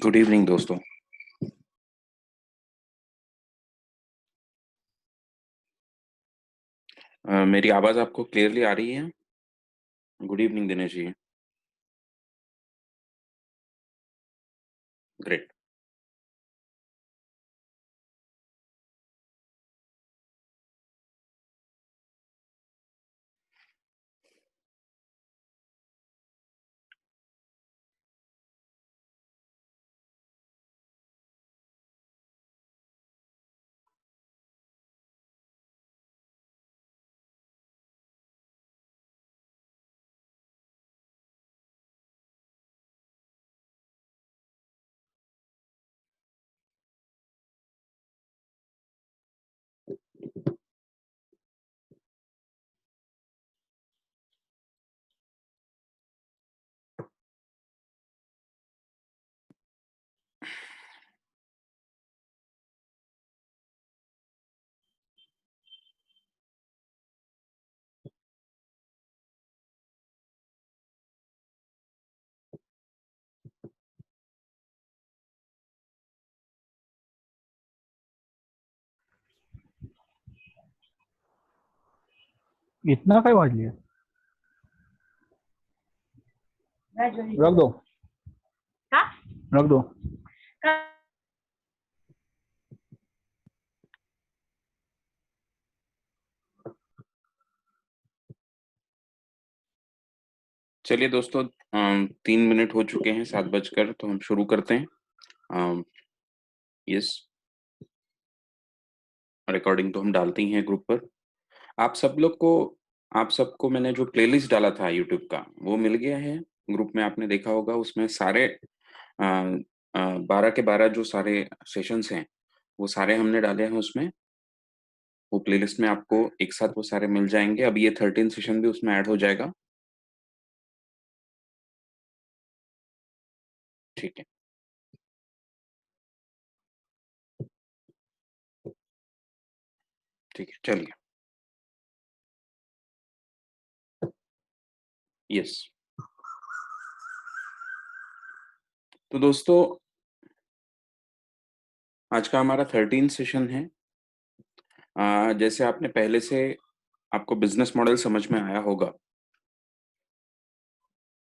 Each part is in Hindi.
गुड इवनिंग दोस्तों। मेरी आवाज़ आपको क्लियरली आ रही है? Good evening Dinesh ji. Great. इतना काय वाजली रख दो का? रख दो चलिए दोस्तों, 3 मिनट हो चुके हैं 7 बजकर, तो हम शुरू करते हैं। यस, रिकॉर्डिंग तो हम डालते ही हैं ग्रुप पर। आप सब लोग को आप सबको मैंने जो प्लेलिस्ट डाला था यूट्यूब का, वो मिल गया है ग्रुप में। आपने देखा होगा, उसमें सारे 12 के 12 जो सारे सेशंस हैं, वो सारे हमने डाले हैं उसमें। वो प्लेलिस्ट में आपको एक साथ वो सारे मिल जाएंगे। अब ये 13 सेशन भी उसमें ऐड हो जाएगा। ठीक है, ठीक है, चलिए। यस, तो दोस्तों, आज का हमारा 13 सेशन है। जैसे आपने पहले से, आपको बिजनेस मॉडल समझ में आया होगा।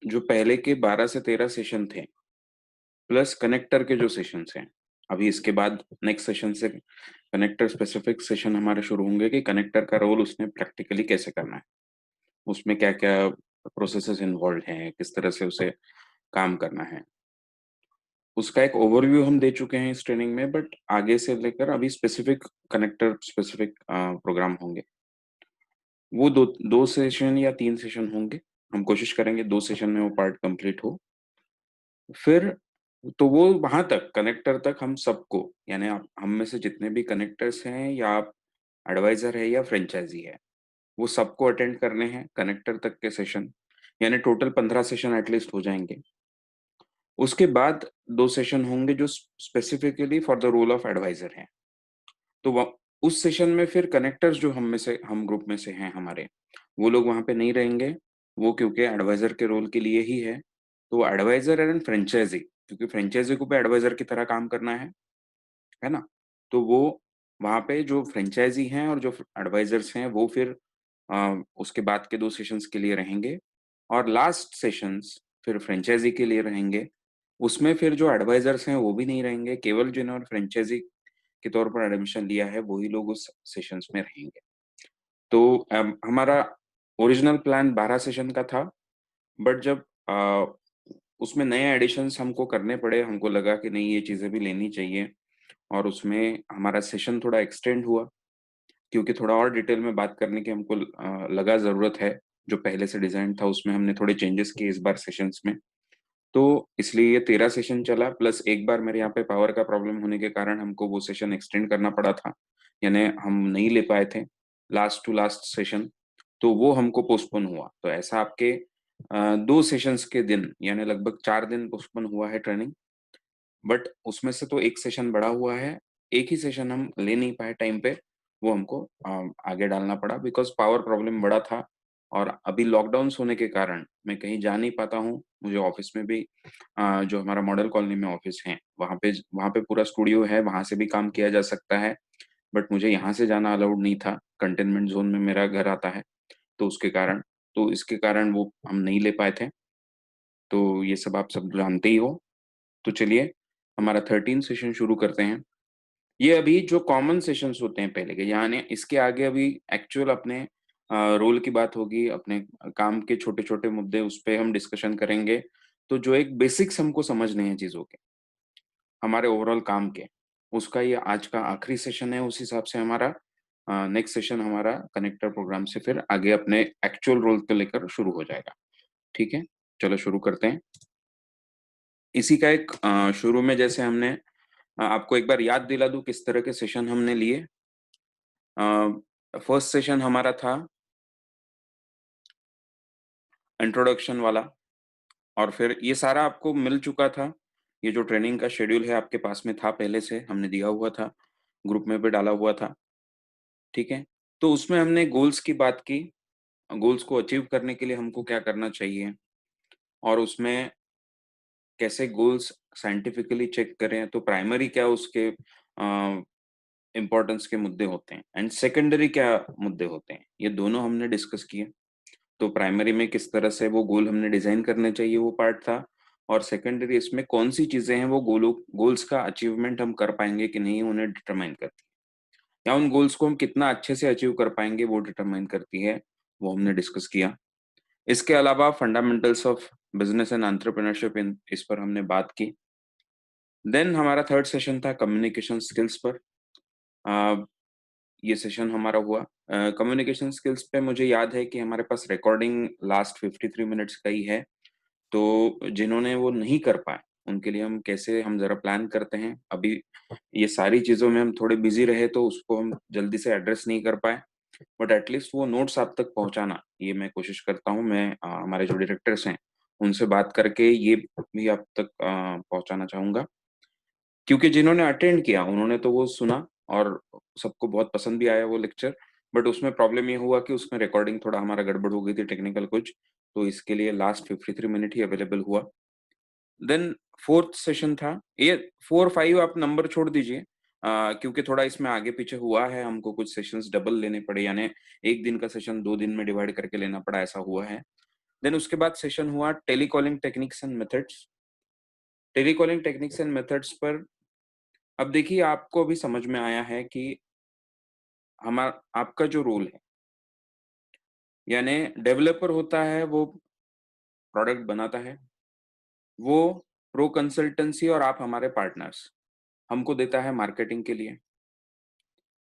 जो पहले के 12 से 13 सेशन थे, प्लस कनेक्टर के जो सेशंस हैं, अभी इसके बाद नेक्स्ट सेशन से कनेक्टर स्पेसिफिक सेशन हमारे शुरू होंगे कि कनेक्टर का रोल उसने प्रैक्टिकली कैसे करना है, उसमें क्या क्या प्रोसेसेस इन्वॉल्व हैं, किस तरह से उसे काम करना है। उसका एक ओवरव्यू हम दे चुके हैं इस ट्रेनिंग में, बट आगे से लेकर अभी स्पेसिफिक कनेक्टर स्पेसिफिक प्रोग्राम होंगे। वो दो दो सेशन या 3 सेशन होंगे। हम कोशिश करेंगे 2 सेशन में वो पार्ट कंप्लीट हो। फिर तो वो वहां तक, कनेक्टर तक हम सबको, यानी आप हम में से जितने भी कनेक्टर्स हैं, या आप एडवाइजर है या फ्रेंचाइजी है, वो सबको अटेंड करने हैं कनेक्टर तक के सेशन। यानी टोटल 15 सेशन एटलीस्ट हो जाएंगे। उसके बाद 2 सेशन होंगे जो specifically for the role of advisor हैं। तो उस सेशन में फिर कनेक्टर्स जो हम में से, हम ग्रुप में से हैं हमारे, वो लोग वहां पे नहीं रहेंगे। वो क्योंकि एडवाइजर के रोल के लिए ही है। तो वो एडवाइजर एंड फ्रेंचाइजी, क्योंकि फ्रेंचाइजी को भी एडवाइजर की तरह काम करना है ना। तो वो वहां पे जो फ्रेंचाइजी हैं और जो एडवाइजर्स हैं, वो फिर उसके बाद के 2 सेशंस के लिए रहेंगे। और लास्ट सेशंस फिर फ्रेंचाइजी के लिए रहेंगे। उसमें फिर जो एडवाइजर्स हैं वो भी नहीं रहेंगे, केवल जिन्होंने फ्रेंचाइजी के तौर पर एडमिशन लिया है वही लोग उस सेशंस में रहेंगे। तो हमारा ओरिजिनल प्लान 12 सेशन का था, बट जब उसमें नए एडिशंस हमको करने पड़े, हमको लगा कि नहीं, ये चीजें भी लेनी चाहिए। और उसमें हमारा सेशन थोड़ा एक्सटेंड हुआ, क्योंकि थोड़ा और डिटेल में बात करने की हमको लगा जरूरत है। जो पहले से डिजाइन था उसमें हमने थोड़े चेंजेस किए इस बार सेशंस में। तो इसलिए ये 13 सेशन चला, प्लस एक बार मेरे यहाँ पे पावर का प्रॉब्लम होने के कारण हमको वो सेशन एक्सटेंड करना पड़ा था। यानी हम नहीं ले पाए थे लास्ट टू लास्ट सेशन, तो वो हमको पोस्टपोन हुआ। तो ऐसा आपके 2 सेशंस के दिन, यानी लगभग 4 दिन पोस्टपोन हुआ है ट्रेनिंग। बट उसमें से तो एक सेशन बढ़ा हुआ है। एक ही सेशन हम ले नहीं पाए टाइम पे, वो हमको आगे डालना पड़ा बिकॉज पावर प्रॉब्लम बड़ा था। और अभी लॉकडाउन होने के कारण मैं कहीं जा नहीं पाता हूँ। मुझे ऑफिस में भी जो हमारा मॉडल कॉलोनी में ऑफिस है, वहाँ पे पूरा स्टूडियो है, वहाँ से भी काम किया जा सकता है। बट मुझे यहाँ से जाना अलाउड नहीं था, कंटेनमेंट ज़ोन में मेरा घर आता है, तो उसके कारण तो इसके कारण वो हम नहीं ले पाए थे। तो ये सब आप सब जानते ही हो। तो चलिए हमारा 13 सेशन शुरू करते हैं। ये अभी जो कॉमन सेशंस होते हैं पहले के, यानी इसके आगे अभी एक्चुअल अपने रोल की बात होगी, अपने काम के छोटे-छोटे मुद्दे उस पे हम डिस्कशन करेंगे। तो जो एक बेसिक्स हमको समझने हैं चीज़ों के, हमारे ओवरऑल काम के, उसका ये आज का आखिरी सेशन है। उस हिसाब से हमारा नेक्स्ट सेशन हमारा कनेक्टर प्रोग्राम से फिर आगे अपने एक्चुअल रोल को लेकर शुरू हो जाएगा। ठीक है? चलो शुरू करते हैं। इसी का एक शुरू में जैसे हमने आपको एक बार याद दिला दूँ किस तरह के सेशन हमने लिए। फर्स्ट सेशन हमारा था इंट्रोडक्शन वाला, और फिर ये सारा आपको मिल चुका था। ये जो ट्रेनिंग का शेड्यूल है आपके पास में था, पहले से हमने दिया हुआ था, ग्रुप में भी डाला हुआ था, ठीक है? तो उसमें हमने गोल्स की बात की, गोल्स को अचीव करने के लिए हमको क्या करना चाहिए, और उसमें कैसे गोल्स साइंटिफिकली चेक करें, तो प्राइमरी क्या उसके इम्पोर्टेंस के मुद्दे होते हैं एंड सेकेंडरी क्या मुद्दे होते हैं, ये दोनों हमने डिस्कस किए। तो प्राइमरी में किस तरह से वो गोल हमने डिजाइन करने चाहिए, वो पार्ट था, और सेकेंडरी इसमें कौन सी चीजें हैं वो गोल्स का अचीवमेंट हम कर पाएंगे कि नहीं, उन्हें डिटरमाइन करती है, या उन गोल्स को हम कितना अच्छे से अचीव कर पाएंगे वो डिटरमाइन करती है, वो हमने डिस्कस किया। इसके अलावा fundamentals of business and entrepreneurship, इन इस पर हमने बात की। देन हमारा थर्ड सेशन था कम्युनिकेशन स्किल्स पर। अ, ये सेशन हमारा हुआ कम्युनिकेशन स्किल्स पे। मुझे याद है कि हमारे पास रिकॉर्डिंग लास्ट 53 मिनट्स का ही है, तो जिन्होंने वो नहीं कर पाए उनके लिए हम कैसे, हम जरा प्लान करते हैं। अभी ये सारी चीजों में हम थोड़े बिजी रहे तो उसको हम जल्दी से एड्रेस नहीं कर पाए, बट एटलीस्ट वो नोट्स आप तक पहुंचाना ये मैं कोशिश करता हूँ। मैं हमारे जो डायरेक्टर्स हैं उनसे बात करके ये भी आप तक पहुंचाना चाहूंगा, क्योंकि जिन्होंने अटेंड किया उन्होंने तो वो सुना और सबको बहुत पसंद भी आया वो लेक्चर। बट उसमें प्रॉब्लम ये हुआ कि उसमें रिकॉर्डिंग थोड़ा हमारा गड़बड़ हो गई थी, टेक्निकल कुछ, तो इसके लिए लास्ट 53 मिनट ही अवेलेबल हुआ। देन फोर्थ सेशन था, ये 4-5 आप नंबर छोड़ दीजिए, क्योंकि थोड़ा इसमें आगे पीछे हुआ है, हमको कुछ सेशंस डबल लेने पड़े, यानी एक दिन का सेशन 2 दिन में डिवाइड करके लेना पड़ा, ऐसा हुआ है। देन उसके बाद सेशन हुआ telecalling techniques and methods. Telecalling techniques and methods पर अब देखिए आपको अभी समझ में आया है कि हमारा आपका जो रोल है, यानी डेवलपर होता है वो प्रोडक्ट बनाता है, वो प्रो कंसल्टेंसी और आप हमारे पार्टनर्स, हमको देता है मार्केटिंग के लिए,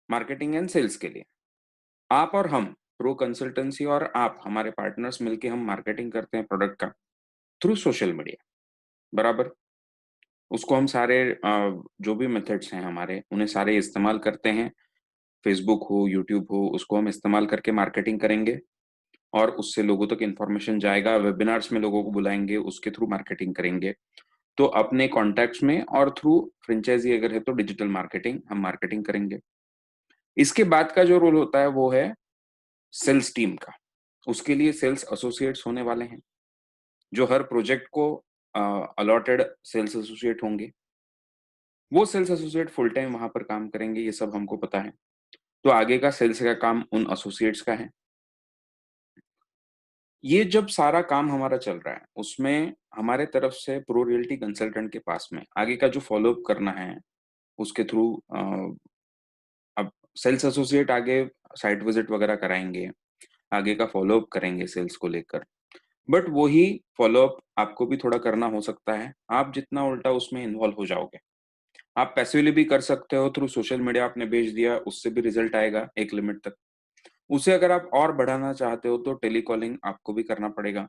मार्केटिंग एंड सेल्स के लिए। आप और हम, प्रो कंसल्टेंसी और आप हमारे पार्टनर्स मिलके हम मार्केटिंग करते हैं प्रोडक्ट का थ्रू सोशल मीडिया, बराबर। उसको हम सारे जो भी मेथड्स हैं हमारे, उन्हें सारे इस्तेमाल करते हैं। फेसबुक हो, यूट्यूब हो, उसको हम इस्तेमाल करके मार्केटिंग करेंगे और उससे लोगों तक इन्फॉर्मेशन जाएगा। वेबिनार्स में लोगों को बुलाएंगे, उसके थ्रू मार्केटिंग करेंगे। तो अपने कॉन्टैक्ट्स में और थ्रू फ्रेंचाइजी अगर है तो डिजिटल मार्केटिंग हम मार्केटिंग करेंगे। इसके बाद का जो रोल होता है वो है सेल्स टीम का। उसके लिए सेल्स एसोसिएट्स होने वाले हैं, जो हर प्रोजेक्ट को अलॉटेड सेल्स एसोसिएट होंगे। वो सेल्स एसोसिएट फुल टाइम वहां पर काम करेंगे, ये सब हमको पता है। तो आगे का सेल्स का काम उन एसोसिएट्स का है। ये जब सारा काम हमारा चल रहा है, उसमें हमारे तरफ से प्रो रियल्टी कंसल्टेंट के पास में आगे का जो फॉलोअप करना है, उसके थ्रू अब सेल्स एसोसिएट आगे साइट विजिट वगैरह कराएंगे, आगे का फॉलोअप करेंगे सेल्स को लेकर। बट वही फॉलोअप आपको भी थोड़ा करना हो सकता है, आप जितना उल्टा उसमें इन्वॉल्व हो जाओगे। आप पैसिवली भी कर सकते हो, थ्रू सोशल मीडिया आपने भेज दिया, उससे भी रिजल्ट आएगा एक लिमिट तक। उसे अगर आप और बढ़ाना चाहते हो तो टेलीकॉलिंग आपको भी करना पड़ेगा,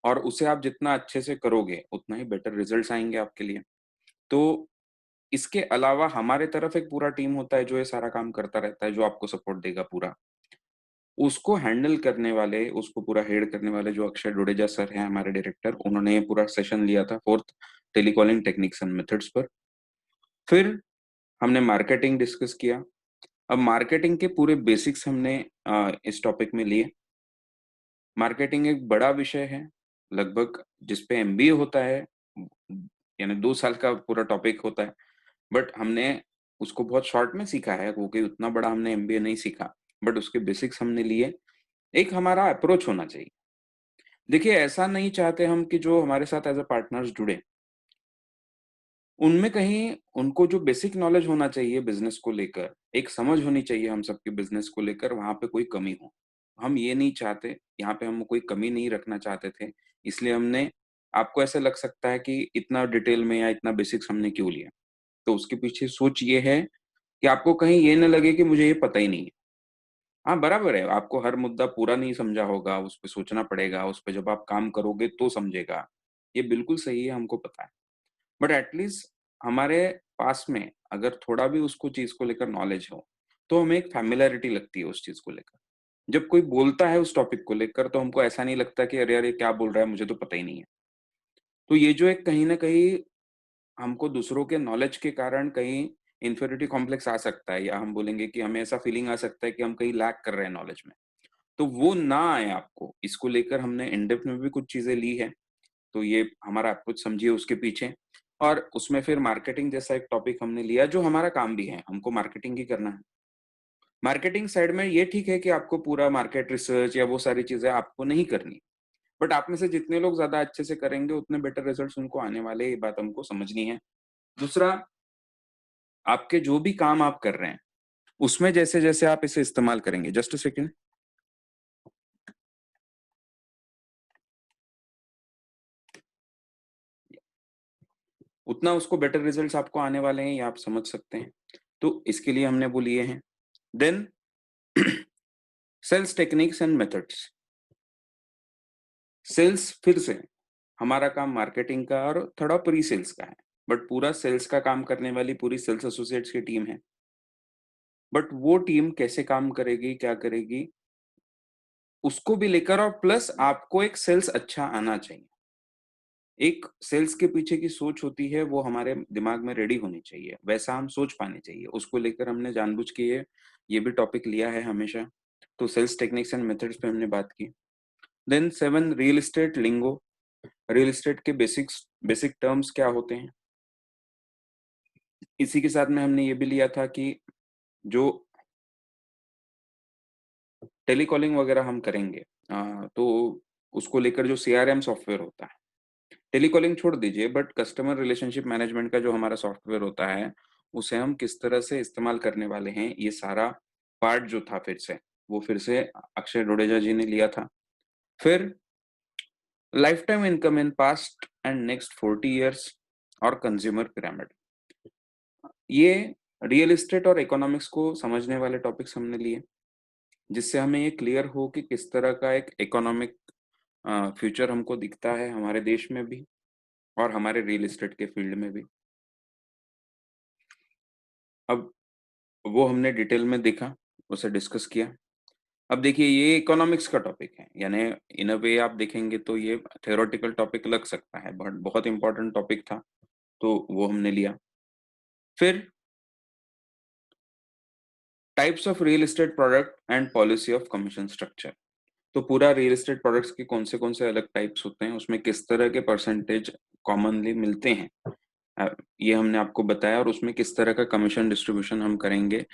और उसे आप जितना अच्छे से करोगे उतना ही बेटर रिजल्ट्स आएंगे आपके लिए। तो इसके अलावा हमारे तरफ एक पूरा टीम होता है जो ये सारा काम करता रहता है, जो आपको सपोर्ट देगा पूरा। उसको हैंडल करने वाले, उसको पूरा हेड करने वाले जो अक्षय डोडेजा सर हैं हमारे डायरेक्टर, उन्होंने ये पूरा सेशन लिया था fourth telecalling techniques and methods पर। फिर हमने मार्केटिंग डिस्कस किया। अब मार्केटिंग के पूरे बेसिक्स हमने इस टॉपिक में लिए। मार्केटिंग एक बड़ा विषय है, लगभग जिसपे एमबीए होता है, यानी 2 साल का पूरा टॉपिक होता है, बट हमने उसको बहुत शॉर्ट में सीखा है, क्योंकि उतना बड़ा हमने एमबीए नहीं सीखा, बट उसके बेसिक्स हमने लिए। एक हमारा अप्रोच होना चाहिए। देखिए, ऐसा नहीं चाहते हम कि जो हमारे साथ एज़ अ पार्टनर्स जुड़े, उनमें कहीं उनको जो बेसिक नॉलेज होना चाहिए बिज़नेस को लेकर, एक समझ होनी चाहिए हम सबके बिज़नेस को लेकर, वहाँ पे कोई कमी हो। हम ये नहीं चाहते, यहाँ पे हम कोई कमी नहीं रखना चाहते थे, इसलिए हमने आपको ऐसा लग सकता है कि इतना डिटेल में या इतना बेसिक्स हमने क्यों लिया? तो उसके पीछे सोच ये है कि आपको कहीं ये ना लगे कि मुझे ये पता ही नहीं है। हाँ, बराबर है, आपको हर मुद्दा पूरा नहीं समझा होगा, उस पे सोचना पड़ेगा, उस पे जब आप काम करोगे तो समझेगा। ये बिल्कुल सही है, हमको पता है। बट एट लीस्ट हमारे पास में अगर थोड़ा भी उसको चीज़ को लेकर नॉलेज हो, तो हमें एक फ़ैमिलियरिटी लगती है उस चीज़ को लेकर। जब कोई बोलता है उस टॉपिक को लेकर, तो हमको ऐसा नहीं लगता कि अरे यार, ये क्या बोल रहा है, मुझे तो पता ही नहीं है। तो ये जो एक कहीं न कहीं हमको दूसरों के नॉलेज के कारण कहीं इन्फीरियरिटी कॉम्प्लेक्स आ सकता है, या हम बोलेंगे कि हमें ऐसा फीलिंग आ सकता है कि हम कहीं लैग कर रहे हैं नॉलेज में। तो वो ना आए आपको, इसको लेकर हमने इन डेप्थ में भी कुछ चीज़ें ली हैं। तो ये हमारा अप्रोच समझिए उसके पीछे, और उसमें फिर मार्केटिंग जैसा एक टॉपिक हमने लिया, जो हमारा काम भी है, हमको मार्केटिंग ही करना है। मार्केटिंग साइड में ये ठीक है कि आपको पूरा मार्केट रिसर्च या वो सारी चीज़ें आपको नहीं करनी, बट आप में से जितने लोग ज़्यादा अच्छे से करेंगे, उतने बेटर रिजल्ट्स उनको आने वाले हैं, ये बात हमको समझनी है। दूसरा, आपके जो भी काम आप कर रहे हैं, उसमें जैसे-जैसे आप इसे इस्तेमाल करेंगे, जस्ट अ सेकंड। उतना उसको बेटर रिजल्ट्स आपको आने वाले हैं, ये आप समझ सकते हैं। तो इसके लिए हमने वो लिए हैं। Then sales techniques and methods. Sales फिर से हमारा काम मार्केटिंग का और थोड़ा प्री सेल्स का है, बट पूरा सेल्स का काम करने वाली पूरी सेल्स एसोसिएट्स की टीम है। बट वो टीम कैसे काम करेगी, क्या करेगी, उसको भी लेकर, और प्लस आपको एक सेल्स अच्छा आना चाहिए। एक सेल्स के पीछे की सोच होती है, वो हमारे दिमाग में रेडी होनी चाहिए, वैसा हम सोच पाने चाहिए। उसको लेकर हमने जानबूझ के ये भी टॉपिक लिया है हमेशा। तो सेल्स टेक्निक्स एंड मेथड्स पे हमने बात की। देन 7 रियल एस्टेट लिंगो। रियल एस्टेट के बेसिक टर्म्स क्या होते हैं। इसी के साथ में हमने ये भी लिया था कि जो टेलीकॉलिंग वगैरह हम करेंगे, तो उसको लेकर जो सीआरएम सॉफ्टवेयर होता है, टेलीकॉलिंग छोड़ दीजिए, बट कस्टमर रिलेशनशिप मैनेजमेंट का जो हमारा सॉफ्टवेयर होता है, उसे हम किस तरह से इस्तेमाल करने वाले हैं, ये सारा पार्ट जो था फिर से अक्षय डोडेजा जी ने लिया था। फिर life time income in past and next 40 years और कंज्यूमर पिरामिड। ये रियल एस्टेट और इकोनॉमिक्स को समझने वाले टॉपिक्स हमने लिए, जिससे हमें ये क्लियर हो कि किस तरह का एक इकोनॉमिक फ्यूचर हमको दिखता है हमारे देश में भी और हमारे रियल एस्टेट के फील्ड में भी। अब वो हमने डिटेल में देखा, उसे डिस्कस किया। अब देखिए, ये इकोनॉमिक्स का टॉपिक है, यानी इन अ वे आप देखेंगे तो ये थ्योरेटिकल टॉपिक लग सकता है, बट बहुत इंपॉर्टेंट टॉपिक था, तो वो हमने लिया। फिर types of real estate product and policy of commission structure. तो पूरा रियल एस्टेट प्रोडक्ट्स के कौन से अलग टाइप्स होते हैं, उसमें किस तरह के परसेंटेज कॉमनली मिलते हैं, अ, ये हमने आपको बताया, और उसमें किस तरह का कमीशन डिस्ट्रीब्यूशन हम करेंगे,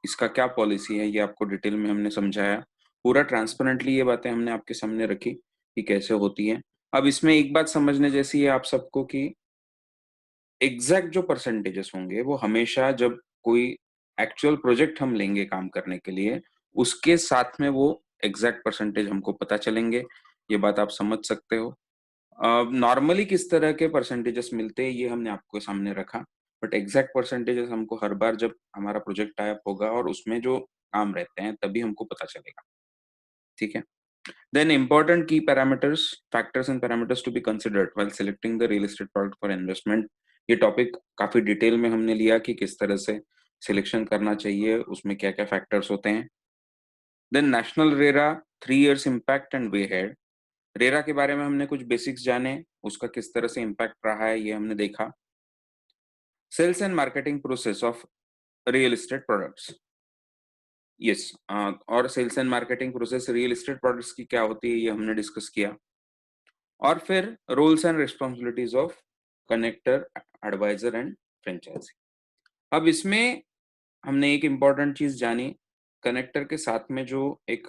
इसका क्या पॉलिसी है, ये आपको डिटेल में हमने समझाया। पूरा ट्रांसपेरेंटली ये बातें हमने आपके सामने रखी कि कैसे होती हैं। अब इसमें एक बात समझने जैसी है आप सबको कि एग्जैक्ट जो परसेंटेजेस होंगे, वो हमेशा जब कोई एक्चुअल प्रोजेक्ट हम लेंगे काम करने के लिए, उसके साथ में वो एग्जैक्ट परसेंटेज हमको पता चलेंगे। ये बात आप समझ सकते हो। नॉर्मली किस तरह के परसेंटेजेस मिलते हैं, ये हमने आपको सामने रखा, बट एग्जैक्ट परसेंटेजेस हमको हर बार जब हमारा प्रोजेक्ट टाइप होगा और उसमें जो काम रहते हैं, तभी हमको पता चलेगा। ठीक है। Then important key parameters, factors and parameters to be considered while selecting the real estate product for investment. ये टॉपिक काफी डिटेल में हमने लिया कि किस तरह से सिलेक्शन करना चाहिए, उसमें क्या क्या फैक्टर्स होते हैं। Then national RERA 3 years impact and way ahead. RERA के बारे में हमने कुछ बेसिक्स जाने, उसका किस तरह से इम्पैक्ट रहा है, ये हमने देखा। Sales and marketing process of real estate products. Yes, और sales and marketing process real estate products की क्या होती है, ये हमने डिस्कस किया। और फिर roles and responsibilities of connector, advisor and franchisee. अब इसमें हमने एक इम्पॉर्टेंट चीज जानी, कनेक्टर के साथ में जो एक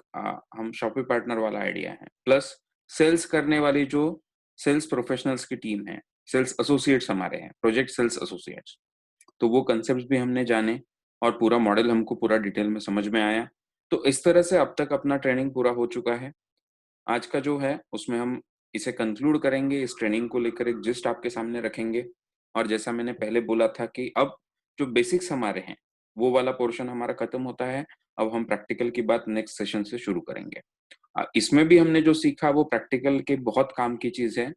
हम शॉपिंग पार्टनर वाला आइडिया है, प्लस सेल्स करने वाली जो सेल्स प्रोफेशनल्स की टीम है, सेल्स एसोसिएट्स हमारे हैं, प्रोजेक्ट सेल्स एसोसिएट्स, तो वो कंसेप्ट भी हमने जाने और पूरा मॉडल हमको पूरा डिटेल में समझ में आया। तो इस तरह से अब तक अपना ट्रेनिंग पूरा हो चुका है। आज का जो है उसमें हम इसे कंक्लूड करेंगे, इस ट्रेनिंग को लेकर एक जिस्ट आपके सामने रखेंगे। और जैसा मैंने पहले बोला था कि अब जो बेसिक्स हमारे हैं वो वाला पोर्शन हमारा खत्म होता है। अब हम प्रैक्टिकल की बात नेक्स्ट सेशन से शुरू करेंगे। इसमें भी हमने जो सीखा वो प्रैक्टिकल के बहुत काम की चीज है,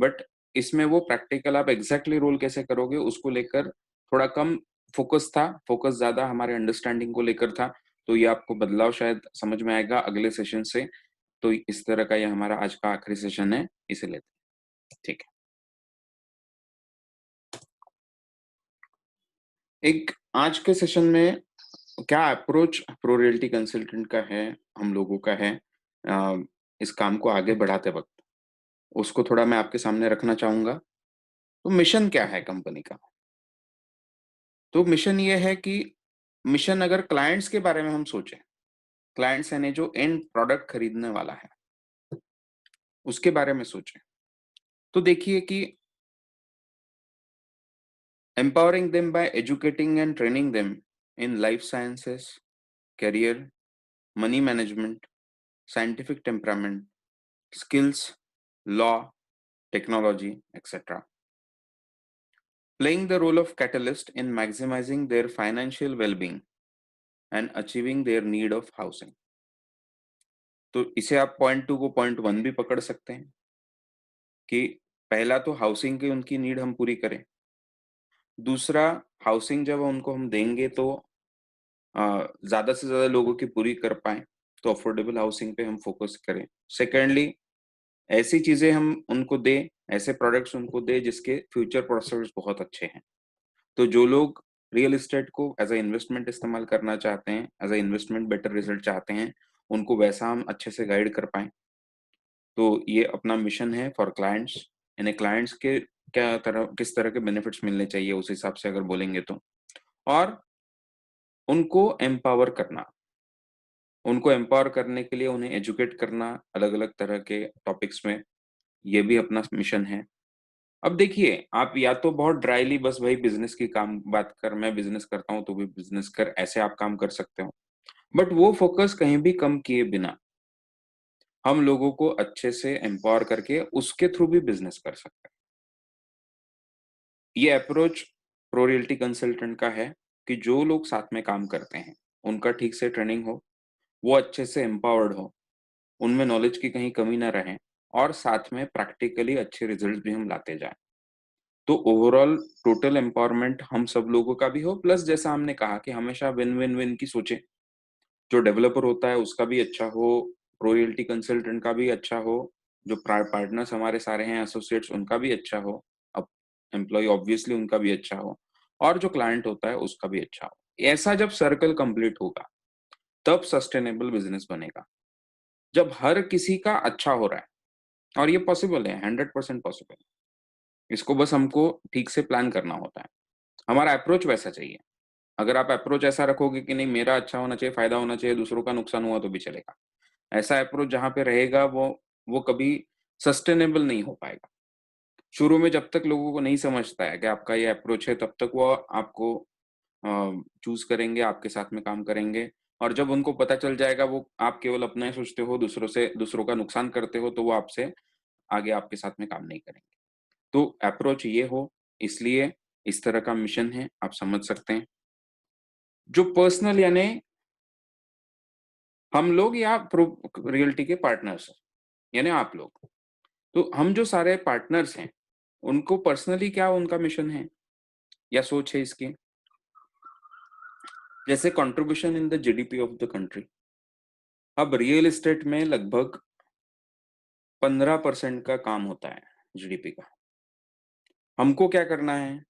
बट इसमें वो प्रैक्टिकल आप एग्जैक्टली रोल कैसे करोगे उसको लेकर थोड़ा कम फोकस था, फोकस ज्यादा हमारे अंडरस्टैंडिंग को लेकर था। तो ये आपको बदलाव शायद समझ में आएगा अगले सेशन से। तो इस तरह का ये हमारा आज का आखिरी सेशन है, इसे लेते हैं। ठीक है। एक आज के सेशन में क्या अप्रोच प्रो रियल्टी कंसल्टेंट का है, हम लोगों का है, अ, इस काम को आगे बढ़ाते वक्त, उसको थोड़ा मैं आपके सामने रखना चाहूंगा। तो मिशन क्या है कंपनी का? तो मिशन ये है कि मिशन अगर क्लाइंट्स के बारे में हम सोचें, क्लाइंट्स यानी जो एंड प्रोडक्ट खरीदने वाला है, उसके बारे में सोचें, तो देखिए कि empowering them by educating and training them in life sciences, career, money management, scientific temperament, skills, law, technology, etc. Playing the role of catalyst in maximizing their financial well-being and achieving their need of housing. तो इसे आप पॉइंट 2 को पॉइंट 1 भी पकड़ सकते हैं कि पहला तो हाउसिंग की उनकी नीड हम पूरी करें। दूसरा, हाउसिंग जब उनको हम देंगे तो ज्यादा से ज्यादा लोगों की पूरी कर पाए, तो अफोर्डेबल हाउसिंग पे हम फोकस करें। सेकेंडली, ऐसी चीजें हम उनको दे, ऐसे प्रोडक्ट्स उनको दे जिसके फ्यूचर प्रोस्पेक्ट्स बहुत अच्छे हैं। तो जो लोग रियल एस्टेट को एज अ इन्वेस्टमेंट इस्तेमाल करना चाहते हैं, as a investment better result चाहते हैं, उनको वैसा हम अच्छे से गाइड कर पाए। तो ये अपना मिशन है फॉर क्लाइंट्स। यानी क्लाइंट्स के किस तरह के बेनिफिट्स मिलने चाहिए उस हिसाब से अगर बोलेंगे तो। और उनको एम्पावर करना, उनको एम्पावर करने के लिए उन्हें एजुकेट करना अलग अलग तरह के टॉपिक्स में, ये भी अपना मिशन है। अब देखिए, आप या तो बहुत ड्राइली बस भाई बिजनेस की काम बात कर, मैं बिजनेस करता हूं तो भी बिजनेस कर, ऐसे आप काम कर सकते हो। बट वो फोकस कहीं भी कम किए बिना हम लोगों को अच्छे से एम्पावर करके उसके थ्रू भी बिजनेस कर सकते हैं। ये अप्रोच प्रो रियल्टी कंसल्टेंट का है कि जो लोग साथ में काम करते हैं उनका ठीक से ट्रेनिंग हो, वो अच्छे से एम्पावर्ड हो, उनमें नॉलेज की कहीं कमी ना रहे, और साथ में प्रैक्टिकली अच्छे रिजल्ट भी हम लाते जाएं। तो ओवरऑल टोटल एम्पावरमेंट हम सब लोगों का भी हो, प्लस जैसा हमने कहा कि हमेशा विन विन विन की सोचे। जो डेवलपर होता है उसका भी अच्छा हो, प्रो रियल्टी कंसल्टेंट का भी अच्छा हो, जो पार्टनर्स हमारे सारे हैं एसोसिएट्स उनका भी अच्छा हो, अब एम्प्लॉय ऑब्वियसली उनका भी अच्छा हो, और जो क्लाइंट होता है उसका भी अच्छा हो। ऐसा जब सर्कल कंप्लीट होगा तब सस्टेनेबल बिजनेस बनेगा, जब हर किसी का अच्छा हो रहा है। और ये पॉसिबल है, 100% पॉसिबल है। इसको बस हमको ठीक से प्लान करना होता है। हमारा अप्रोच वैसा चाहिए। अगर आप अप्रोच ऐसा रखोगे कि नहीं मेरा अच्छा होना चाहिए, फायदा होना चाहिए, दूसरों का नुकसान हुआ तो भी चलेगा, ऐसा अप्रोच जहाँ पे रहेगा वो कभी सस्टेनेबल नहीं हो पाएगा। शुरू में जब तक लोगों को नहीं समझता है कि आपका ये अप्रोच है, तब तक वो आपको चूज करेंगे, आपके साथ में काम करेंगे। और जब उनको पता चल जाएगा वो आप केवल अपना ही सोचते हो, दूसरों का नुकसान करते हो, तो वो आपसे आगे आपके साथ में काम नहीं करेंगे। तो अप्रोच ये हो, इसलिए इस तरह का मिशन है, आप समझ सकते हैं। जो पर्सनल यानी हम लोग या रियल्टी के पार्टनर्स, यानी आप लोग, तो हम जो सारे पार्टनर्स हैं उनको पर्सनली क्या उनका मिशन है या सोच है इसकी, जैसे contribution in the GDP of the country. अब रियल एस्टेट में लगभग 15% का काम होता है जीडीपी का। हमको क्या करना है?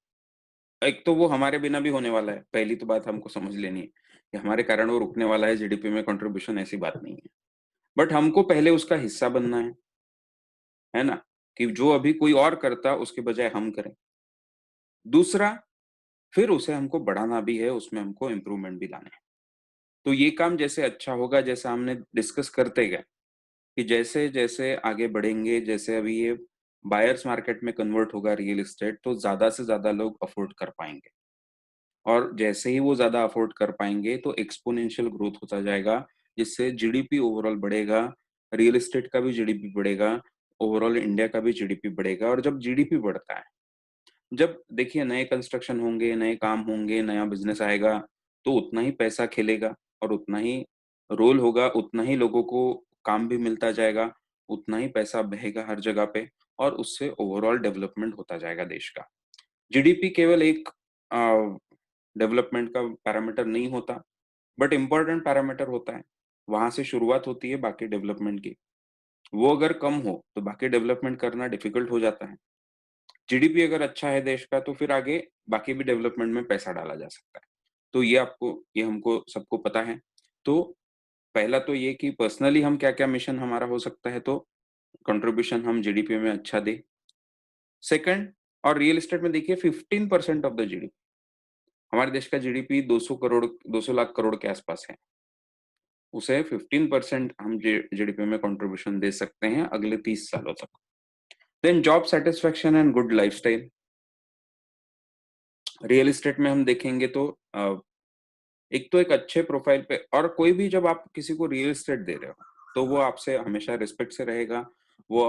एक तो वो हमारे बिना भी होने वाला है, पहली तो बात हमको समझ लेनी है कि हमारे कारण वो रुकने वाला है जीडीपी में कंट्रीब्यूशन, ऐसी बात नहीं है। बट हमको पहले उसका हिस्सा बनना है ना? कि जो अभी कोई और करता उसके बजाय हम करें। दूसरा, फिर उसे हमको बढ़ाना भी है, उसमें हमको इम्प्रूवमेंट भी लाने हैं। तो ये काम जैसे अच्छा होगा, जैसा हमने डिस्कस करते गए कि जैसे-जैसे आगे बढ़ेंगे, जैसे अभी ये बायर्स मार्केट में कन्वर्ट होगा रियल एस्टेट, तो ज़्यादा से ज़्यादा लोग अफोर्ड कर पाएँगे। और जैसे ही वो ज़्यादा अफोर्ड कर पाएँगे, तो एक्स्पोनेंशियल ग्रोथ होता जाएगा, जिससे जीडीपी ओवरऑल बढ़ेगा, रियल एस्टेट का भी जीडीपी बढ़ेगा, ओवरऑल इंडिया का भी जीडीपी बढ़ेगा। और जब जीडीपी बढ़ता है, जब देखिए नए कंस्ट्रक्शन होंगे, नए काम होंगे, नया बिज़नेस आएगा, तो उतना ही पैसा खेलेगा और उतना ही रोल होगा, उतना ही लोगों को काम भी मिलता जाएगा, उतना ही पैसा बहेगा हर जगह पे और उससे ओवरऑल डेवलपमेंट होता जाएगा देश का। जीडीपी केवल एक अ, डेवलपमेंट का पैरामीटर नहीं होता, बट इम्पोर्टेंट पैरामीटर होता है। वहाँ से शुरुआत होती है बाकी डेवलपमेंट की। वो अगर कम हो, तो बाकी डेवलपमेंट करना डिफिकल्ट हो जाता है। जीडीपी अगर अच्छा है देश का, तो फिर आगे बाकी भी डेवलपमेंट में पैसा डाला जा सकता है। तो ये हमको सबको पता है। तो पहला तो ये कि पर्सनली हम क्या-क्या मिशन हमारा हो सकता है, तो कंट्रीब्यूशन हम जीडीपी में अच्छा दें। सेकंड, और रियल एस्टेट में देखिए 15% ऑफ द जीडीपी, हमारे देश का जीडीपी 200 लाख करोड़ के आसपास है। उसे 15% हम जीडीपी में कंट्रीब्यूशन दे सकते हैं अगले 30 सालों तक। Then job satisfaction and good lifestyle. Real estate में हम देखेंगे तो एक तो एक अच्छे प्रोफाइल पे, और कोई भी जब आप किसी को रियल एस्टेट दे रहे हो, तो वो आपसे हमेशा रिस्पेक्ट से रहेगा। वो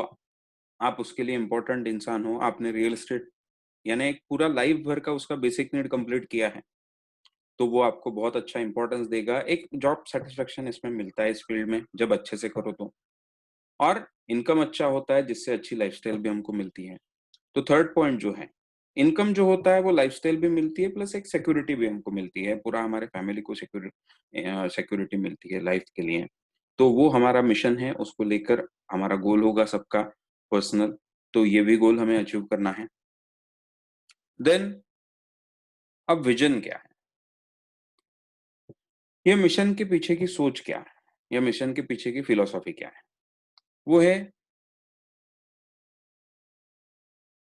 आप उसके लिए इम्पोर्टेंट इंसान हो, आपने रियल एस्टेट यानी एक पूरा लाइफ भर का उसका बेसिक नीड कंप्लीट किया है, तो वो आपको बहुत अच्छा इंपॉर्टेंस देगा। एक जॉब सैटिस्फैक्शन इसमें मिलता है इस फील्ड में, जब अच्छे से करो तो। और इनकम अच्छा होता है, जिससे अच्छी लाइफस्टाइल भी हमको मिलती है। तो थर्ड पॉइंट जो है, इनकम जो होता है वो लाइफस्टाइल भी मिलती है, प्लस एक सिक्योरिटी भी हमको मिलती है, पूरा हमारे फैमिली को सिक्योरिटी मिलती है लाइफ के लिए। तो वो हमारा मिशन है, उसको लेकर हमारा गोल होगा सबका पर्सनल। तो ये भी गोल हमें अचीव करना है। देन अब विजन क्या है? ये मिशन के पीछे की सोच क्या है? या मिशन के पीछे की फिलॉसफी क्या है? वो है,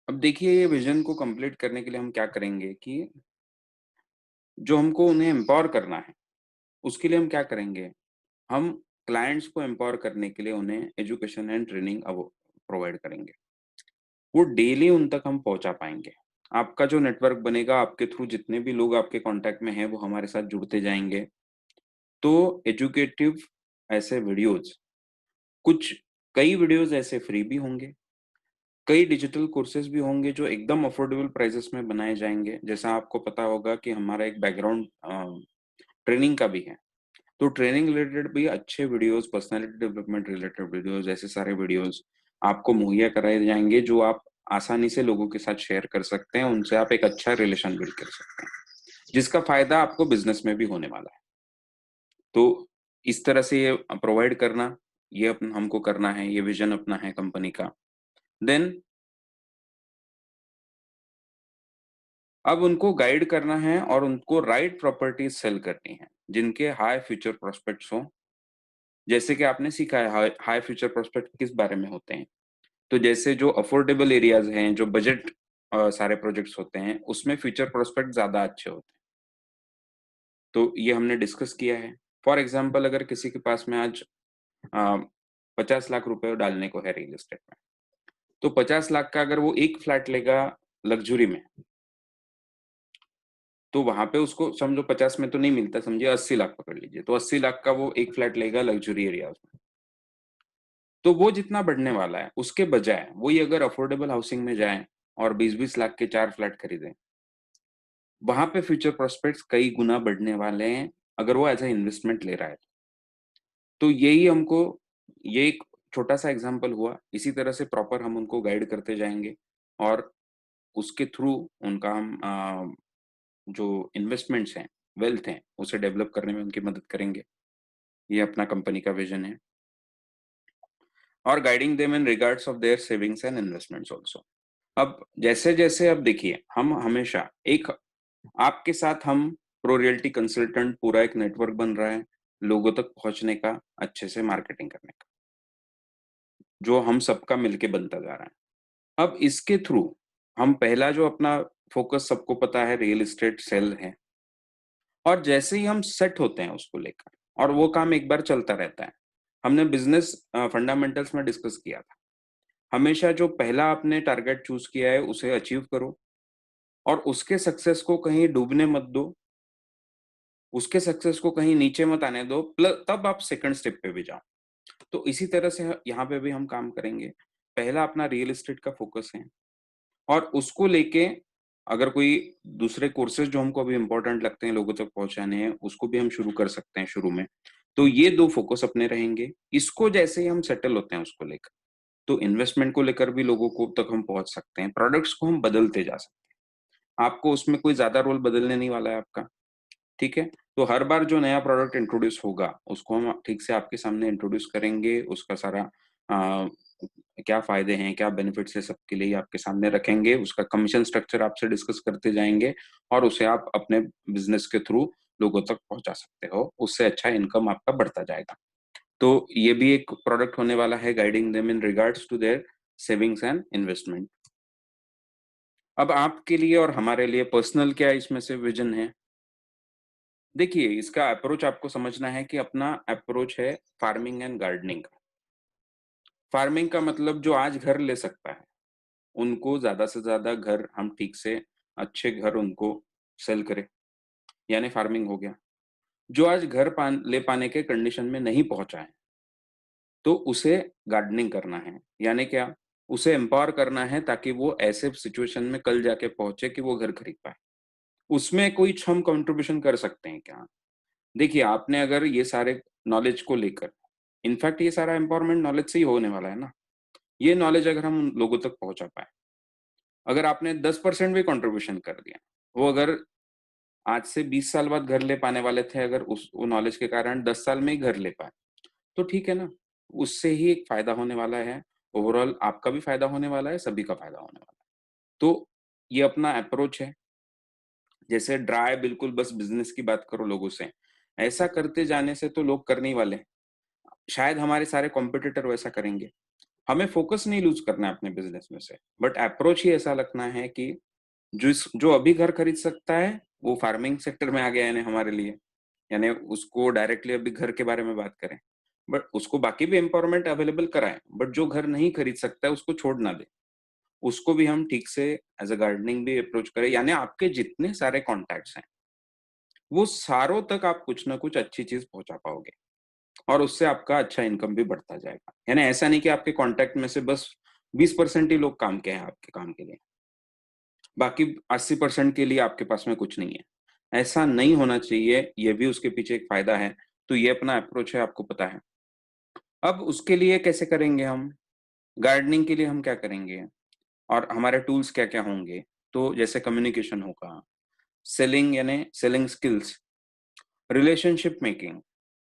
अब देखिए ये विजन को कंप्लीट करने के लिए हम क्या करेंगे कि जो हमको उन्हें एम्पावर करना है, उसके लिए हम क्या करेंगे? हम क्लाइंट्स को एम्पावर करने के लिए उन्हें एजुकेशन एंड ट्रेनिंग अब प्रोवाइड करेंगे। वो डेली उन तक हम पहुँचा पाएँगे। आपका जो नेटवर्क बनेगा, आपके थ्रू जितने भी लोग आपके कॉन्टैक्ट में हैं, वो हमारे साथ जुड़ते जाएँगे। तो एजुकेटिव ऐसे वीडियोज़, कुछ कई वीडियोज़ ऐसे फ्री भी होंगे, कई डिजिटल कोर्सेज़ भी होंगे जो एकदम अफोर्डेबल प्राइसेज़ में बनाए जाएँगे। जैसा आपको पता होगा कि हमारा एक बैकग्राउंड ट्रेनिंग का भी है। तो ट्रेनिंग रिलेटेड भी अच्छे videos, personality development related videos, ऐसे सारे वीडियोस आपको मुहैया कराए जाएँगे, जो आप आसानी से लोगों के साथ शेयर कर सकते हैं, उनसे आप एक अच्छा रिलेशन बिल्ड कर सकते हैं, जिसका फ़ायदा आपको बिज़नेस में भी होने वाला है। तो इस तरह से ये प्रोवाइड करना, ये हमको करना है, ये विज़न अपना है कंपनी का। देन अब उनको गाइड करना है और उनको राइट प्रॉपर्टीज़ सेल करनी है, जिनके हाई फ्यूचर प्रोस्पेक्ट्स हों। जैसे कि आपने सीखा है हाई हाई फ्यूचर प्रोस्पेक्ट किस बारे में होते हैं। तो जैसे जो अफोर्डेबल एरियाज़ हैं, जो बजट सारे प्रोजेक्ट्स होते हैं, उसमें फ्यूचर प्रोस्पेक्ट ज़्यादा अच्छे होते हैं। तो ये हमने डिस्कस किया है। फॉर एग्ज़ाम्पल अगर किसी के पास में आज अ, 50 लाख रुपए डालने को है रियल एस्टेट में, तो 50 लाख का अगर वो एक फ्लैट लेगा लग्ज़री में, तो वहाँ पे उसको समझो 50 में तो नहीं मिलता, समझिए 80 लाख पकड़ लीजिए। तो 80 लाख का वो एक फ्लैट लेगा लग्ज़री एरियाज़ में। तो वो जितना बढ़ने वाला है, उसके बजाय वही अगर अफोर्डेबल हाउसिंग में जाएँ और 20-20 लाख के 4 फ्लैट खरीदें, वहाँ पे फ्यूचर प्रोस्पेक्ट्स कई गुना बढ़ने वाले हैं, अगर वो एज़ अ इन्वेस्टमेंट ले रहा है। तो यही हमको, ये एक छोटा-सा एग्ज़ाम्पल हुआ, इसी तरह से प्रॉपर हम उनको गाइड करते जाएँगे और उसके थ्रू उनका हम जो इन्वेस्टमेंट्स हैं, वेल्थ हैं, उसे डेवलप करने में उनकी मदद करेंगे। ये अपना कंपनी का विज़न है। और guiding them in regards of their savings and investments also. अब जैसे-जैसे अब देखिए, हम हमेशा एक आपके साथ हम प्रो रियल्टी कंसल्टेंट पूरा एक नेटवर्क बन रहा है लोगों तक पहुंचने का, अच्छे से मार्केटिंग करने का, जो हम सबका मिलके बनता जा रहा है। अब इसके थ्रू हम पहला जो अपना फोकस सबको पता है रियल एस्टेट सेल है, और जैसे ही हम सेट होते हैं उसको लेकर, और वो काम एक बार चलता रहता है। हमने बिजनेस फंडामेंटल्स में डिस्कस किया था, हमेशा जो पहला आपने टारगेट चूज किया है उसे अचीव करो, और उसके सक्सेस को कहीं डूबने मत दो, उसके सक्सेस को कहीं नीचे मत आने दो, प्लस तब आप सेकंड स्टेप पे भी जाओ। तो इसी तरह से यहाँ पे भी हम काम करेंगे। पहला अपना रियल एस्टेट का फोकस है, और उसको लेके अगर कोई दूसरे कोर्सेज जो हमको अभी इम्पोर्टेंट लगते हैं लोगों तक पहुंचाने हैं, उसको भी हम शुरू कर सकते हैं शुरू में। तो ये दो फोकस अपने रहेंगे। इसको जैसे ही हम सेटल होते हैं उसको लेकर, तो इन्वेस्टमेंट को लेकर भी लोगों को तक हम पहुंच सकते हैं, प्रोडक्ट्स को हम बदलते जा सकते हैं। आपको उसमें कोई ज्यादा रोल बदलने नहीं वाला है आपका, ठीक है। तो हर बार जो नया प्रोडक्ट इंट्रोड्यूस होगा उसको हम ठीक से आपके सामने इंट्रोड्यूस करेंगे, उसका सारा क्या फायदे हैं, क्या बेनिफिट्स है, सबके लिए आपके सामने रखेंगे, उसका कमीशन स्ट्रक्चर आपसे डिस्कस करते जाएंगे, और उसे आप अपने बिजनेस के थ्रू लोगों तक पहुंचा सकते हो, उससे अच्छा इनकम आपका बढ़ता जाएगा। तो ये भी एक प्रोडक्ट होने वाला है, guiding them in regards to their savings and investment. अब आपके लिए और हमारे लिए पर्सनल क्या इसमें से विजन है? देखिए, इसका अप्रोच आपको समझना है कि अपना अप्रोच है फार्मिंग एंड गार्डनिंग का। फार्मिंग का मतलब जो आज घर ले सकता है, उनको ज्यादा से ज्यादा घर हम ठीक से अच्छे घर उनको सेल करें, यानी फार्मिंग हो गया। जो आज घर ले पाने के कंडीशन में नहीं पहुंचा है, तो उसे गार्डनिंग करना है, यानी क्या, उसे एम्पावर करना है ताकि वो ऐसे सिचुएशन में कल जाके पहुंचे कि वो घर खरीद पाए। उसमें कोई हम कंट्रीब्यूशन कर सकते हैं क्या? देखिए, आपने अगर ये सारे नॉलेज को लेकर, इनफैक्ट ये सारा एम्पावरमेंट नॉलेज से ही होने वाला है ना, ये नॉलेज अगर हम लोगों तक पहुंचा पाए, अगर आपने 10% भी कंट्रीब्यूशन कर दिया, वो अगर आज से 20 साल बाद घर ले पाने वाले थे, अगर उस वो नॉलेज के कारण 10 साल में ही घर ले पाए, तो ठीक है ना, उससे ही एक फायदा होने वाला है। ओवरऑल आपका भी फायदा होने वाला है, सभी का फायदा होने वाला है। तो ये अपना अप्रोच है। जैसे ड्राई बिल्कुल बस बिजनेस की बात करो लोगों से, ऐसा करते जाने से तो लोग करने ही वाले हैं। शायद हमारे सारे कॉम्पिटिटर वैसा करेंगे। हमें फोकस नहीं लूज करना है अपने बिजनेस में से, बट अप्रोच ही ऐसा रखना है कि जो अभी घर खरीद सकता है वो फार्मिंग सेक्टर में आ गया, यानी हमारे लिए, यानी उसको डायरेक्टली अभी घर के बारे में बात करें, बट उसको बाकी भी एम्पावरमेंट अवेलेबल कराएं, बट जो घर नहीं खरीद सकता है उसको छोड़ ना दे, उसको भी हम ठीक से एज अ गार्डनिंग भी अप्रोच करें। यानी आपके जितने सारे कॉन्टैक्ट्स हैं, वो सारों तक आप कुछ ना कुछ अच्छी चीज पहुंचा पाओगे, और उससे आपका अच्छा इनकम भी बढ़ता जाएगा। यानी ऐसा नहीं कि आपके कांटेक्ट में से बस 20% ही लोग काम के हैं आपके काम के लिए, बाकी 80% के लिए आपके पास में कुछ नहीं है। ऐसा नहीं होना चाहिए, ये भी उसके पीछे एक फायदा है। तो ये अपना अप्रोच है, आपको पता है। अब उसके लिए कैसे करेंगे हम, गार्डनिंग के लिए हम क्या करेंगे, और हमारे टूल्स क्या क्या होंगे? तो जैसे कम्युनिकेशन होगा, सेलिंग यानी सेलिंग स्किल्स, रिलेशनशिप मेकिंग,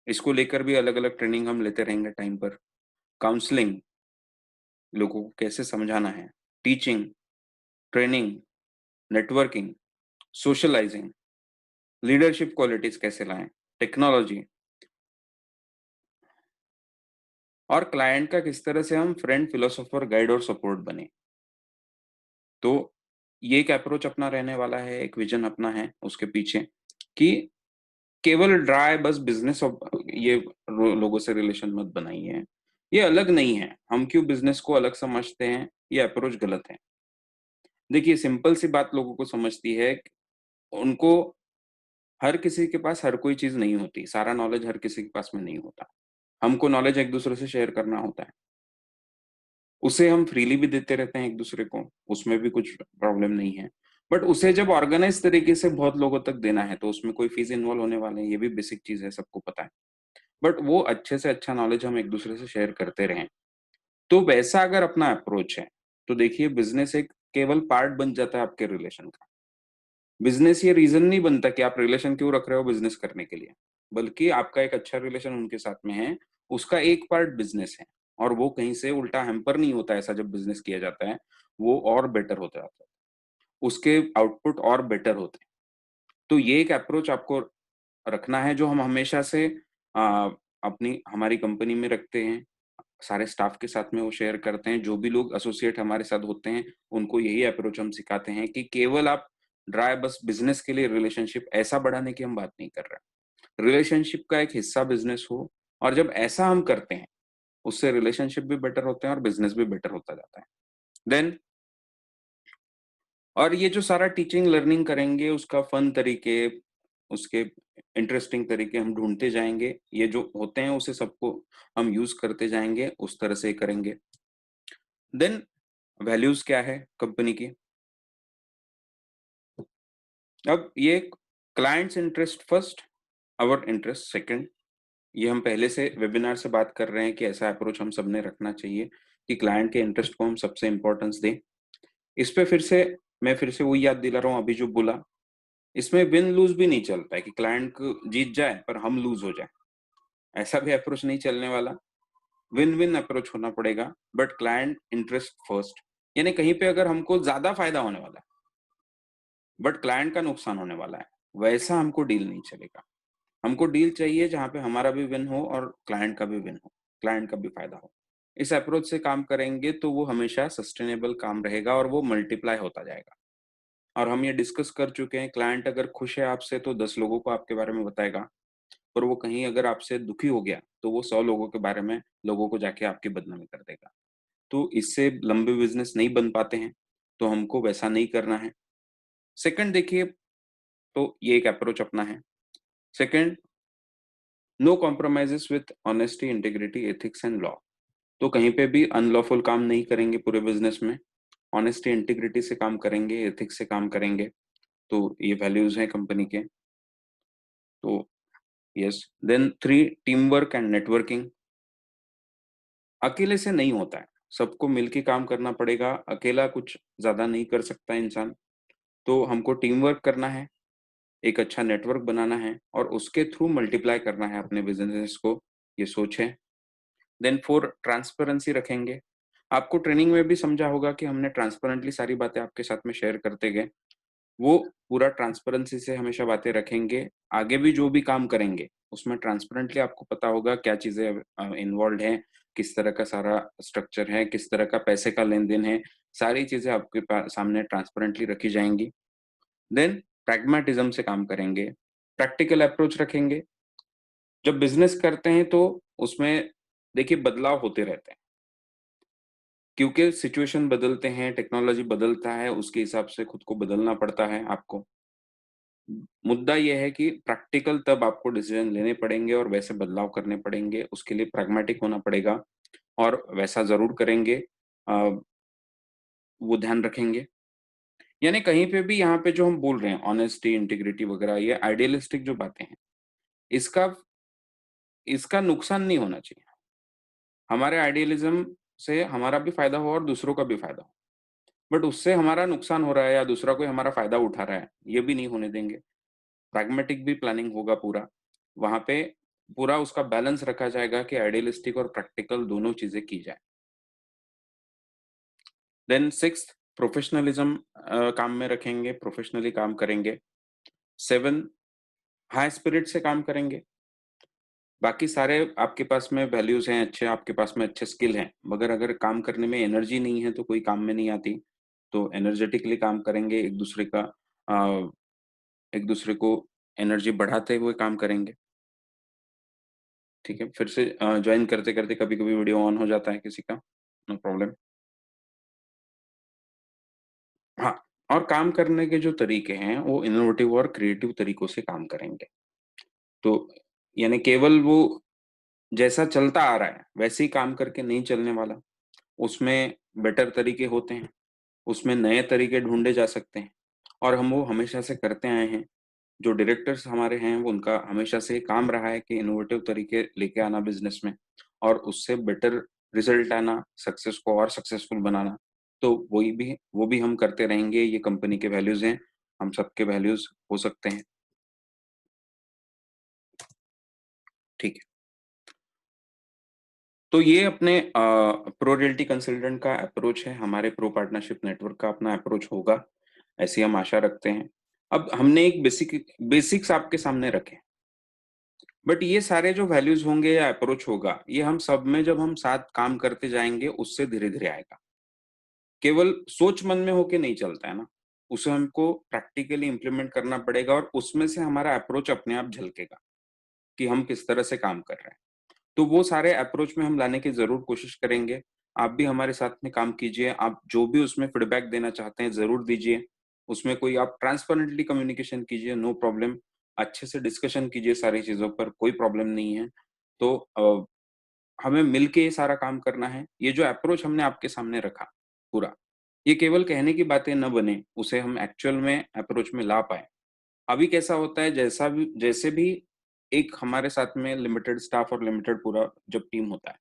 इसको लेकर भी अलग अलग ट्रेनिंग हम लेते रहेंगे टाइम पर, काउंसलिंग, लोगों को कैसे समझाना है, teaching, training, networking, socialising, leadership qualities कैसे लाएं, टेक्नोलॉजी, और क्लाइंट का किस तरह से हम फ्रेंड, फिलोसोफर, गाइड और सपोर्ट बने। तो ये एक अप्रोच अपना रहने वाला है, एक विजन अपना है उसके पीछे, कि केवल ड्राई बस बिजनेस और ये लोगों से रिलेशन मत बनाइए। ये अलग नहीं है, हम क्यों बिजनेस को अलग समझते हैं, ये अप्रोच गलत है। देखिए, सिंपल सी बात लोगों को समझती है, उनको हर किसी के पास हर कोई चीज नहीं होती, सारा नॉलेज हर किसी के पास में नहीं होता। हमको नॉलेज एक दूसरे से शेयर करना होता है, उसे हम फ्रीली भी देते रहते हैं एक दूसरे को, उसमें भी कुछ प्रॉब्लम नहीं है। बट उसे जब ऑर्गेनाइज तरीके से बहुत लोगों तक देना है, तो उसमें कोई फीस इन्वॉल्व होने वाले हैं, ये भी बेसिक चीज है, सबको पता है। बट वो अच्छे से अच्छा नॉलेज हम एक दूसरे से शेयर करते रहें, तो वैसा अगर अपना अप्रोच है, तो देखिए बिजनेस एक केवल पार्ट बन जाता है आपके रिलेशन का। बिजनेस ये रीजन नहीं बनता कि आप रिलेशन क्यों रख रहे हो बिजनेस करने के लिए, बल्कि आपका एक अच्छा रिलेशन उनके साथ में है, उसका एक पार्ट बिजनेस है, और वो कहीं से उल्टा हैम्पर नहीं होता। ऐसा जब बिजनेस किया जाता है, वो और बेटर होता जाता है, उसके आउटपुट और बेटर होते हैं। तो ये एक अप्रोच आपको रखना है जो हम हमेशा से अपनी हमारी कंपनी में रखते हैं, सारे स्टाफ के साथ में वो शेयर करते हैं। जो भी लोग एसोसिएट हमारे साथ होते हैं उनको यही अप्रोच हम सिखाते हैं कि केवल आप ड्राई बस बिजनेस के लिए रिलेशनशिप ऐसा बढ़ाने की हम बात नहीं कर रहे। रिलेशनशिप का एक हिस्सा बिजनेस हो, और जब ऐसा हम करते हैं उससे रिलेशनशिप भी बेटर होते हैं और बिजनेस भी बेटर होता जाता है। देन और ये जो सारा टीचिंग लर्निंग करेंगे उसका फन तरीके, उसके इंटरेस्टिंग तरीके हम ढूंढते जाएंगे। ये जो होते हैं उसे सबको हम यूज करते जाएंगे, उस तरह से करेंगे। देन वैल्यूज क्या है कंपनी की। अब ये clients interest first, our interest second. ये हम पहले से वेबिनार से बात कर रहे हैं कि ऐसा अप्रोच हम सबने रखना चाहिए कि क्लाइंट के इंटरेस्ट को हम सबसे इंपॉर्टेंस दें। इस पे फिर से वही याद दिला रहा हूँ अभी जो बोला, इसमें विन लूज भी नहीं चलता है कि क्लाइंट जीत जाए पर हम लूज हो जाए, ऐसा भी अप्रोच नहीं चलने वाला। विन विन अप्रोच होना पड़ेगा, बट क्लाइंट इंटरेस्ट फर्स्ट। यानी कहीं पे अगर हमको ज्यादा फायदा होने वाला है बट क्लाइंट का नुकसान होने वाला है, वैसा हमको डील नहीं चलेगा। हमको डील चाहिए जहां पे हमारा भी विन हो और क्लाइंट का भी विन हो, क्लाइंट का भी फायदा हो। इस अप्रोच से काम करेंगे तो वो हमेशा सस्टेनेबल काम रहेगा और वो मल्टीप्लाई होता जाएगा। और हम ये डिस्कस कर चुके हैं, क्लाइंट अगर खुश है आपसे तो 10 लोगों को आपके बारे में बताएगा, पर वो कहीं अगर आपसे दुखी हो गया तो वो 100 लोगों के बारे में लोगों को जाके आपकी बदनामी कर देगा। तो इससे लंबे बिजनेस नहीं बन पाते हैं, तो हमको वैसा नहीं करना है। सेकंड देखिए, तो ये एक अप्रोच अपना है। Second, no compromises with honesty, integrity, ethics and law. तो कहीं पे भी अनलॉफुल काम नहीं करेंगे पूरे बिजनेस में, ऑनेस्टी इंटीग्रिटी से काम करेंगे, एथिक्स से काम करेंगे। तो ये वैल्यूज हैं कंपनी के। तो yes. Then 3, team work and networking. अकेले से नहीं होता है, सबको मिलके काम करना पड़ेगा, अकेला कुछ ज्यादा नहीं कर सकता इंसान। तो हमको टीम वर्क करना है, एक अच्छा नेटवर्क बनाना है और उसके थ्रू मल्टीप्लाई करना है अपने बिजनेस को, ये सोच है। देन 4, ट्रांसपेरेंसी रखेंगे। आपको ट्रेनिंग में भी समझा होगा कि हमने ट्रांसपेरेंटली सारी बातें आपके साथ में शेयर करते गए। वो पूरा ट्रांसपेरेंसी से हमेशा बातें रखेंगे। आगे भी जो भी काम करेंगे उसमें ट्रांसपेरेंटली आपको पता होगा क्या चीजें इन्वॉल्व हैं, किस तरह का सारा स्ट्रक्चर है, किस तरह का पैसे का लेन देन है, सारी चीजें आपके सामने ट्रांसपेरेंटली रखी जाएंगी। देन प्रैग्मेटिज्म से काम करेंगे, प्रैक्टिकल अप्रोच रखेंगे। जब बिजनेस करते हैं तो उसमें देखिए बदलाव होते रहते हैं, क्योंकि सिचुएशन बदलते हैं, टेक्नोलॉजी बदलता है, उसके हिसाब से खुद को बदलना पड़ता है आपको। मुद्दा यह है कि प्रैक्टिकल तब आपको डिसीजन लेने पड़ेंगे और वैसे बदलाव करने पड़ेंगे, उसके लिए प्रैग्मेटिक होना पड़ेगा और वैसा जरूर करेंगे। वो ध्यान रखेंगे। यानी कहीं पे भी यहाँ पे जो हम बोल रहे हैं ऑनेस्टी, इंटीग्रिटी वगैरह, ये आइडियलिस्टिक जो बातें हैं, इसका इसका नुकसान नहीं होना चाहिए। हमारे आइडियलिज्म से हमारा भी फायदा हो और दूसरों का भी फायदा हो, बट उससे हमारा नुकसान हो रहा है या दूसरा कोई हमारा फायदा उठा रहा है, ये भी नहीं होने देंगे। प्रैग्मेटिक भी प्लानिंग होगा पूरा, वहां पे पूरा उसका बैलेंस रखा जाएगा कि आइडियलिस्टिक और प्रैक्टिकल दोनों चीजें की जाए। देन 6, प्रोफेशनलिज्म काम में रखेंगे, प्रोफेशनली काम करेंगे। 7, हाई स्पिरिट से काम करेंगे। बाकी सारे आपके पास में वैल्यूज हैं अच्छे, आपके पास में अच्छे स्किल हैं, मगर अगर काम करने में एनर्जी नहीं है तो कोई काम में नहीं आती। तो एनर्जेटिकली काम करेंगे, एक दूसरे को एनर्जी बढ़ाते हुए काम करेंगे। ठीक है, फिर से ज्वाइन करते करते कभी कभी वीडियो ऑन हो जाता है किसी का, नो प्रॉब्लम। हाँ, और काम करने के जो तरीके हैं वो इनोवेटिव और क्रिएटिव तरीकों से काम करेंगे। तो यानी केवल वो जैसा चलता आ रहा है वैसे ही काम करके नहीं चलने वाला, उसमें बेटर तरीके होते हैं, उसमें नए तरीके ढूंढे जा सकते हैं, और हम वो हमेशा से करते आए हैं। जो डायरेक्टर्स हमारे हैं वो उनका हमेशा से काम रहा है कि इनोवेटिव तरीके लेके आना बिजनेस में और उससे बेटर रिजल्ट आना, सक्सेस को और सक्सेसफुल बनाना। तो वो भी हम करते रहेंगे, ये कंपनी के वैल्यूज हैं, हम सबके वैल्यूज हो सकते हैं। ठीक है, तो ये अपने प्रो रियल्टी कंसल्टेंट का अप्रोच है, हमारे प्रो पार्टनरशिप नेटवर्क का अपना अप्रोच होगा, ऐसी हम आशा रखते हैं। अब हमने एक बेसिक्स आपके सामने रखे, बट ये सारे जो वैल्यूज होंगे या अप्रोच होगा, ये हम सब में जब हम साथ काम करते जाएंगे उससे धीरे धीरे आएगा। केवल सोच मन में होके नहीं चलता है ना, उसे हमको प्रैक्टिकली इम्प्लीमेंट करना पड़ेगा और उसमें से हमारा अप्रोच अपने आप झलकेगा कि हम किस तरह से काम कर रहे हैं। तो वो सारे अप्रोच में हम लाने की जरूर कोशिश करेंगे। आप भी हमारे साथ में काम कीजिए, आप जो भी उसमें फीडबैक देना चाहते हैं जरूर दीजिए। उसमें कोई आप ट्रांसपेरेंटली कम्युनिकेशन कीजिए, नो प्रॉब्लम। अच्छे से डिस्कशन कीजिए, सारी चीजों पर कोई प्रॉब्लम नहीं है। तो हमें मिलके ये सारा काम करना है। ये जो अप्रोच हमने आपके सामने रखा पूरा, ये केवल कहने की बातें न बने, उसे हम एक्चुअल में अप्रोच में ला पाए। अभी कैसा होता है, जैसे भी एक हमारे साथ में लिमिटेड स्टाफ और लिमिटेड पूरा जब टीम होता है,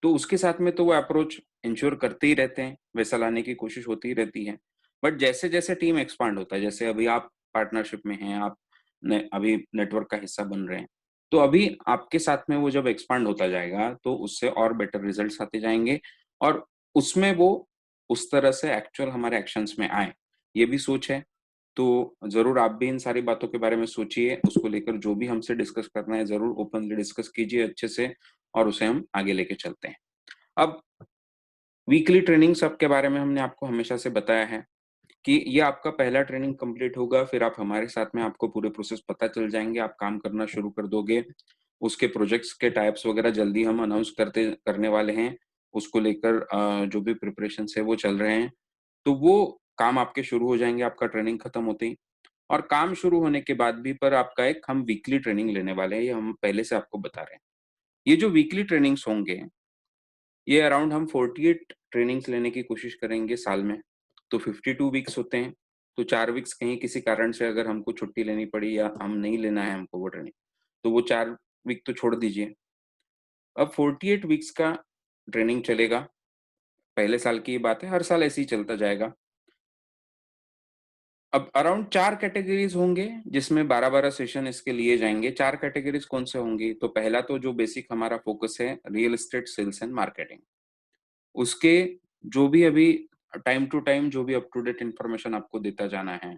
तो उसके साथ में तो वो अप्रोच इंश्योर करते ही रहते हैं, वैसा लाने की कोशिश होती ही रहती है। बट जैसे-जैसे टीम एक्सपांड होता है, जैसे अभी आप पार्टनरशिप में हैं, आप ने अभी नेटवर्क का हिस्सा बन रहे हैं, तो अभी आपके साथ में वो जब एक्सपांड होता जाएगा, तो उससे और बेटर रिजल्ट्स आते जाएँगे और उसमें वो उस तरह से एक्चुअल हमारे एक्शंस में आएँ, ये भी सोच है। तो ज़रूर आप भी इन सारी बातों के बारे में सोचिए, उसको लेकर जो भी हमसे डिस्कस करना है, ज़रूर ओपनली डिस्कस कीजिए अच्छे से और उसे हम आगे लेके चलते हैं। अब वीकली ट्रेनिंग्स सब के बारे में हमने आपको हमेशा से बताया है कि ये आपका पहला ट्रेनिंग कंप्लीट होगा, फिर आप हमारे साथ में आपको पूरे प्रोसेस पता चल जाएँगे, आप काम करना शुरू कर दोगे। उसके प्रोजेक्ट्स के टाइप्स वगैरह जल्दी हम अनाउंस करने वाले हैं। उसको लेकर जो भी प्रिपरेशंस है वो चल रहे हैं। तो वो काम आपके शुरू हो जाएँगे आपका ट्रेनिंग खत्म होते ही। और काम शुरू होने के बाद भी पर आपका एक हम वीकली ट्रेनिंग लेने वाले हैं, ये हम पहले से आपको बता रहे हैं। ये जो वीकली ट्रेनिंग्स होंगे, ये अराउंड हम 48 ट्रेनिंग्स लेने की कोशिश करेंगे साल में। तो 52 वीक्स होते हैं, तो 4 वीक्स कहीं किसी कारण से अगर हमको छुट्टी लेनी पड़ी या हम नहीं लेना है हमको वो ट्रेनिंग, तो वो 4 वीक तो छोड़ दीजिए। अब 48 वीक्स का ट्रेनिंग चलेगा, पहले साल की ये बात है, हर साल ऐसे ही चलता जाएगा। अब अराउंड 4 कैटेगरीज़ होंगे, जिसमें 12-12 सेशन इसके लिए जाएँगे। 4 कैटेगरीज़ कौन से होंगी? तो पहला तो जो बेसिक हमारा फ़ोकस है, real estate sales and marketing. उसके जो भी अभी टाइम टू टाइम जो भी अप टू डेट इन्फॉर्मेशन आपको देता जाना है,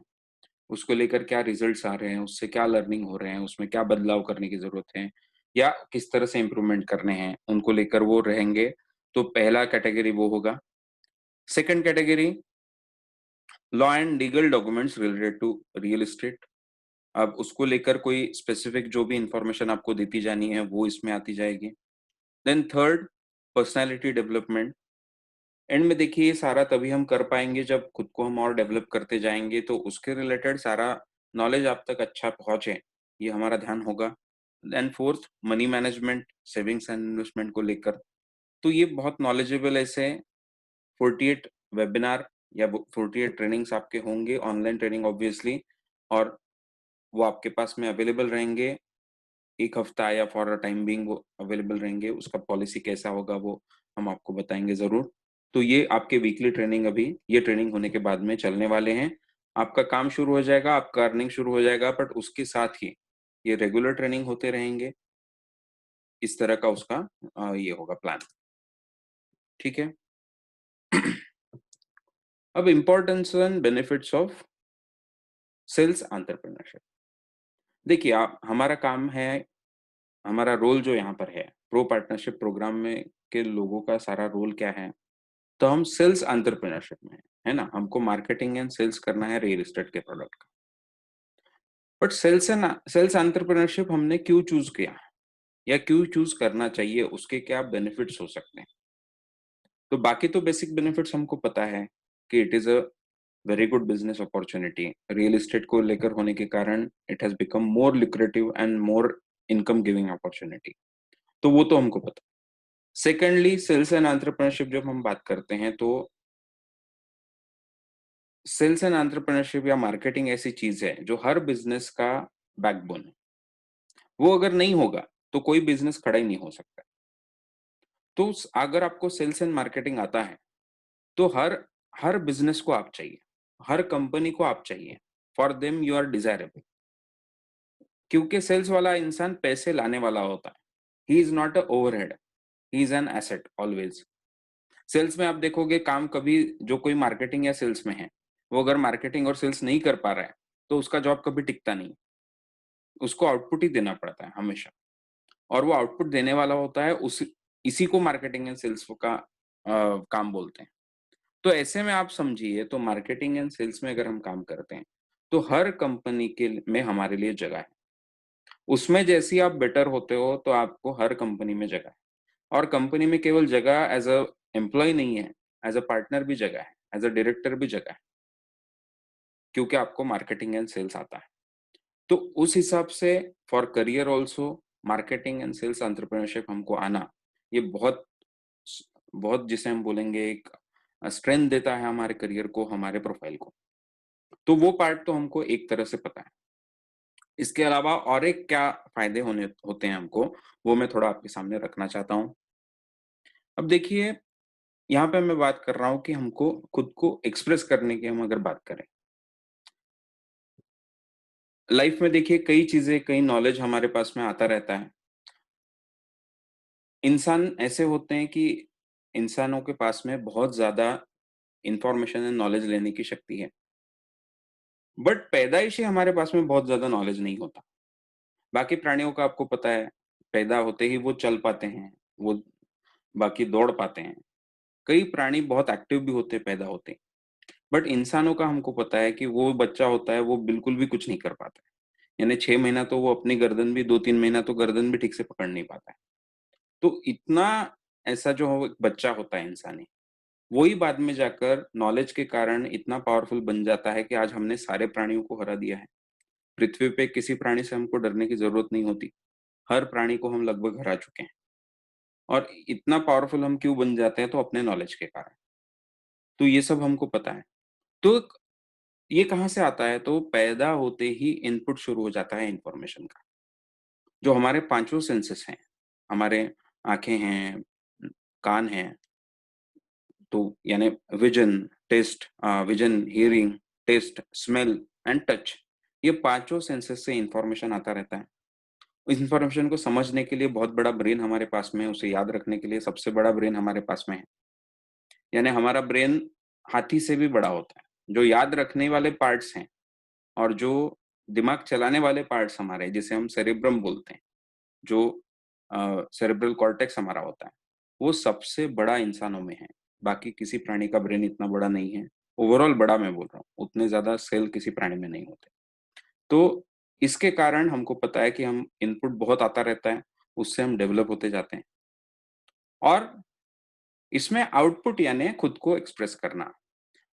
उसको लेकर क्या रिजल्ट्स आ रहे हैं, उससे क्या लर्निंग हो रहे हैं, उसमें क्या बदलाव करने की ज़रूरत है या किस तरह से इम्प्रूवमेंट करने हैं, उनको लेकर वो रहेंगे। तो पहला कैटेगरी वो होगा। Second category law and legal documents related to real estate. अब उसको लेकर कोई स्पेसिफिक जो भी इन्फॉर्मेशन आपको देती जानी है, वो इसमें आती जाएगी। Then third, personality development. End में देखिए ये सारा तभी हम कर पाएँगे जब खुद को हम और डेवलप करते जाएँगे, तो उसके रिलेटेड सारा नॉलेज आप तक अच्छा पहुँचे, ये हमारा ध्यान होगा। Then fourth, money management, savings and investment को लेकर। तो ये बहुत नॉलेजेबल ऐसे 48 वेबिनार या वो 48 ट्रेनिंग्स आपके होंगे, ऑनलाइन ट्रेनिंग ऑब्वियसली, और वो आपके पास में अवेलेबल रहेंगे। 1 हफ्ता या फॉर अ टाइम बीइंग वो अवेलेबल रहेंगे, उसका पॉलिसी कैसा होगा वो हम आपको बताएँगे ज़रूर। तो ये आपके वीकली ट्रेनिंग अभी ये ट्रेनिंग होने के बाद में चलने वाले हैं। आपका काम शुरू हो जाएगा, आपका अर्निंग शुरू हो जाएगा, बट उसके साथ ही ये रेगुलर ट्रेनिंग होते रहेंगे। इस तरह का उसका ये होगा प्लान, ठीक है? अब importance and benefits of sales entrepreneurship. देखिए आप हमारा काम है, हमारा रोल जो यहाँ पर है, प्रो पार्टनरशिप प्रोग्राम में के लोगों का सारा रोल क्या है? तो हम सेल्स एंटरप्रेन्योरशिप में हैं, है ना? हमको मार्केटिंग एंड सेल्स करना है रियल एस्टेट के प्रोडक्ट का। बट सेल्स एंटरप्रेन्योरशिप हमने क्यों चूज़ किया? या क्यों चूज़ करना चाहिए? उसके क्या बेनिफिट्स हो सकते हैं? तो बाकी तो बेसिक बेनिफिट्स हमको पता है कि it is a very good business opportunity. Real estate को लेकर होने के कारण it has become more lucrative and more income giving opportunity. तो वो तो हमको पता। सेकंडली सेल्स एंड एंटरप्रेन्योरशिप जब हम बात करते हैं तो सेल्स एंड एंटरप्रेन्योरशिप या मार्केटिंग ऐसी चीज है जो हर बिजनेस का बैकबोन है। वो अगर नहीं होगा तो कोई बिजनेस खड़ा ही नहीं हो सकता। तो अगर आपको सेल्स एंड मार्केटिंग आता है तो हर हर बिजनेस को आप चाहिए, हर कंपनी को आप चाहिए। For them you are desirable, क्योंकि सेल्स वाला इंसान पैसे लाने वाला होता है। He is not a overhead, he is an asset always. Sales में आप देखोगे काम कभी जो कोई मार्केटिंग या सेल्स में है, वो अगर मार्केटिंग और सेल्स नहीं कर पा रहा है तो उसका जॉब कभी टिकता नहीं। उसको आउटपुट ही देना पड़ता है हमेशा, और वो आउटपुट देने वाला होता है इसी को मार्केटिंग एंड सेल्स का काम बोलते हैं। तो ऐसे में आप समझिए, तो मार्केटिंग एंड सेल्स में अगर हम काम करते हैं, तो हर कंपनी के में हमारे लिए जगह है। उसमें जैसे ही आप बेटर होते हो, तो आपको हर कंपनी में जगह है। और कंपनी में केवल जगह एज़ अ एम्प्लॉयी नहीं है, एज़ अ पार्टनर भी जगह है, एज़ अ डायरेक्टर भी जगह है, क्योंकि आपको मार्केटिंग एंड सेल्स आता है। तो उस हिसाब से for career also marketing and sales entrepreneurship हमको आना, ये बहुत बहुत जिसे हम बोलेंगे एक स्ट्रेंथ देता है हमारे करियर को, हमारे प्रोफाइल को। तो वो पार्ट तो हमको एक तरह से पता है। इसके अलावा और एक क्या फायदे होने होते हैं हमको, वो मैं थोड़ा आपके सामने रखना चाहता हूँ। अब देखिए, यहाँ पे मैं बात कर रहा हूँ कि हमको खुद को एक्सप्रेस करने की हम अगर बात करें, लाइफ में देखिए कई चीजें, कई नॉलेज हमारे पास में आता रहता है। इंसान ऐसे होते हैं कि इंसानों के पास में बहुत ज्यादा इंफॉर्मेशन एंड नॉलेज लेने की शक्ति है, बट पैदाइश ही हमारे पास में बहुत ज्यादा नॉलेज नहीं होता। बाकी प्राणियों का आपको पता है, पैदा होते ही वो चल पाते हैं, वो बाकी दौड़ पाते हैं। कई प्राणी बहुत एक्टिव भी होते पैदा होते, बट इंसानों का हमको पता है कि वो बच्चा होता है, वो बिल्कुल भी कुछ नहीं कर पाता है। यानी 6 महीना तो वो अपनी गर्दन भी, 2-3 महीना तो गर्दन भी ठीक से पकड़ नहीं पाता है। तो इतना ऐसा जो एक बच्चा होता है इंसानी, वही बाद में जाकर नॉलेज के कारण इतना पावरफुल बन जाता है कि आज हमने सारे प्राणियों को हरा दिया है। पृथ्वी पे किसी प्राणी से हमको डरने की ज़रूरत नहीं होती। हर प्राणी को हम लगभग हरा चुके हैं, और इतना पावरफुल हम क्यों बन जाते हैं? तो अपने नॉलेज के कारण। तो ये सब हमको पता है। तो ये कहाँ से आता है? तो पैदा होते ही इनपुट शुरू हो जाता है इन्फॉर्मेशन का। जो हमारे पाँचों सेंसेस हैं, हमारे आँखें हैं, कान हैं, तो यानी vision, hearing, taste, smell and touch, ये पाँचों सेंसेस से इन्फॉर्मेशन आता रहता है। इस इन्फॉर्मेशन को समझने के लिए बहुत बड़ा ब्रेन हमारे पास में है, उसे याद रखने के लिए सबसे बड़ा ब्रेन हमारे पास में है। यानी हमारा ब्रेन हाथी से भी बड़ा होता है। जो याद रखने वाले पार्ट्स हैं और जो दिमाग चलाने वाले पार्ट्स हमारे, जिसे हम सेरेब्रम बोलते हैं, जो सेरेब्रल कॉर्टेक्स हमारा होता है, वो सबसे बड़ा इंसानों में है। बाकी किसी प्राणी का ब्रेन इतना बड़ा नहीं है। ओवरऑल बड़ा मैं बोल रहा हूँ, उतने ज़्यादा सेल किसी प्राणी में नहीं होते। तो इसके कारण हमको पता है कि हम इनपुट बहुत आता रहता है, उससे हम डेवलप होते जाते हैं। और इसमें आउटपुट यानी खुद को एक्सप्रेस करना।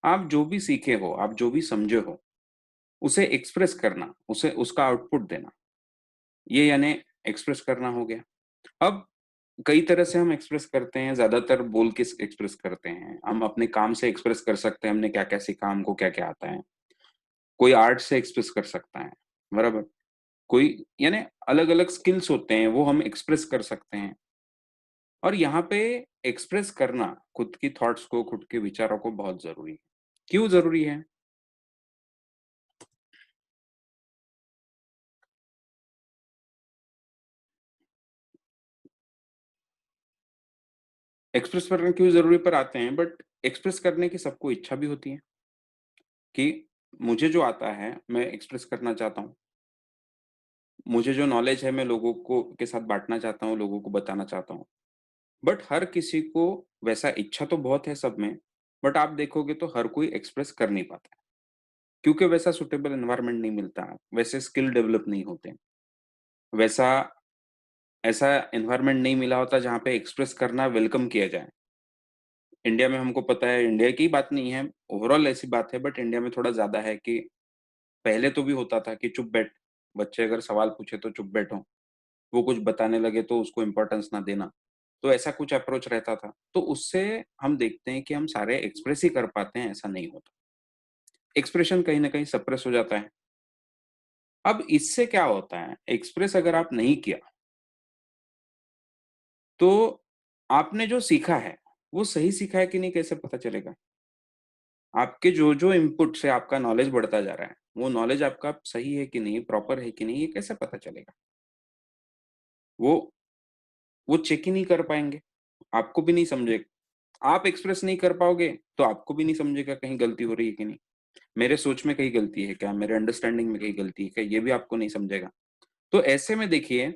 आप जो भी सीखे हो, आप जो भी समझे हो, उसे एक्सप्रेस करना, उसे उसका आउटपुट देना। ये यानी एक्सप्रेस करना हो गया। अब कई तरह से हम एक्सप्रेस करते हैं, ज़्यादातर बोल के एक्सप्रेस करते हैं। हम अपने काम से एक्सप्रेस कर सकते हैं, हमने क्या-क्या सीखा, हमको क्या-क्या आता है। कोई आर्ट से एक्सप्रेस कर सकता है, बराबर? कोई यानी अलग-अलग स्किल्स होते हैं, वो हम एक्सप्रेस कर सकते हैं। और यहाँ पे एक्सप्रेस करना खुद की थॉट्स को, खुद के विचारों को बहुत ज़रूरी है। क्यों ज़रूरी है? एक्सप्रेस करना क्यों ज़रूरी पर आते हैं, बट एक्सप्रेस करने की सबको इच्छा भी होती है कि मुझे जो आता है, मैं एक्सप्रेस करना चाहता हूँ। मुझे जो नॉलेज है, मैं लोगों को के साथ बाँटना चाहता हूँ, लोगों को बताना चाहता हूँ। बट हर किसी को वैसा इच्छा तो बहुत है सब में, बट आप देखोगे तो हर कोई एक्सप्रेस कर नहीं पाता है, क्योंकि वैसा सूटेबल एनवायरनमेंट नहीं मिलता, वैसे स्किल डेवलप नहीं होते, वैसा ऐसा एनवायरनमेंट नहीं मिला होता जहाँ पे एक्सप्रेस करना वेलकम किया जाए। इंडिया में हमको पता है, इंडिया की बात नहीं है, ओवरऑल ऐसी बात है, बट इंडिया में थोड़ा ज़्यादा है कि पहले तो भी होता था कि चुप बैठ, बच्चे अगर सवाल पूछे तो चुप बैठो, वो कुछ बताने लगे तो उसको इम्पोर्टेंस ना देना। तो ऐसा कुछ अप्रोच रहता था। तो उससे हम देखते हैं कि हम सारे एक्सप्रेस ही कर पाते हैं, ऐसा नहीं होता। एक्सप्रेशन कहीं न कहीं सप्रेस हो जाता है। अब इससे क्या होता है, एक्सप्रेस अगर आप नहीं किया, तो आपने जो सीखा है, वो सही सीखा है कि नहीं कैसे पता चलेगा? आपके जो-जो इनपुट से आपका नॉलेज बढ़ता जा रहा है, वो नॉलेज आपका सही है कि नहीं, प्रॉपर है कि नहीं, ये कैसे पता चलेगा? वो वो चेक ही नहीं कर पाएँगे, आपको भी नहीं समझे, आप एक्सप्रेस नहीं कर पाओगे, तो आपको भी नहीं समझेगा कहीं गलती हो रही है कि नहीं। मेरे सोच में कहीं गलती है क्या, मेरे अंडरस्टैंडिंग में कहीं गलती है क्या, ये भी आपको नहीं समझेगा। तो ऐसे में देखिए,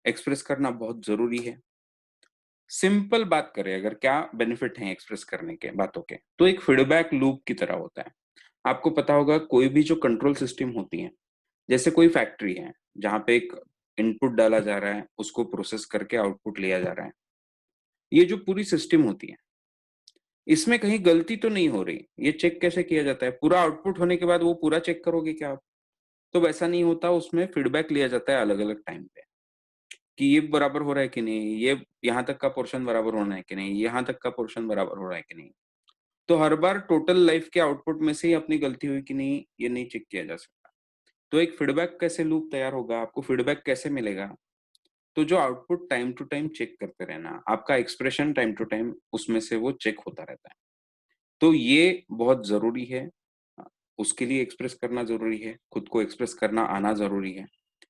एक्सप्रेस करना बहुत जरूरी है। सिंपल बात करें अगर, क्या बेनिफिट है एक्सप्रेस करने के बातों के, तो एक फीडबैक लूप की तरह होता है। आपको पता होगा कोई भी जो कंट्रोल सिस्टम होती है, जैसे कोई फैक्ट्री है जहां पे एक इनपुट डाला जा रहा है, उसको प्रोसेस करके आउटपुट लिया जा रहा है, ये जो पूरी सिस्टम होती है, इसमें कहीं गलती तो नहीं हो रही, ये चेक कैसे किया जाता है? पूरा आउटपुट होने के बाद वो पूरा चेक करोगे क्या आप? तो वैसा नहीं होता, उसमें फीडबैक लिया जाता है अलग अलग टाइम पे, कि ये बराबर हो रहा है कि नहीं, ये यहाँ तक का पोर्शन बराबर होना है कि नहीं, यहाँ तक का पोर्शन बराबर हो रहा है कि नहीं। तो हर बार टोटल लाइफ के आउटपुट में से ही अपनी गलती हुई कि नहीं, ये नहीं चेक किया जा सकता। तो एक फीडबैक कैसे लूप तैयार होगा, आपको फीडबैक कैसे मिलेगा? तो जो output time to time check करते रहना, आपका एक्सप्रेशन टाइम टू टाइम उसमें से वो चेक होता रहता है। तो ये बहुत जरूरी है। उसके लिए एक्सप्रेस करना जरूरी है, खुद को एक्सप्रेस करना आना जरूरी है।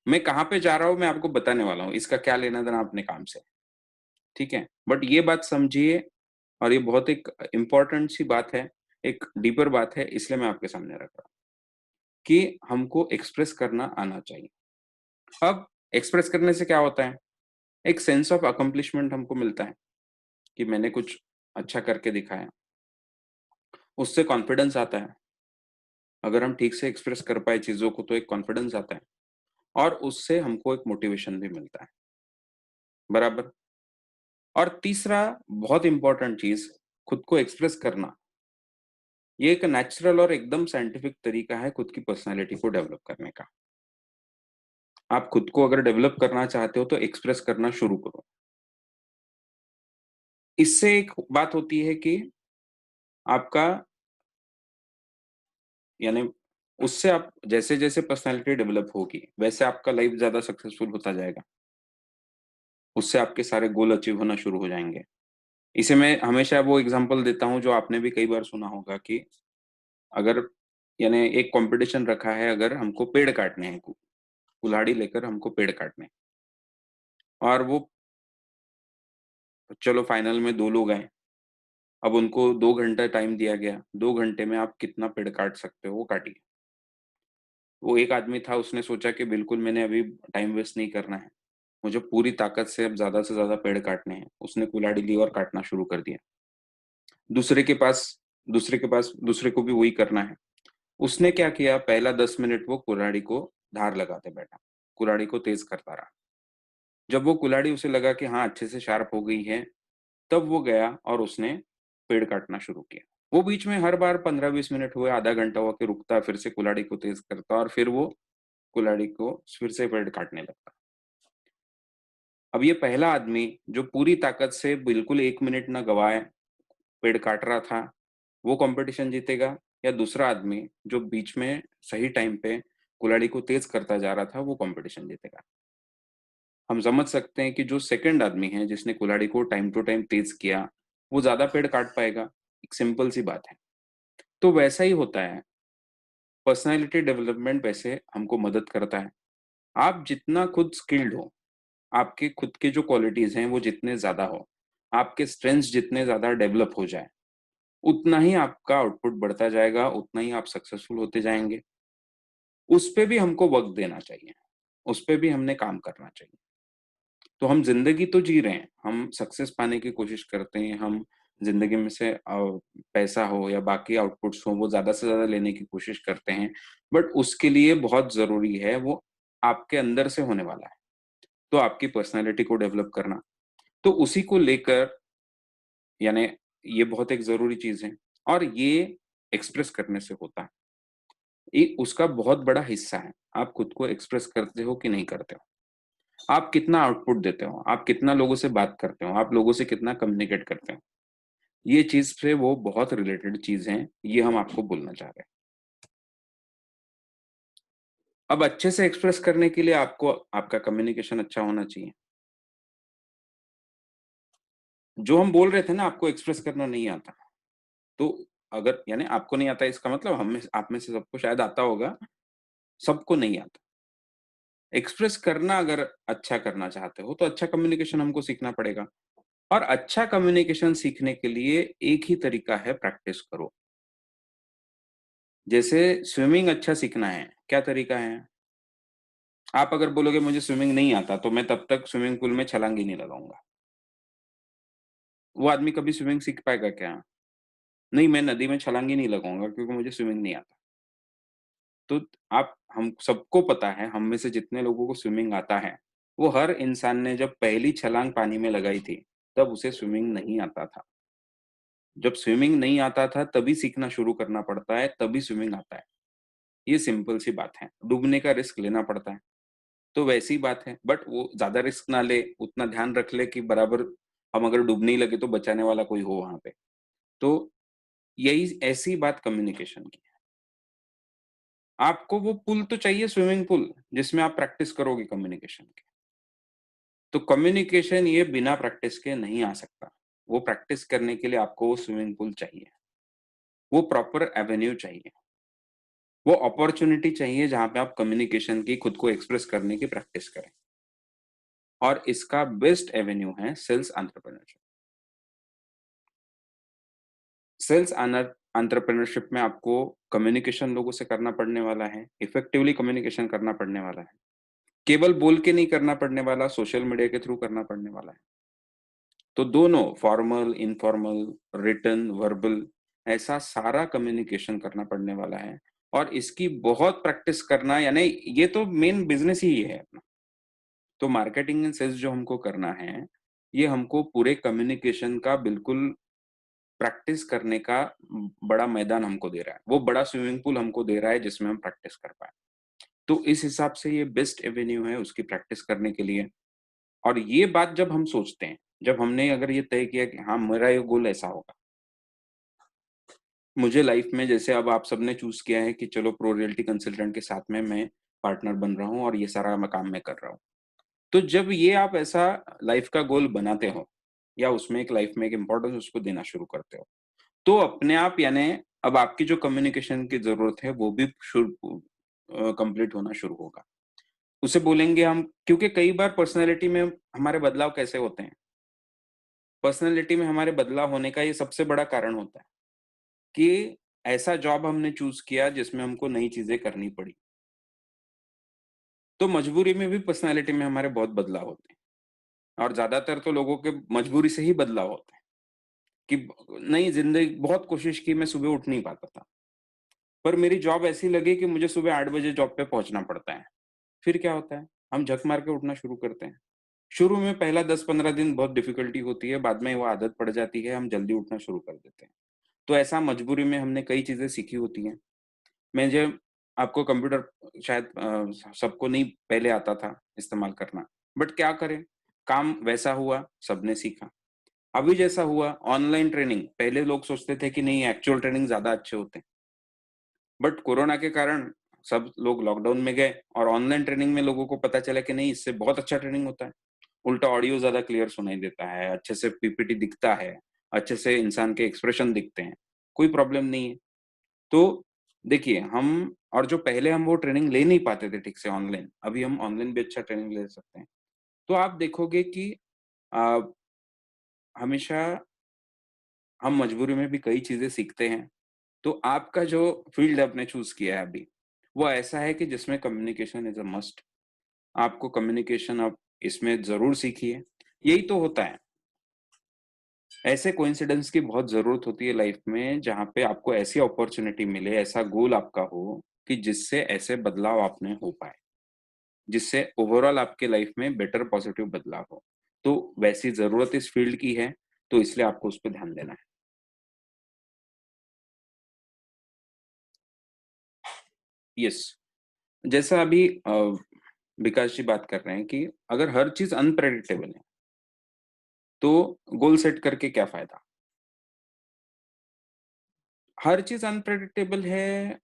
मैं कहाँ पे जा रहा हूँ मैं आपको बताने वाला हूँ, इसका क्या लेना देना अपने काम से, ठीक है? बट ये बात समझिए, और ये बहुत एक इम्पोर्टेंट सी बात है, एक डीपर बात है, इसलिए मैं आपके सामने रख रहा हूँ कि हमको एक्सप्रेस करना आना चाहिए। अब एक्सप्रेस करने से क्या होता है? एक सेंस ऑफ अकम्प्लिशमेंट हमको मिलता है कि मैंने कुछ अच्छा करके दिखाया, उससे कॉन्फिडेंस आता है। अगर हम ठीक से एक्सप्रेस कर पाए चीजों को तो एक कॉन्फिडेंस आता है, और उससे हमको एक मोटिवेशन भी मिलता है, बराबर। और तीसरा बहुत इंपॉर्टेंट चीज, खुद को एक्सप्रेस करना, ये एक नेचुरल और एकदम साइंटिफिक तरीका है खुद की पर्सनालिटी को डेवलप करने का। आप खुद को अगर डेवलप करना चाहते हो तो एक्सप्रेस करना शुरू करो। इससे एक बात होती है कि आपका, यानी उससे आप जैसे जैसे पर्सनालिटी डेवलप होगी वैसे आपका लाइफ ज्यादा सक्सेसफुल होता जाएगा, उससे आपके सारे गोल अचीव होना शुरू हो जाएंगे। इसे मैं हमेशा वो एग्जांपल देता हूँ जो आपने भी कई बार सुना होगा कि अगर, यानी एक कंपटीशन रखा है, अगर हमको पेड़ काटने हैं, कुल्हाड़ी लेकर हमको पेड़ काटने हैं, और वो, चलो फाइनल में 2 लोग आए, अब उनको 2 घंटा टाइम दिया गया, 2 घंटे में आप कितना पेड़ काट सकते हो वो काटिए। वो एक आदमी था, उसने सोचा कि बिल्कुल मैंने अभी टाइम वेस्ट नहीं करना है, मुझे पूरी ताकत से अब ज्यादा से ज्यादा पेड़ काटने हैं, उसने कुल्हाड़ी ली और काटना शुरू कर दिया। दूसरे के पास दूसरे को भी वही करना है, उसने क्या किया, पहला 10 मिनट वो कुल्हाड़ी को धार लगाते बैठा, कुल्हाड़ी को तेज करता रहा। जब वो कुल्हाड़ी उसे लगा कि हाँ अच्छे से शार्प हो गई है, तब वो गया और उसने पेड़ काटना शुरू किया। वो बीच में हर बार 15-20 मिनट हुए, आधा घंटा हुआ कि रुकता, फिर से कुल्हाड़ी को तेज करता, और फिर वो कुल्हाड़ी को फिर से पेड़ काटने लगता। अब ये पहला आदमी जो पूरी ताकत से बिल्कुल 1 मिनट न गवाए पेड़ काट रहा था, वो कंपटीशन जीतेगा, या दूसरा आदमी जो बीच में सही टाइम पे कुल्हाड़ी को तेज करता जा रहा था वो कंपटीशन जीतेगा? हम समझ सकते हैं कि जो सेकंड आदमी है जिसने कुल्हाड़ी को टाइम टू टाइम तेज किया, वो ज्यादा पेड़ काट पाएगा। एक सिंपल सी बात है। तो वैसा ही होता है, पर्सनालिटी डेवलपमेंट वैसे हमको मदद करता है। आप जितना खुद स्किल्ड हो, आपके खुद के जो क्वालिटीज हैं वो जितने ज्यादा हो, आपके स्ट्रेंथ्स जितने ज्यादा डेवलप हो जाए, उतना ही आपका आउटपुट बढ़ता जाएगा, उतना ही आप सक्सेसफुल होते जाएंगे। उस पे भी हमको वक्त देना चाहिए, उस पे भी हमने काम करना चाहिए। तो हम जिंदगी तो जी रहे हैं, हम सक्सेस पाने की कोशिश करते हैं, हम जिंदगी में से पैसा हो या बाकी आउटपुट्स हो वो ज्यादा से ज्यादा लेने की कोशिश करते हैं, बट उसके लिए बहुत जरूरी है वो आपके अंदर से होने वाला है। तो आपकी पर्सनालिटी को डेवलप करना, तो उसी को लेकर, यानी ये बहुत एक जरूरी चीज है, और ये एक्सप्रेस करने से होता है। एक उसका बहुत बड़ा हिस्सा है, आप खुद को एक्सप्रेस करते हो कि नहीं करते हो, आप कितना आउटपुट देते हो, आप कितना लोगों से बात करते हो, आप लोगों से कितना कम्युनिकेट करते हो, ये चीज से वो बहुत रिलेटेड चीज है, ये हम आपको बोलना चाह रहे हैं। अब अच्छे से एक्सप्रेस करने के लिए आपको आपका कम्युनिकेशन अच्छा होना चाहिए। जो हम बोल रहे थे ना, आपको एक्सप्रेस करना नहीं आता, तो अगर, यानी आपको नहीं आता इसका मतलब हम में, आप में से सबको शायद आता होगा, सबको नहीं आता। एक्सप्रेस करना अगर अच्छा करना चाहते हो तो अच्छा कम्युनिकेशन हमको सीखना पड़ेगा, और अच्छा कम्युनिकेशन सीखने के लिए एक ही तरीका है, प्रैक्टिस करो। जैसे स्विमिंग अच्छा सीखना है, क्या तरीका है? आप अगर बोलोगे मुझे स्विमिंग नहीं आता, तो मैं तब तक स्विमिंग पूल में छलांग ही नहीं लगाऊँगा। वो आदमी कभी स्विमिंग सीख पाएगा क्या? नहीं, मैं नदी में छलांग ही नहीं लगाऊँगा क्योंकि मुझे स्विमिंग नहीं आता। तो आप हम सबको पता है, हम में से जितने लोगों को स्विमिंग आता है, वो हर इंसान ने जब पहली छलांग पानी में लगाई थी, तब उसे स्विमिंग नहीं आता था। जब स्विमिंग नहीं आता था, तभी सीखना शुरू करना पड़ता है, तभी स्विमिंग आता है। ये सिंपल सी बात है। डूबने का रिस्क लेना पड़ता है। तो वैसी बात है, बट वो ज़्यादा रिस्क ना ले, उतना ध्यान रख ले कि बराबर हम अगर डूबने ही लगे तो बचाने वाला कोई हो वहाँ पे। तो यही ऐसी बात कम्युनिकेशन की है। आपको वो पुल तो चाहिए, स्विमिंग पूल, जिसमें आप प्रैक्टिस करोगे कम्युनिकेशन की। तो कम्युनिकेशन ये बिना प्रैक्टिस के नहीं आ सकता। वो प्रैक्टिस करने के लिए आपको वो स्विमिंग पूल चाहिए। वो प्रॉपर एवेन्यू चाहिए। वो अपॉर्च्युनिटी चाहिए जहाँ पे आप कम्युनिकेशन की, खुद को एक्सप्रेस करने की प्रैक्टिस करें। और इसका बेस्ट एवेन्यू है सेल्स एंटरप्रेन्योरशिप। सेल्स एंटरप्रेन्योरशिप में आपको कम्युनिकेशन लोगों से करना पड़ने वाला है, इफेक्टिवली कम्युनिकेशन करना पड़ने वाला है। केवल बोल के नहीं करना पड़ने वाला, सोशल मीडिया के थ्रू करना पड़ने वाला है। तो दोनों फॉर्मल, इनफॉर्मल, रिटन, वर्बल, ऐसा सारा कम्युनिकेशन करना पड़ने वाला है और इसकी बहुत प्रैक्टिस करना, यानी ये तो मेन बिज़नेस ही है अपना। तो मार्केटिंग एंड सेल्स जो हमको करना है, ये हमको पूरे कम्युनिकेशन का बिल्कुल प्रैक्टिस करने का बड़ा मैदान हमको दे रहा है। वो बड़ा स्विमिंग पूल हमको दे रहा है जिसमें हम प्रैक्टिस कर पाएँ। तो इस हिसाब से ये बेस्ट एवेन्यू है उसकी प्रैक्टिस करने के लिए। और ये बात जब हम सोचते हैं, जब हमने अगर ये तय किया कि हाँ, मेरा ये गोल ऐसा होगा। मुझे लाइफ में, जैसे अब आप सबने चूज़ किया है कि चलो प्रो रियल्टी कंसल्टेंट के साथ में मैं पार्टनर बन रहा हूँ और ये सारा मैं काम मैं कर रहा हूँ। तो जब ये आप ऐसा लाइफ का गोल बनाते हो या उसमें एक लाइफ में एक इम्पोर्टेंस उसको देना शुरू करते हो, तो अपने आप, यानी अब आपकी जो कम्युनिकेशन की ज़रूरत है वो भी कंप्लीट होना शुरू होगा। उसे बोलेंगे हम, क्योंकि कई बार पर्सनैलिटी में हमारे बदलाव कैसे होते हैं? पर्सनैलिटी में हमारे बदलाव होने का ये सबसे बड़ा कारण होता है कि ऐसा जॉब हमने चूज़ किया जिसमें हमको नई चीज़ें करनी पड़ी। तो मजबूरी में भी पर्सनैलिटी में हमारे बहुत बदलाव होते हैं और ज़्यादातर तो लोगों के मजबूरी से ही बदलाव होते हैं कि नई ज़िंदगी, बहुत कोशिश की, मैं सुबह उठ नहीं पाता था। पर मेरी जॉब ऐसी लगी कि मुझे सुबह 8 बजे जॉब पे पहुँचना पड़ता है। फिर क्या होता है? हम झक मार के उठना शुरू करते हैं। शुरू में पहला 10-15 दिन बहुत डिफ़िकल्टी होती है, बाद में वो आदत पड़ जाती है, हम जल्दी उठना शुरू कर देते हैं। तो ऐसा मजबूरी में हमने कई चीज़ें सीखी होती हैं। मैं जब आपको कंप्यूटर शायद सबको नहीं पहले आता था इस्तेमाल करना, बट क्या करें? काम वैसा हुआ, सबने सीखा। अभी जैसा हुआ ऑनलाइन ट्रेनिंग, पहले लोग सोचते थे कि नहीं, एक्चुअल ट्रेनिंग ज़्यादा अच्छे होते हैं। बट कोरोना के कारण सब लोग लॉकडाउन में गए और ऑनलाइन ट्रेनिंग में लोगों को पता चला कि नहीं, इससे बहुत अच्छा ट्रेनिंग होता है। उल्टा ऑडियो ज़्यादा क्लियर सुनाई देता है, अच्छे से पीपीटी दिखता है, अच्छे से इंसान के एक्सप्रेशन दिखते हैं, कोई प्रॉब्लम नहीं है। तो देखिए, हम और जो पहले हम वो ट्रेनिंग ले नहीं पाते थे ठीक से ऑनलाइन, अभी हम ऑनलाइन भी अच्छा ट्रेनिंग ले सकते हैं। तो आप देखोगे कि अ, हमेशा हम मजबूरी में भी कई चीज़ें सीखते हैं। तो आपका जो फ़ील्ड आपने चूज़ किया है अभी, वो ऐसा है कि जिसमें कम्युनिकेशन इज़ अ मस्ट। आपको कम्युनिकेशन आप इसमें ज़रूर सीखिए। यही तो होता है। ऐसे कोइंसिडेंस की बहुत ज़रूरत होती है लाइफ़ में, जहाँ पे आपको ऐसी अपॉर्च्युनिटी मिले, ऐसा गोल आपका हो कि जिससे ऐसे बदलाव आप में हो पाए, जिससे ओवरऑल आपके लाइफ़ में बेटर पॉजिटिव बदलाव हो। तो वैसी ज़रूरत इस फ़ील्ड की है, तो इसलिए आपको उस पे ध्यान देना है। यस, जैसा अभी विकास जी बात कर रहे हैं कि अगर हर चीज़ अनप्रेडिक्टेबल है, तो गोल सेट करके क्या फ़ायदा? हर चीज़ अनप्रेडिक्टेबल है,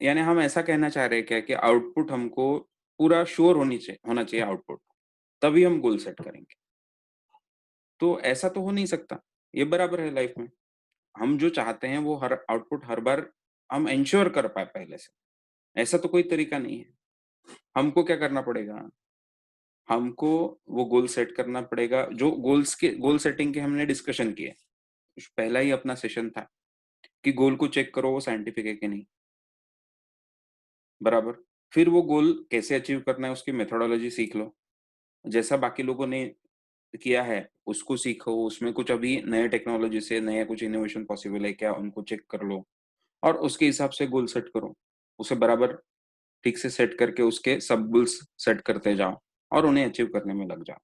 यानी हम ऐसा कहना चाह रहे हैं क्या कि आउटपुट हमको पूरा श्योर होना चाहिए आउटपुट, तभी हम गोल सेट करेंगे। तो ऐसा तो हो नहीं सकता। ये बराबर है लाइफ़ में। हम जो चाहते हैं वो हर आउटपुट हर बार हम एन्श्योर कर पाएँ पहले से, ऐसा तो कोई तरीका नहीं है। हमको क्या करना पड़ेगा? हमको वो गोल सेट करना पड़ेगा, जो गोल सेटिंग के हमने डिस्कशन किए। पहला ही अपना सेशन था कि गोल को चेक करो वो साइंटिफिक है कि नहीं। बराबर। फिर वो गोल कैसे अचीव करना है उसकी मेथोडोलॉजी सीख लो। जैसा बाकी लोगों ने किया है, उसको सीखो, उसमें कुछ अभी नए टेक्नोलॉजी से नया कुछ इनोवेशन पॉसिबल है क्या, उनको चेक कर लो और उसके हिसाब से गोल सेट करो। उसे बराबर ठीक से सेट करके उसके सब गोल्स सेट करते जाओ और उन्हें अचीव करने में लग जाओ।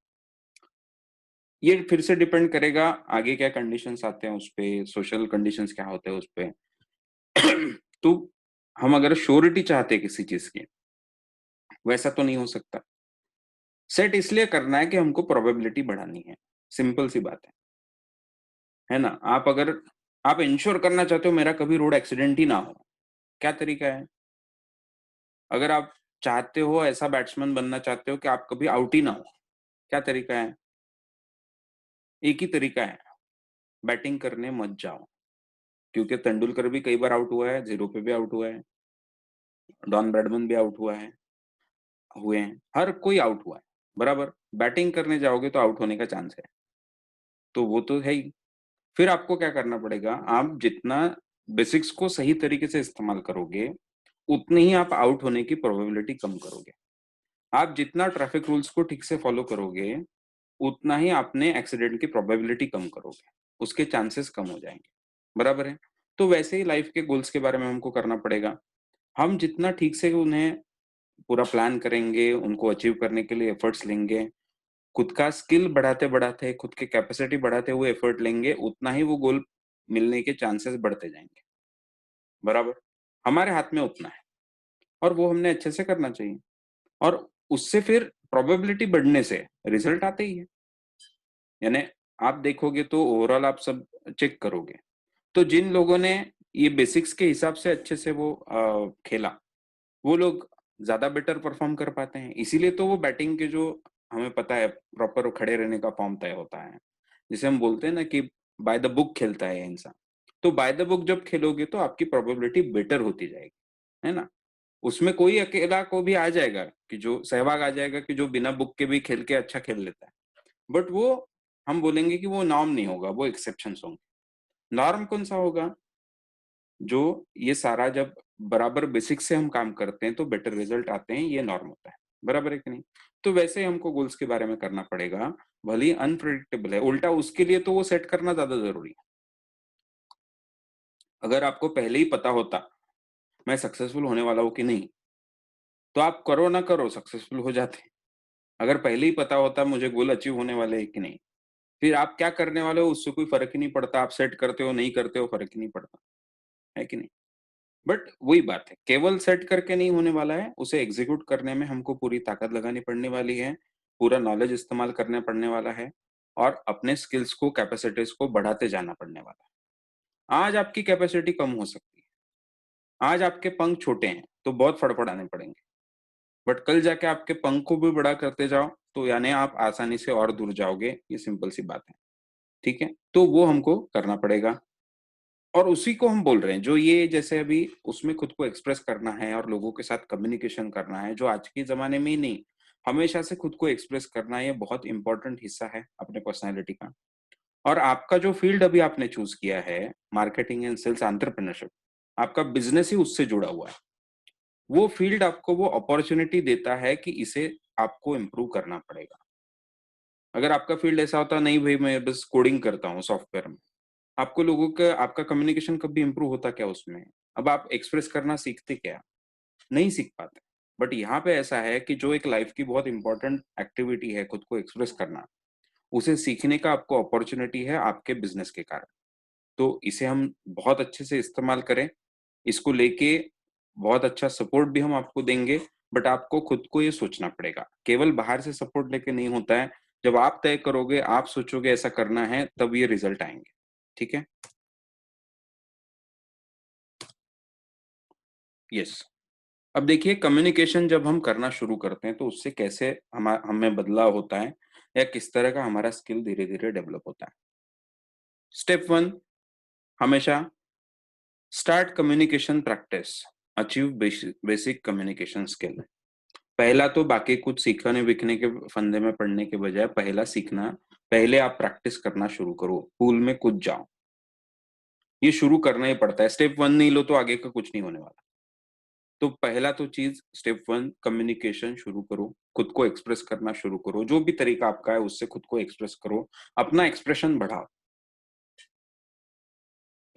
ये फिर से डिपेंड करेगा आगे क्या कंडीशंस आते हैं उस पे, सोशल कंडीशंस क्या होते हैं उस पे। तो हम अगर श्योरिटी चाहते हैं किसी चीज़ की, वैसा तो नहीं हो सकता। सेट इसलिए करना है कि हमको प्रोबेबिलिटी बढ़ानी है, सिंपल सी बात है ना? आप इंश्योर करना चाहते हो मेरा कभी रोड एक्सीडेंट ही ना हो, क्या तरीका है? अगर आप चाहते हो ऐसा बैट्समैन बनना चाहते हो कि आप कभी आउट ही ना हो, क्या तरीका है? एक ही तरीका है, बैटिंग करने मत जाओ। क्योंकि तेंदुलकर भी कई बार आउट हुआ है, 0 पे भी आउट हुआ है, डॉन ब्रैडमन भी आउट हुए हैं, हर कोई आउट हुआ है, बराबर? बैटिंग करने जाओगे तो आउट होने का चांस है, तो वो तो है ही। फिर आपको क्या करना पड़ेगा, आप जितना बेसिक्स को सही तरीके से इस्तेमाल करोगे, उतनी ही आप आउट होने की प्रोबेबिलिटी कम करोगे। आप जितना ट्रैफिक रूल्स को ठीक से फॉलो करोगे, उतना ही आपने एक्सीडेंट की प्रोबेबिलिटी कम करोगे, उसके चांसेस कम हो जाएँगे, बराबर है? तो वैसे ही लाइफ के गोल्स के बारे में हमको करना पड़ेगा। हम जितना ठीक से उन्हें पूरा प्लान करेंगे, उनको अचीव करने के लिए एफर्ट्स लेंगे, खुद का स्किल बढ़ाते-बढ़ाते, खुद की कैपेसिटी बढ़ाते हुए एफर्ट लेंगे, उतना ही वो गोल मिलने के चांसेस बढ़ते जाएँगे, बराबर? हमारे हाथ में उतना है और वो हमने अच्छे से करना चाहिए और उससे फिर प्रोबेबिलिटी बढ़ने से रिजल्ट आते ही है। यानी आप देखोगे तो ओवरऑल आप सब चेक करोगे, तो जिन लोगों ने ये बेसिक्स के हिसाब से अच्छे से वो खेला, वो लोग ज़्यादा बेटर परफ़ॉर्म कर पाते हैं। इसीलिए तो वो बैटिंग के जो हमें पता है प्रॉपर खड़े रहने का फॉर्म तय होता है। जिसे हम बोलते हैं ना कि बाय द बुक खेलता है ये इंसान। तो बाय द बुक जब खेलोगे तो आपकी प्रोबेबिलिटी बेटर होती जाएगी, है ना? उसमें कोई अकेला को भी आ जाएगा कि जो सहवाग आ जाएगा कि जो बिना बुक के भी खेल के अच्छा खेल लेता है। बट वो हम बोलेंगे कि वो नॉर्म नहीं होगा, वो एक्सेप्शंस होंगे। नॉर्म कौन-सा होगा? जो ये सारा जब बराबर बेसिक से हम काम करते हैं तो बेटर रिजल्ट आते हैं, ये नॉर्म होता है। बराबर है कि नहीं? तो वैसे ही हमको गोल्स के बारे में करना पड़ेगा, भले ही अनप्रेडिक्टेबल है, उल्टा उसके लिए तो वो सेट करना ज़्यादा ज़रूरी है। अगर आपको पहले ही पता होता, मैं सक्सेसफुल होने वाला हूँ कि नहीं, तो आप करो ना करो सक्सेसफुल हो जाते। अगर पहले ही पता होता मुझे गोल अचीव होने वाले हैं कि नहीं, फिर आप क्या करने वाले हो उससे कोई फ़र्क ही नहीं पड़ता, आप सेट करते हो, नहीं करते हो, फ़र्क ही नहीं पड़ता, है कि नहीं? बट वही बात है, केवल सेट करके नहीं होने वाला है, उसे एग्ज़ीक्यूट करने में हमको पूरी ताकत लगानी पड़ने वाली है, पूरा नॉलेज इस्तेमाल करना पड़ने वाला है और अपने स्किल्स को, कैपेसिटीज़ को बढ़ाते जाना पड़ने वाला है। आज आपकी कैपेसिटी कम हो सकती है, आज आपके पंख छोटे हैं, तो बहुत फड़फड़ाने पड़ेंगे, बट कल जाके आपके पंख को भी बड़ा करते जाओ, तो यानी आप आसानी से और दूर जाओगे, ये सिंपल सी बात है, ठीक है? तो वो हमको करना पड़ेगा। और उसी को हम बोल रहे हैं, जो ये जैसे अभी उसमें खुद को एक्सप्रेस करना है और लोगों के साथ कम्युनिकेशन करना है, जो आज के ज़माने में ही नहीं, हमेशा से खुद को एक्सप्रेस करना ये बहुत इम्पोर्टेंट हिस्सा है अपने पर्सनैलिटी का। और आपका जो फ़ील्ड अभी आपने चूज़ किया है, मार्केटिंग एंड सेल्स एंटरप्रेन्योरशिप, आपका बिज़नेस ही उससे जुड़ा हुआ है। वो फ़ील्ड आपको वो अपॉर्च्युनिटी देता है कि इसे आपको इम्प्रूव करना पड़ेगा। अगर आपका फ़ील्ड ऐसा होता नहीं भई मैं बस कोडिंग करता हूँ सॉफ्टवेयर में, आपको लोगों का आपका कम्युनिकेशन कभी इम्प्रूव होता क्या उसमें? अब आप एक्सप्रेस करना सीखते क्या? नहीं सीख पाते। बट यहाँ पे ऐसा है कि जो एक लाइफ की बहुत इम्पोर्टेंट एक्टिविटी है खुद को एक्सप्रेस करना, उसे सीखने का आपको अपॉर्च्युनिटी है आपके बिज़नेस के कारण। तो इसे हम बहुत अच्छे से इस्तेमाल करें, इसको लेके बहुत अच्छा सपोर्ट भी हम आपको देंगे, बट आपको खुद को ये सोचना पड़ेगा। केवल बाहर से सपोर्ट लेके नहीं होता है, जब आप तय करोगे, आप सोचोगे ऐसा करना है, तब ये रिज़ल्ट आएँगे। ठीक है? यस। अब देखिए कम्युनिकेशन जब हम करना शुरू करते हैं तो उससे कैसे हमें बदलाव होता है या किस तरह का हमारा स्किल धीरे-धीरे डेवलप होता है। स्टेप 1 हमेशा start communication practice, achieve basic communication skill. पहला तो बाकी कुछ सीखने-विखने के फंदे में पड़ने के बजाय पहला सीखना, पहले आप प्रैक्टिस करना शुरू करो, पूल में कूद जाओ। ये शुरू करना ही पड़ता है, स्टेप 1 नहीं लो तो आगे का कुछ नहीं होने वाला। तो पहला तो चीज स्टेप 1 कम्युनिकेशन शुरू करो, खुद को एक्सप्रेस करना शुरू करो, जो भी तरीका आपका है उससे खुद को एक्सप्रेस करो, अपना एक्सप्रेशन बढ़ाओ।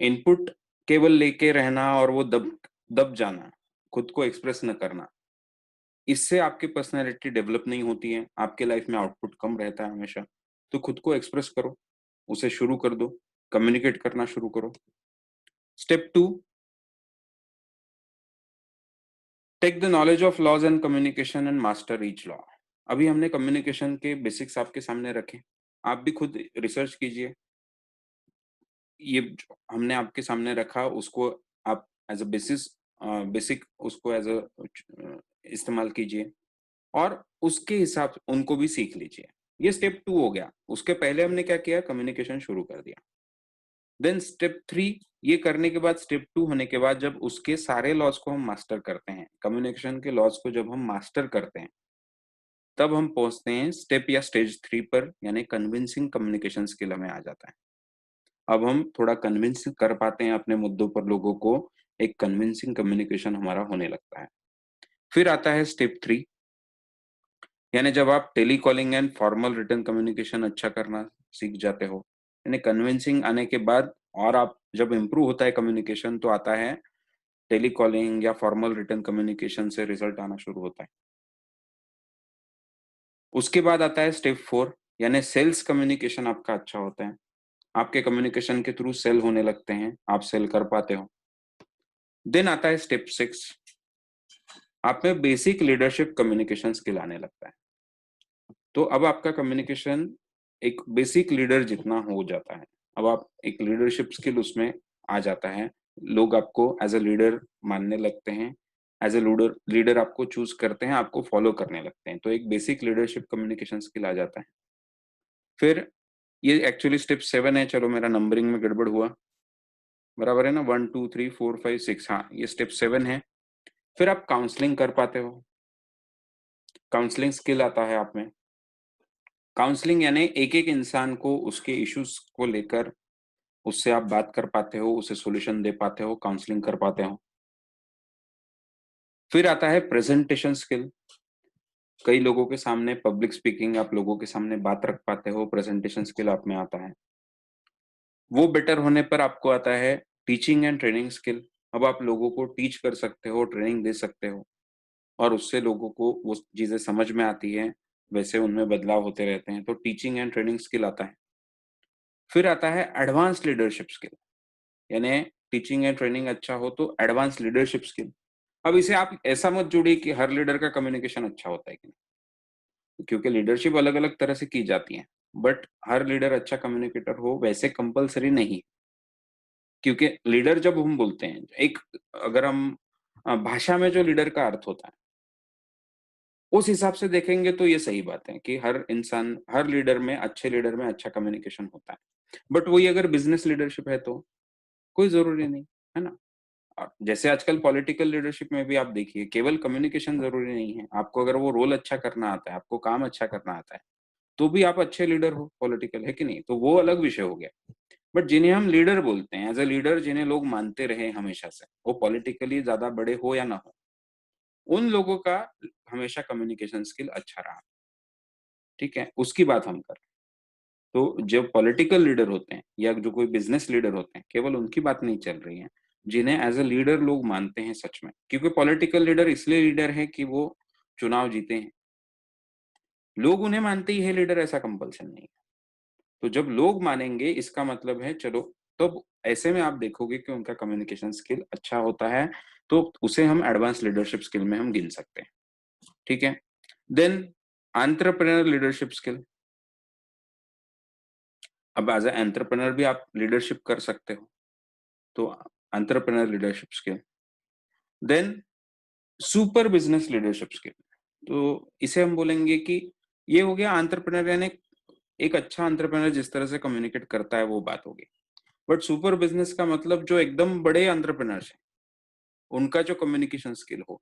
इनपुट केवल लेके रहना और वो दब दब जाना, खुद को एक्सप्रेस न करना, इससे आपकी पर्सनैलिटी डेवलप नहीं होती है, आपके लाइफ में आउटपुट कम रहता है हमेशा। तो खुद को एक्सप्रेस करो, उसे शुरू कर दो, कम्युनिकेट करना शुरू करो। Step 2, take the knowledge of laws and communication and master each law. अभी हमने कम्युनिकेशन के बेसिक्स आपके सामने रखे, आप भी खुद रिसर्च कीजिए। ये जो हमने आपके सामने रखा उसको आप एज अ बेसिक उसको एज अ इस्तेमाल कीजिए और उसके हिसाब उनको भी सीख लीजिए। ये स्टेप 2 हो गया। उसके पहले हमने क्या किया, कम्युनिकेशन शुरू कर दिया। देन स्टेप 3, ये करने के बाद स्टेप 2 होने के बाद जब उसके सारे लॉस को हम मास्टर करते हैं, कम्युनिकेशन के लॉस को जब हम मास्टर करते हैं, तब हम पहुंचते हैं स्टेप या स्टेज 3 पर, यानी कन्विंसिंग कम्युनिकेशन स्किल हमें आ जाता है। अब हम थोड़ा कन्विंस कर पाते हैं अपने मुद्दों पर लोगों को, एक कन्विंसिंग कम्युनिकेशन हमारा होने लगता है। फिर आता है स्टेप 3, यानी जब आप telecalling and formal written communication अच्छा करना सीख जाते हो, यानी कन्विंसिंग आने के बाद और आप जब इम्प्रूव होता है कम्युनिकेशन, तो आता है टेलीकॉलिंग या फॉर्मल रिटन कम्युनिकेशन से रिजल्ट आना शुरू होता है। उसके बाद आता है स्टेप 4, यानी सेल्स कम्युनिकेशन आपका अच्छा होता है। आपके कम्युनिकेशन के थ्रू सेल होने लगते हैं, आप सेल कर पाते हो। देन आता है स्टेप 6, आप में बेसिक लीडरशिप कम्युनिकेशन स्किल आने लगता है। तो अब आपका कम्युनिकेशन एक बेसिक लीडर जितना हो जाता है। अब आप एक लीडरशिप स्किल उसमें आ जाता है। लोग आपको एज अ लीडर मानने लगते हैं, एज अ लीडर लीडर आपको चूज करते हैं, आपको फॉलो करने लगते हैं। तो एक बेसिक लीडरशिप कम्युनिकेशन स्किल आ जाता है। फिर ये एक्चुअली स्टेप 7 है, चलो मेरा नंबरिंग में गड़बड़ हुआ, बराबर है ना, 1 2 3 4 5 6, हाँ ये स्टेप 7 है। फिर आप काउंसलिंग कर पाते हो, काउंसलिंग स्किल आता है आप में। काउंसलिंग यानी एक-एक इंसान को उसके इश्यूज को लेकर उससे आप बात कर पाते हो, उसे सॉल्यूशन दे पाते हो, काउंसलिंग कर पाते हो। फिर आता है प्रेजेंटेशन स्किल। कई लोगों के सामने पब्लिक स्पीकिंग, आप लोगों के सामने बात रख पाते हो, प्रेजेंटेशन स्किल आप में आता है। वो बेटर होने पर आपको आता है टीचिंग एंड ट्रेनिंग स्किल। अब आप लोगों को टीच कर सकते हो, ट्रेनिंग दे सकते हो और उससे लोगों को वो चीजें समझ में आती है, वैसे उनमें बदलाव होते रहते हैं। तो टीचिंग एंड ट्रेनिंग स्किल आता है। फिर आता है एडवांस लीडरशिप स्किल, यानी टीचिंग एंड ट्रेनिंग अच्छा हो तो एडवांस लीडरशिप स्किल। अब इसे आप ऐसा मत जोड़िए कि हर लीडर का कम्युनिकेशन अच्छा होता है कि नहीं, क्योंकि लीडरशिप अलग अलग तरह से की जाती है। बट हर लीडर अच्छा कम्युनिकेटर हो वैसे कंपलसरी नहीं, क्योंकि लीडर जब हम बोलते हैं एक, अगर हम भाषा में जो लीडर का अर्थ होता है उस हिसाब से देखेंगे तो ये सही बात है कि हर इंसान, हर लीडर में, अच्छे लीडर में अच्छा कम्युनिकेशन होता है। बट वही अगर बिजनेस लीडरशिप है तो कोई जरूरी नहीं, है ना। जैसे आजकल पॉलिटिकल लीडरशिप में भी आप देखिए, केवल कम्युनिकेशन जरूरी नहीं है। आपको अगर वो रोल अच्छा करना आता है, आपको काम अच्छा करना आता है, तो भी आप अच्छे लीडर हो पॉलिटिकल, है कि नहीं। तो वो अलग विषय हो गया। बट जिन्हें हम लीडर बोलते हैं, एज अ लीडर जिन्हें लोग मानते रहे हमेशा से, वो पॉलिटिकली ज्यादा बड़े हो या ना हो, उन लोगों का हमेशा कम्युनिकेशन स्किल अच्छा रहा। ठीक है, उसकी बात हम कर। तो जो पॉलिटिकल लीडर होते हैं या जो कोई बिजनेस लीडर होते हैं, केवल उनकी बात नहीं चल रही है, जिन्हें एज अ लीडर लोग मानते हैं सच में। क्योंकि पॉलिटिकल लीडर इसलिए लीडर है कि वो चुनाव जीते हैं, लोग उन्हें मानते ही है लीडर, ऐसा कंपल्सन नहीं है। तो जब लोग मानेंगे इसका मतलब है चलो, तो ऐसे में आप देखोगे कि उनका कम्युनिकेशन स्किल अच्छा होता है, तो उसे हम एडवांस लीडरशिप स्किल में हम गिन सकते हैं। ठीक है। Then entrepreneur leadership skill. अब एज ए एंटरप्रेन्योर भी आप लीडरशिप कर सकते हो, तो entrepreneur leadership skill. Then super business leadership skill. तो इसे हम बोलेंगे कि ये हो गया एंटरप्रेन्योर, यानी एक अच्छा एंटरप्रेन्योर जिस तरह से कम्युनिकेट करता है वो बात होगी। बट सुपर बिजनेस का मतलब जो एकदम बड़े एंटरप्रेन्योर्स हैं, उनका जो कम्युनिकेशन स्किल हो,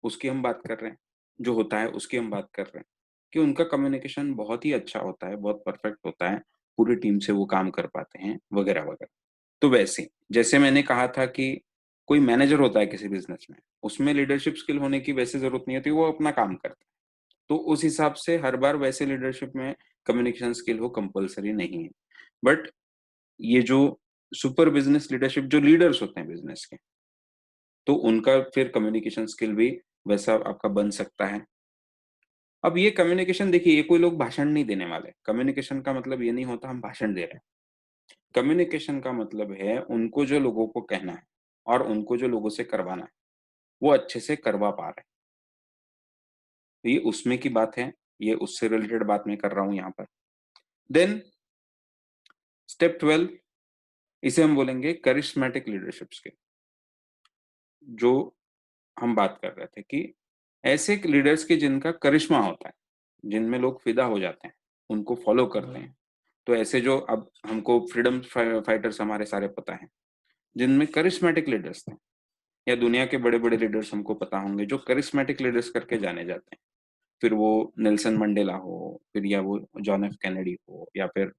उसकी हम बात कर रहे हैं, जो होता है उसकी हम बात कर रहे हैं, कि उनका कम्युनिकेशन बहुत ही अच्छा होता है, बहुत परफेक्ट होता है, पूरी टीम से वो काम कर पाते हैं, वगैरह वगैरह। तो वैसे जैसे मैंने कहा था कि कोई मैनेजर होता है किसी बिजनेस में, उसमें लीडरशिप स्किल होने की वैसे जरूरत नहीं होती, वो अपना काम करता है। तो उस हिसाब से हर बार वैसे लीडरशिप में कम्युनिकेशन स्किल हो कंपलसरी नहीं है। बट ये जो सुपर बिजनेस लीडरशिप, जो लीडर्स होते हैं बिजनेस के, तो उनका फिर कम्युनिकेशन स्किल भी वैसा आपका बन सकता है। अब ये कम्युनिकेशन देखिए, ये कोई लोग भाषण नहीं देने वाले। कम्युनिकेशन का मतलब ये नहीं होता हम भाषण दे रहे हैं। कम्युनिकेशन का मतलब है उनको जो लोगों को कहना है और उनको जो लोगों से करवाना है, वो अच्छे से करवा पा रहे हैं। तो ये उसमें की बात है, ये उससे रिलेटेड बात मैं कर रहा हूं यहाँ पर। देन स्टेप 12, इसे हम बोलेंगे करिश्मेटिक लीडरशिप स्किल। जो हम बात कर रहे थे कि ऐसे लीडर्स के जिनका करिश्मा होता है, जिनमें लोग फिदा हो जाते हैं, उनको फॉलो करते हैं। तो ऐसे जो अब हमको फ्रीडम फाइटर्स हमारे सारे पता हैं, जिनमें करिश्मेटिक लीडर्स थे, या दुनिया के बड़े-बड़े लीडर्स हमको पता होंगे जो करिश्मेटिक लीडर्स करके जाने जाते हैं। फिर वो नेल्सन मंडेला हो, फिर या वो जॉन एफ कैनेडी हो, या फिर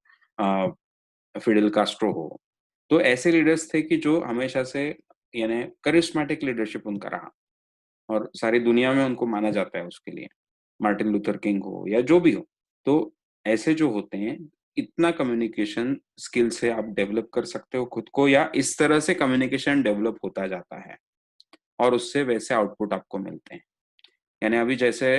फिडेल कास्ट्रो हो। तो ऐसे लीडर्स थे कि जो हमेशा से, यानी करिश्मेटिक लीडरशिप उनका रहा और सारी दुनिया में उनको माना जाता है उसके लिए। मार्टिन लूथर किंग हो या जो भी हो। तो ऐसे जो होते हैं, इतना कम्युनिकेशन स्किल से आप डेवलप कर सकते हो खुद को, या इस तरह से कम्युनिकेशन डेवलप होता जाता है और उससे वैसे आउटपुट आपको मिलते हैं। यानी अभी जैसे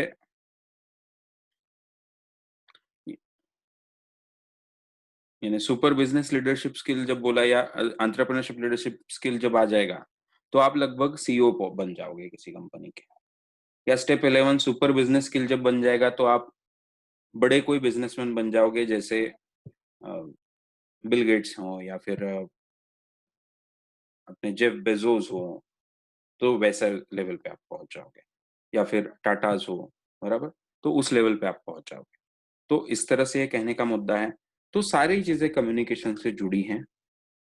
यानी सुपर बिजनेस लीडरशिप स्किल जब बोला, या एंटरप्रेन्योरशिप लीडरशिप स्किल जब आ जाएगा, तो आप लगभग सीईओ बन जाओगे किसी कंपनी के। या स्टेप 11 सुपर बिजनेस स्किल जब बन जाएगा, तो आप बड़े कोई बिजनेसमैन बन जाओगे, जैसे बिल गेट्स हो, या फिर अपने जेफ बेजोस हो। तो वैसा लेवल पे आप पहुंच जाओगे, या फिर टाटाज हो, बराबर। तो उस लेवल पे आप पहुंच जाओगे। तो इस तरह से ये कहने का मुद्दा है। तो सारी चीजें कम्युनिकेशन से जुड़ी हैं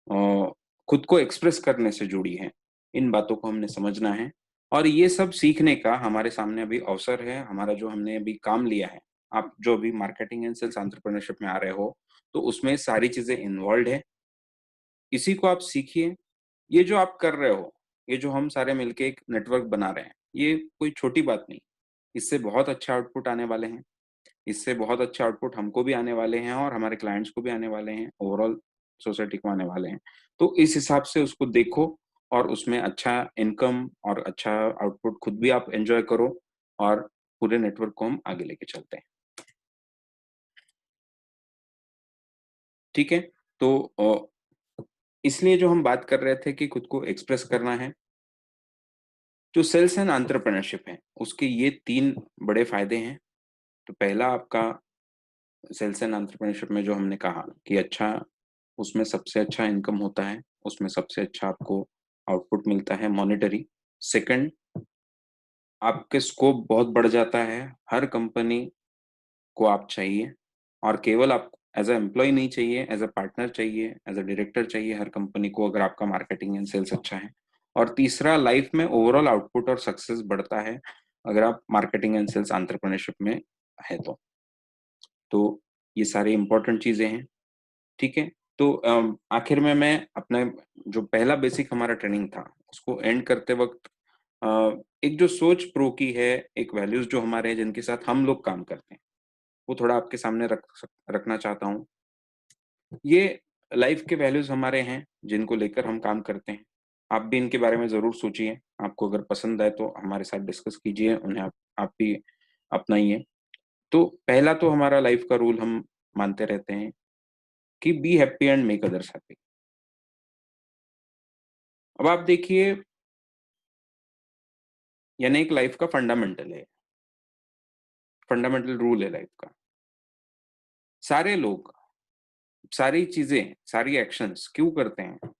और खुद को एक्सप्रेस करने से जुड़ी हैं। इन बातों को हमने समझना है, और ये सब सीखने का हमारे सामने अभी अवसर है। हमारा जो हमने अभी काम लिया है, आप जो अभी मार्केटिंग एंड सेल्स एंटरप्रेन्योरशिप में आ रहे हो, तो उसमें सारी चीजें इन्वॉल्व है। इसी को आप सीखिए। ये जो आप कर रहे हो, ये जो हम सारे मिलके एक नेटवर्क बना रहे हैं, ये कोई छोटी बात नहीं। इससे बहुत अच्छा आउटपुट आने वाले हैं। इससे बहुत अच्छा आउटपुट हमको भी आने वाले हैं और हमारे क्लाइंट्स को भी आने वाले हैं, ओवरऑल सोसाइटी को आने वाले हैं। तो इस हिसाब से उसको देखो, और उसमें अच्छा इनकम और अच्छा आउटपुट खुद भी आप एन्जॉय करो, और पूरे नेटवर्क को हम आगे लेके चलते हैं। ठीक है? तो इसलिए जो हम बात कर रहे थे कि खुद को एक्सप्रेस करना है, जो सेल्स एंड एंटरप्रेन्योरशिप है, उसके ये 3 बड़े फायदे हैं। तो पहला आपका सेल्स एंड एंटरप्रेन्योरशिप में जो हमने कहा कि अच्छा, उसमें सबसे अच्छा इनकम होता है, उसमें सबसे अच्छा आपको आउटपुट मिलता है मॉनेटरी। सेकंड, आपके स्कोप बहुत बढ़ जाता है, हर कंपनी को आप चाहिए, और केवल आप एज़ अ एम्प्लॉयी नहीं चाहिए, एज़ अ पार्टनर चाहिए, एज़ अ डायरेक्टर चाहिए हर कंपनी को, अगर आपका मार्केटिंग एंड सेल्स अच्छा है। और तीसरा, लाइफ में ओवरऑल आउटपुट और सक्सेस बढ़ता है, अगर आप मार्केटिंग एंड सेल्स एंटरप्रेन्योरशिप में है तो। तो ये सारी इम्पोर्टेंट चीज़ें हैं। ठीक है? तो आखिर में मैं अपना जो पहला बेसिक हमारा ट्रेनिंग था, उसको एंड करते वक़्त एक जो सोच प्रो की है, एक वैल्यूज़ जो हमारे हैं जिनके साथ हम लोग काम करते हैं, वो थोड़ा आपके सामने रखना चाहता हूँ। ये लाइफ़ के वैल्यूज़ हमारे हैं, जिनको लेकर हम काम करते हैं। आप भी इनके बारे में ज़रूर सोचिए, आपको अगर पसंद आए तो हमारे साथ डिस्कस कीजिए, उन्हें आप भी अपनाइए। तो पहला तो हमारा लाइफ़ का रूल हम मानते रहते हैं कि be happy and make others happy. अब आप देखिए, यानी एक लाइफ का फंडामेंटल है, फंडामेंटल रूल है लाइफ का। सारे लोग, सारी चीजें, सारी एक्शंस क्यों करते हैं?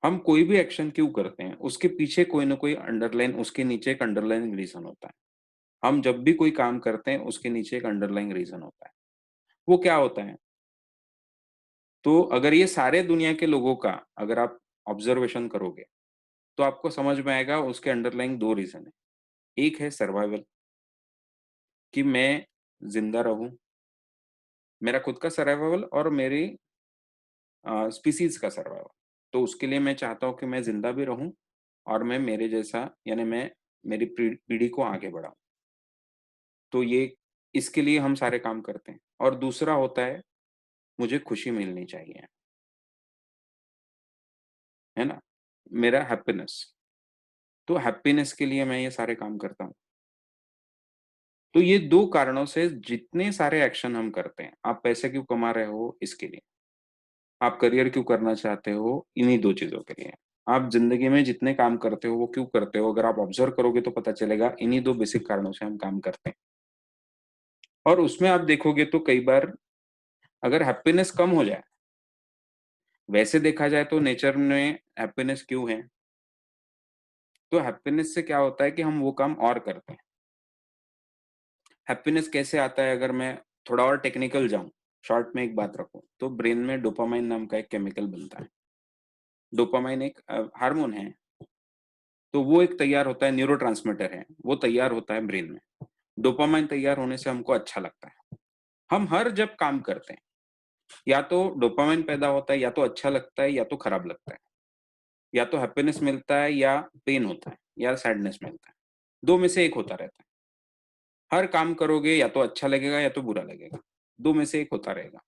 हम कोई भी एक्शन क्यों करते हैं, उसके पीछे कोई ना कोई अंडरलाइन, उसके नीचे एक अंडरलाइन रीजन होता है। हम जब भी कोई काम करते हैं, उसके नीचे एक अंडरलाइन रीजन होता है। वो क्या होता है? तो अगर ये सारे दुनिया के लोगों का अगर आप ऑब्जर्वेशन करोगे, तो आपको समझ में आएगा उसके अंडरलाइन 2 रीजन है। एक है सर्वाइवल, कि मैं जिंदा रहूं, मेरा खुद का सर्वाइवल और मेरी स्पीसीज का सर्वाइवल। तो उसके लिए मैं चाहता हूँ कि मैं ज़िंदा भी रहूँ और मैं मेरे जैसा यानी मैं मेरी पीढ़ी को आगे बढ़ाऊँ। तो ये इसके लिए हम सारे काम करते हैं और दूसरा होता है मुझे खुशी मिलनी चाहिए, है ना? मेरा हैप्पीनेस, तो हैप्पीनेस के लिए मैं ये सारे काम करता हूँ। तो ये 2 कारणों से जितने सारे एक्शन हम करते हैं, आप पैसे क्यों कमा रहे हो? इसके लिए। आप करियर क्यों करना चाहते हो? इन्हीं 2 चीज़ों के लिए। आप ज़िंदगी में जितने काम करते हो, वो क्यों करते हो? अगर आप ऑब्ज़र्व करोगे तो पता चलेगा इन्हीं 2 बेसिक कारणों से हम काम करते हैं। और उसमें आप देखोगे तो कई बार अगर हैप्पीनेस कम हो जाए, वैसे देखा जाए तो नेचर में हैप्पीनेस क्यों है? तो हैप्पीनेस से क्या होता है कि हम वो काम और करते हैं। हैप्पीनेस कैसे आता है अगर मैं थोड़ा और टेक्निकल जाऊँ, शॉर्ट में एक बात रखूँ, तो ब्रेन में डोपामाइन नाम का एक केमिकल बनता है। डोपामाइन एक हार्मोन है, तो वो एक तैयार होता है न्यूरोट्रांसमीटर है, वो तैयार होता है ब्रेन में। डोपामाइन तैयार होने से हमको अच्छा लगता है। हम हर जब काम करते हैं, या तो डोपामाइन पैदा होता है, या तो अच्छा लगता है, या तो खराब लगता है। या तो हैप्पीनेस मिलता है या पेन होता है, या सैडनेस मिलता है। 2 में से एक होता रहता है। हर काम करोगे या तो अच्छा लगेगा या तो बुरा लगेगा। 2 में से एक होता रहेगा।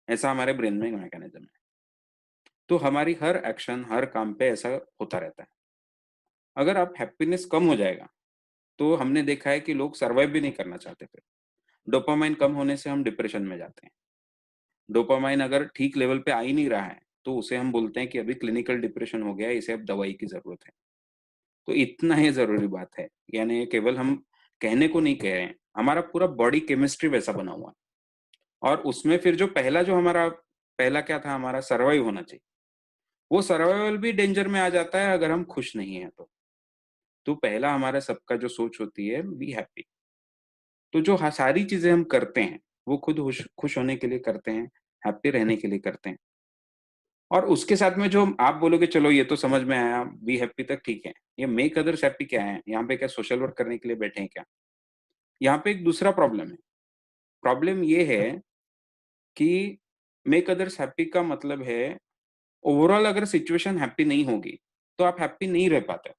ऐसा हमारे ब्रेन में मैकेनिज़्म है। तो हमारी हर एक्शन, हर काम पे ऐसा होता रहता है। अगर आप हैप्पीनेस कम हो जाएगा, तो हमने देखा है कि लोग सर्वाइव भी नहीं करना चाहते फिर। डोपामाइन कम होने से हम डिप्रेशन में जाते हैं। डोपामाइन अगर ठीक लेवल पे आ ही नहीं रहा है, तो उसे हम बोलते हैं कि अभी क्लिनिकल डिप्रेशन हो गया है, इसे अब दवाई की ज़रूरत है। तो इतना ही ज़रूरी बात है। यानी केवल हम कहने को नहीं कह रहे हैं, हमारा पूरा बॉडी केमिस्ट्री वैसा बना हुआ है। और उसमें फिर जो हमारा पहला क्या था हमारा सर्वाइव होना चाहिए, वो सर्वाइवल भी डेंजर में आ जाता है अगर हम खुश नहीं हैं तो। तो पहला हमारा सबका जो सोच होती है बी हैप्पी। तो जो सारी चीज़ें हम करते हैं, वो खुद खुश खुश होने के लिए करते हैं, हैप्पी रहने के लिए करते हैं। और उसके साथ में जो आप बोलोगे चलो ये तो समझ में आया, बी हैप्पी तक ठीक है। ये मेक अदर्स हैप्पी क्या है? यहाँ पे क्या सोशल वर्क करने के लिए बैठे हैं क्या? यहाँ पे एक दूसरा प्रॉब्लम है। प्रॉब्लम ये है कि मेक अदर्स हैप्पी का मतलब है ओवरऑल अगर सिचुएशन हैप्पी नहीं होगी, तो आप हैप्पी नहीं रह पाते।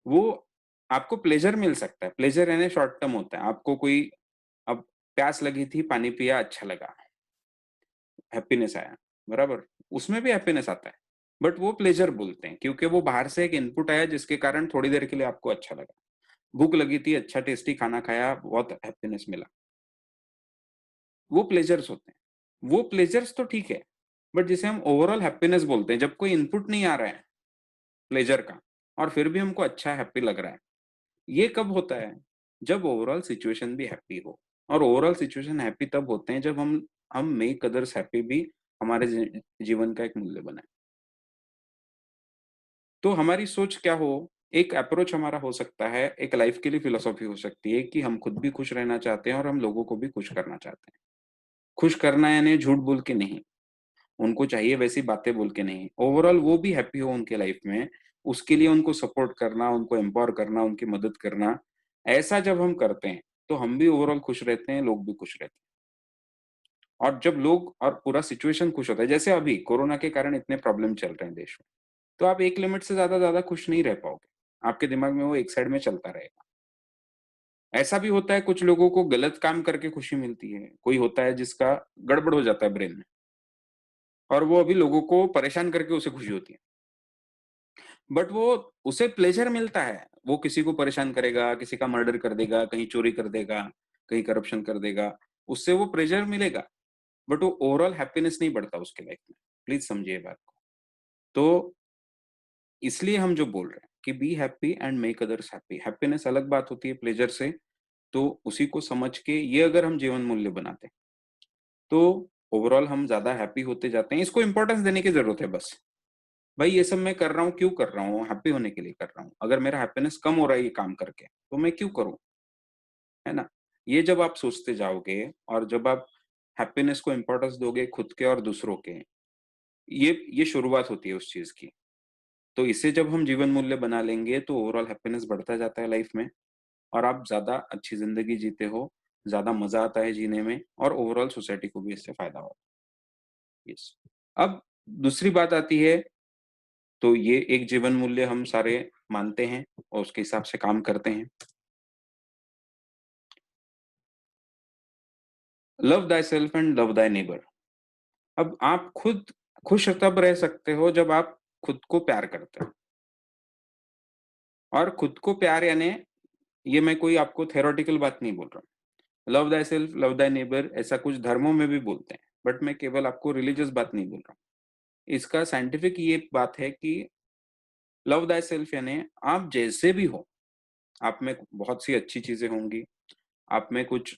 वो आपको प्लेज़र मिल सकता है, प्लेज़र यानी शॉर्ट टर्म होता है। आपको कोई अब प्यास लगी थी, पानी पिया, अच्छा लगा, हैप्पीनेस आया, बराबर? उसमें भी हैप्पीनेस आता है, बट वो प्लेज़र बोलते हैं क्योंकि वो बाहर से एक इनपुट आया जिसके कारण थोड़ी देर के लिए आपको अच्छा लगा। भूख लगी थी, अच्छा टेस्टी खाना खाया, बहुत हैप्पीनेस मिला। वो प्लेज़र्स होते हैं। वो प्लेज़र्स तो ठीक है, बट जिसे हम ओवरऑल हैप्पीनेस बोलते हैं, जब कोई इनपुट नहीं आ रहा है प्लेज़र का और फिर भी हमको अच्छा हैप्पी लग रहा है। ये कब होता है? जब ओवरऑल सिचुएशन भी हैप्पी हो और ओवरऑल सिचुएशन हैप्पी तब होते हैं जब हम मेक अदर्स हैप्पी भी हमारे जीवन का एक मूल्य बनाएँ। तो हमारी सोच क्या हो, एक अप्रोच हमारा हो सकता है, एक लाइफ़ के लिए फिलॉसफी हो सकती है कि हम खुद भी खुश रहना चाहते हैं और हम लोगों को भी खुश करना चाहते हैं। खुश करना यानी झूठ बोल के नहीं, उनको चाहिए वैसी बातें बोल के नहीं, ओवरऑल वो भी हैप्पी हो उनके लाइफ़ में, उसके लिए उनको सपोर्ट करना, उनको एम्पावर करना, उनकी मदद करना, ऐसा जब हम करते हैं, तो हम भी ओवरऑल खुश रहते हैं, लोग भी खुश रहते हैं। और जब लोग और पूरा सिचुएशन खुश होता है, जैसे अभी कोरोना के कारण इतने प्रॉब्लम चल रहे हैं देश में, तो आप एक लिमिट से ज़्यादा खुश नहीं रह पाओगे। आपके दिमाग में वो एक साइड में चलता रहेगा। ऐसा भी होता है कुछ लोगों को गलत काम करके खुशी मिलती है, कोई होता है जिसका गड़बड़ हो जाता है ब्रेन में और वो अभी लोगों को परेशान करके उसे खुशी होती है। बट वो उसे प्लेज़र मिलता है, वो किसी को परेशान करेगा, किसी का मर्डर कर देगा, कहीं चोरी कर देगा, कहीं करप्शन कर देगा, उससे वो प्लेज़र मिलेगा, बट वो ओवरऑल हैप्पीनेस नहीं बढ़ता उसके लाइफ में। प्लीज़ समझिए ये बात को। तो इसलिए हम जो बोल रहे हैं कि be happy and make others happy. Happiness अलग बात होती है प्लेज़र से, तो उसी को समझ के ये अगर हम जीवन मूल्य बनाते हैं, तो ओवरऑल हम ज़्यादा हैप्पी होते जाते हैं। इसको इम्पोर्टेंस देने की ज़रूरत है बस। भाई ये सब मैं कर रहा हूँ, क्यों कर रहा हूँ? हैप्पी होने के लिए कर रहा हूँ। अगर मेरा हैप्पीनेस कम हो रहा है ये काम करके, तो मैं क्यों करूँ? है ना? ये जब आप सोचते जाओगे और जब आप हैप्पीनेस को इम्पोर्टेंस दोगे खुद के और दूसरों के, ये शुरुआत होती है उस चीज़ की। तो इसे जब हम जीवन मूल्य बना लेंगे, तो ओवरऑल हैप्पीनेस बढ़ता जाता है लाइफ में और आप ज़्यादा अच्छी ज़िंदगी जीते हो, ज़्यादा मज़ा आता है जीने में और ओवरऑल सोसाइटी को भी इससे फ़ायदा होता है। यस। अब दूसरी बात आती है, तो ये एक जीवन मूल्य हम सारे मानते हैं और उसके हिसाब से काम करते हैं। Love thy self and love Dai neighbour. अब आप खुद खुश तब रह सकते हो जब आप खुद को प्यार करते हो। और खुद को प्यार यानी, ये मैं कोई आपको थ्योरेटिकल बात नहीं बोल रहा हूँ। लव दाई सेल्फ, लव दाई नेबर ऐसा कुछ धर्मों में भी बोलते हैं, बट मैं केवल आपको रिलीजियस बात नहीं बोल रहा हूँ। इसका साइंटिफिक ये बात है कि लव दाई सेल्फ यानी आप जैसे भी हो, आप में बहुत सी अच्छी चीजें होंगी, आप में कुछ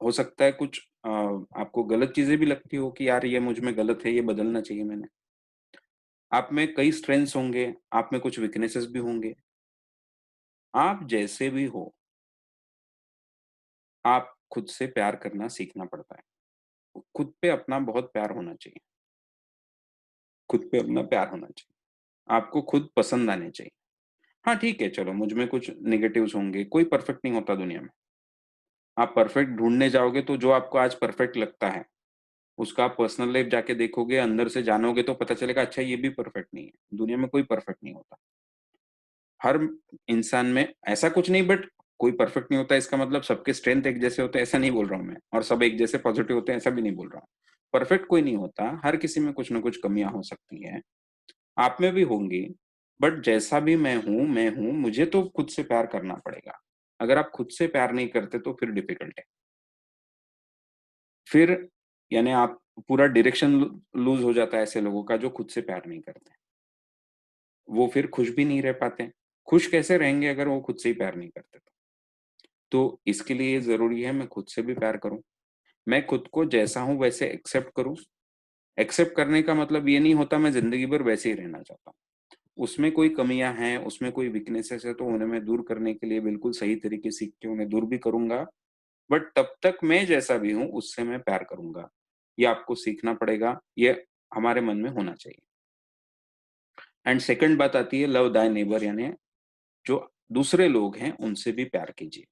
हो सकता है, कुछ आपको गलत चीजें भी लगती हो कि यार ये मुझ में गलत है, ये बदलना चाहिए मैंने। आप में कई स्ट्रेंथ्स होंगे, आप में कुछ वीकनेसेस भी होंगे। आप जैसे भी हो, आप खुद से प्यार करना सीखना पड़ता है। खुद पे अपना बहुत प्यार होना चाहिए। खुद पे अपना प्यार होना चाहिए। आपको खुद पसंद आने चाहिए। हाँ, ठीक है, चलो मुझ में कुछ नेगेटिव्स होंगे, कोई परफेक्ट नहीं होता दुनिया में। आप परफेक्ट ढूँढने जाओगे तो जो आपको आज परफेक्ट लगता है, उसका आप पर्सनल लाइफ जाके देखोगे, अंदर से जानोगे तो पता चलेगा अच्छा ये भी परफेक्ट नहीं है। दुनिया में कोई परफेक्ट नहीं होता। हर इंसान में ऐसा कुछ नहीं, बट कोई परफेक्ट नहीं होता इसका मतलब सबके स्ट्रेंथ एक जैसे होते हैं ऐसा नहीं बोल रहा हूँ मैं, और सब एक जैसे पॉजिटिव होते हैं ऐसा भी नहीं बोल रहा हूँ। परफेक्ट कोई नहीं होता, हर किसी में कुछ ना कुछ कमियां हो सकती है, आप में भी होंगी। बट जैसा भी मैं हूँ, मुझे तो खुद से प्यार करना पड़ेगा। अगर आप खुद से प्यार नहीं करते तो फिर डिफिकल्ट है। फिर यानी आप पूरा डायरेक्शन लूज हो जाता है ऐसे लोगों का जो खुद से प्यार नहीं करते। वो फिर खुश भी नहीं रह पाते। खुश कैसे रहेंगे अगर वो खुद से ही प्यार नहीं करते तो इसके लिए ज़रूरी है मैं खुद से भी प्यार करूँ। मैं खुद को जैसा हूँ वैसे एक्सेप्ट करूँ। एक्सेप्ट करने का मतलब ये नहीं होता मैं ज़िंदगी भर वैसे ही रहना चाहता हूँ। उसमें कोई कमियाँ हैं, उसमें कोई वीकनेसेस है तो उन्हें मैं दूर करने के लिए बिल्कुल सही तरीके सीख के उन्हें दूर भी करूँगा। बट तब तक मैं जैसा भी हूँ उससे मैं प्यार करूँगा। ये आपको सीखना पड़ेगा, ये हमारे मन में होना चाहिए। एंड सेकंड बात आती है लव थाय नेबर यानी जो दूसरे लोग हैं उनसे भी प्यार कीजिए।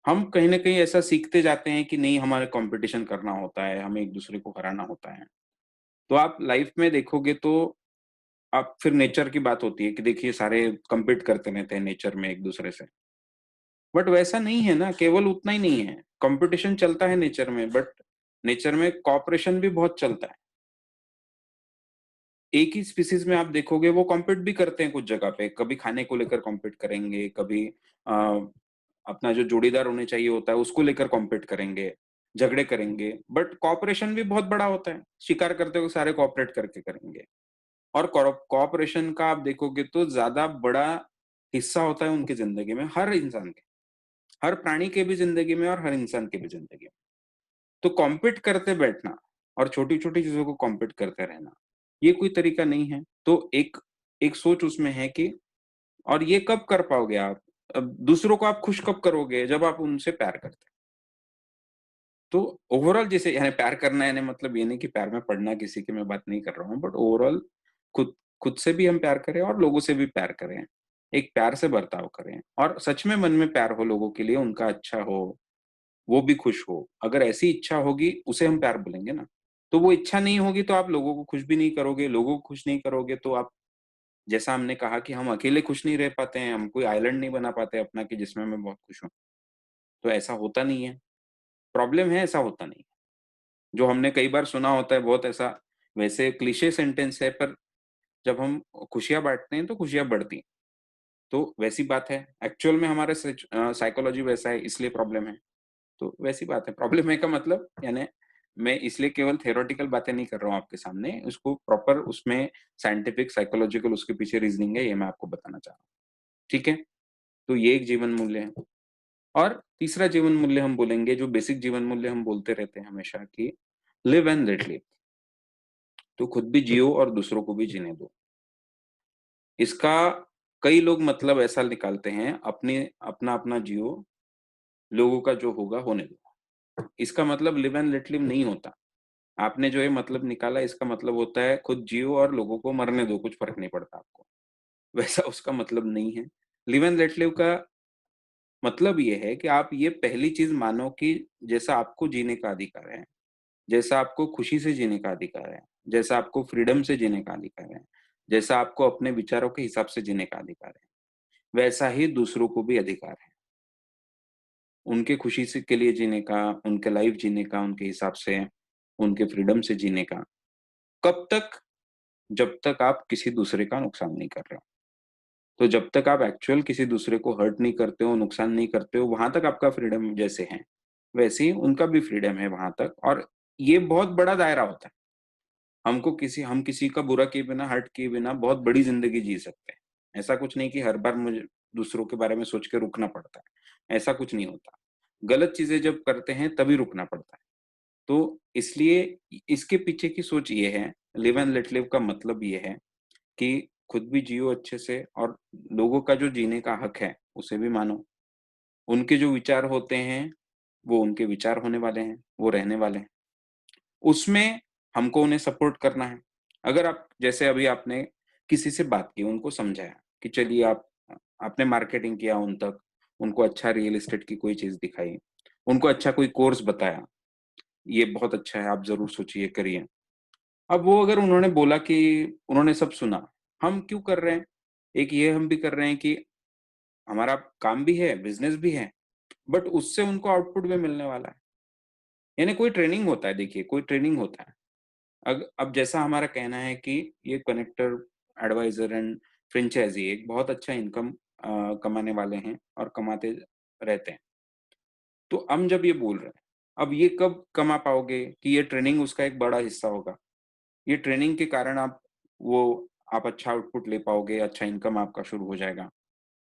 हम कहीं न कहीं ऐसा सीखते जाते हैं कि नहीं हमारे कॉम्पिटिशन करना होता है, हमें एक-दूसरे को हराना होता है। तो आप लाइफ में देखोगे तो आप फिर नेचर की बात होती है कि देखिए सारे कम्पीट करते रहते हैं नेचर में एक-दूसरे से। बट वैसा नहीं है ना, केवल उतना ही नहीं है। कॉम्पिटिशन चलता है नेचर में, बट नेचर में कोऑपरेशन भी बहुत चलता है। एक ही स्पीशीज़ में आप देखोगे वो कॉम्पीट भी करते हैं कुछ जगह पे, कभी खाने को लेकर कॉम्पीट करेंगे, कभी अ, अपना जो जोड़ीदार होने चाहिए होता है उसको लेकर कॉम्पीट करेंगे, झगड़े करेंगे, बट कोऑपरेशन भी बहुत बड़ा होता है। शिकार करते हुए सारे कोऑपरेट करके करेंगे। और कोऑपरेशन का आप देखोगे तो ज़्यादा बड़ा हिस्सा होता है उनकी ज़िंदगी में, हर इंसान के। हर प्राणी के भी ज़िंदगी में और हर इंसान की भी ज़िंदगी में। तो कॉम्पीट करते बैठना और छोटी-छोटी चीज़ों को कॉम्पीट करते रहना, ये कोई तरीका नहीं है। तो एक एक सोच उसमें है कि और ये कब कर पाओगे आप? अब दूसरों को आप खुश कब करोगे? जब आप उनसे प्यार करते हैं। तो ओवरऑल जैसे यानी प्यार करना यानी मतलब ये नहीं कि प्यार में पड़ना किसी की मैं बात नहीं कर रहा हूँ, बट ओवरऑल खुद खुद से भी हम प्यार करें और लोगों से भी प्यार करें। एक प्यार से बर्ताव करें और सच में मन में प्यार हो लोगों के लिए, उनका अच्छा हो, वो भी खुश हो। अगर ऐसी इच्छा होगी, उसे हम प्यार बोलेंगे ना। तो वो इच्छा नहीं होगी तो आप लोगों को खुश भी नहीं करोगे, लोगों को खुश नहीं करोगे तो आप जैसा हमने कहा कि हम अकेले खुश नहीं रह पाते हैं, हम कोई आइलैंड नहीं बना पाते अपना कि जिसमें मैं बहुत खुश हूँ। तो ऐसा होता नहीं है। प्रॉब्लम है ऐसा होता नहीं। जो हमने कई बार सुना होता है बहुत ऐसा वैसे क्लीशे सेंटेंस है पर जब हम खुशियाँ बाँटते हैं तो खुशियाँ बढ़ती हैं। तो वैसी बात है। एक्चुअल में हमारे साइकोलॉजी वैसा है इसलिए प्रॉब्लम है। तो वैसी बात है। प्रॉब्लम है का मतलब यानी मैं इसलिए केवल थ्योरेटिकल बातें नहीं कर रहा हूँ आपके सामने, उसको प्रॉपर उसमें साइंटिफिक, साइकोलॉजिकल उसके पीछे रीज़निंग है, ये मैं आपको बताना चाह रहा हूँ। ठीक है? तो ये एक जीवन मूल्य है। और तीसरा जीवन मूल्य हम बोलेंगे जो बेसिक जीवन मूल्य हम बोलते रहते हैं हमेशा कि लिव एंड लेट लिव। तो खुद भी जियो और दूसरों को भी जीने दो। इसका कई लोग मतलब ऐसा निकालते हैं अपने अपना-अपना जियो, लोगों का जो होगा होने दो। इसका मतलब लिव एंड लेट लिव नहीं होता। आपने जो ये मतलब निकाला इसका मतलब होता है खुद जियो और लोगों को मरने दो, कुछ फ़र्क नहीं पड़ता आपको। वैसा उसका मतलब नहीं है। लिव एंड लेट लिव का मतलब ये है कि आप ये पहली चीज़ मानो कि जैसा आपको जीने का अधिकार है, जैसा आपको खुशी से जीने का अधिकार है, जैसा आपको फ्रीडम से जीने का अधिकार है, जैसा आपको अपने विचारों के हिसाब से जीने का अधिकार है, वैसा ही दूसरों को भी अधिकार है। उनके खुशी से के लिए जीने का, उनके लाइफ जीने का, उनके हिसाब से, उनके फ्रीडम से जीने का। कब तक? जब तक आप किसी दूसरे का नुकसान नहीं कर रहे हो। तो जब तक आप एक्चुअल किसी दूसरे को हर्ट नहीं करते हो, नुकसान नहीं करते हो, वहां तक आपका फ्रीडम जैसे है, वैसे ही उनका भी फ्रीडम है वहां तक। और ये बहुत बड़ा दायरा होता है। हम किसी का बुरा किए बिना, हर्ट किए बिना बहुत बड़ी जिंदगी जी सकते हैं। ऐसा कुछ नहीं कि हर बार मुझे दूसरों के बारे में सोच के रुकना पड़ता है, ऐसा कुछ नहीं होता। गलत चीजें जब करते हैं तभी रुकना पड़ता है। तो इसलिए इसके पीछे की सोच ये है, लिव एंड लेट लिव का मतलब ये है कि खुद भी जियो अच्छे से, और लोगों का जो जीने का हक है उसे भी मानो। उनके जो विचार होते हैं वो उनके विचार होने वाले हैं, वो रहने वाले हैं। उसमें हमको उन्हें सपोर्ट करना है। अगर आप, जैसे अभी आपने किसी से बात की, उनको समझाया कि चलिए आपने मार्केटिंग किया उन तक, उनको अच्छा रियल एस्टेट की कोई चीज दिखाई, उनको अच्छा कोई कोर्स बताया, ये बहुत अच्छा है, आप जरूर सोचिए, करिए। अब वो अगर उन्होंने बोला कि उन्होंने सब सुना, हम क्यों कर रहे हैं? एक ये हम भी कर रहे हैं कि हमारा काम भी है, बिजनेस भी है, बट उससे उनको आउटपुट भी मिलने वाला है। यानी कोई ट्रेनिंग होता है, देखिए कोई ट्रेनिंग होता है। अब जैसा हमारा कहना है कि ये कनेक्टर, एडवाइजर एंड फ्रेंचाइजी एक बहुत अच्छा इनकम कमाने वाले हैं और कमाते रहते हैं। तो हम जब ये बोल रहे हैं, अब ये कब कमा पाओगे कि ये ट्रेनिंग उसका एक बड़ा हिस्सा होगा। ये ट्रेनिंग के कारण वो आप अच्छा आउटपुट ले पाओगे, अच्छा इनकम आपका शुरू हो जाएगा।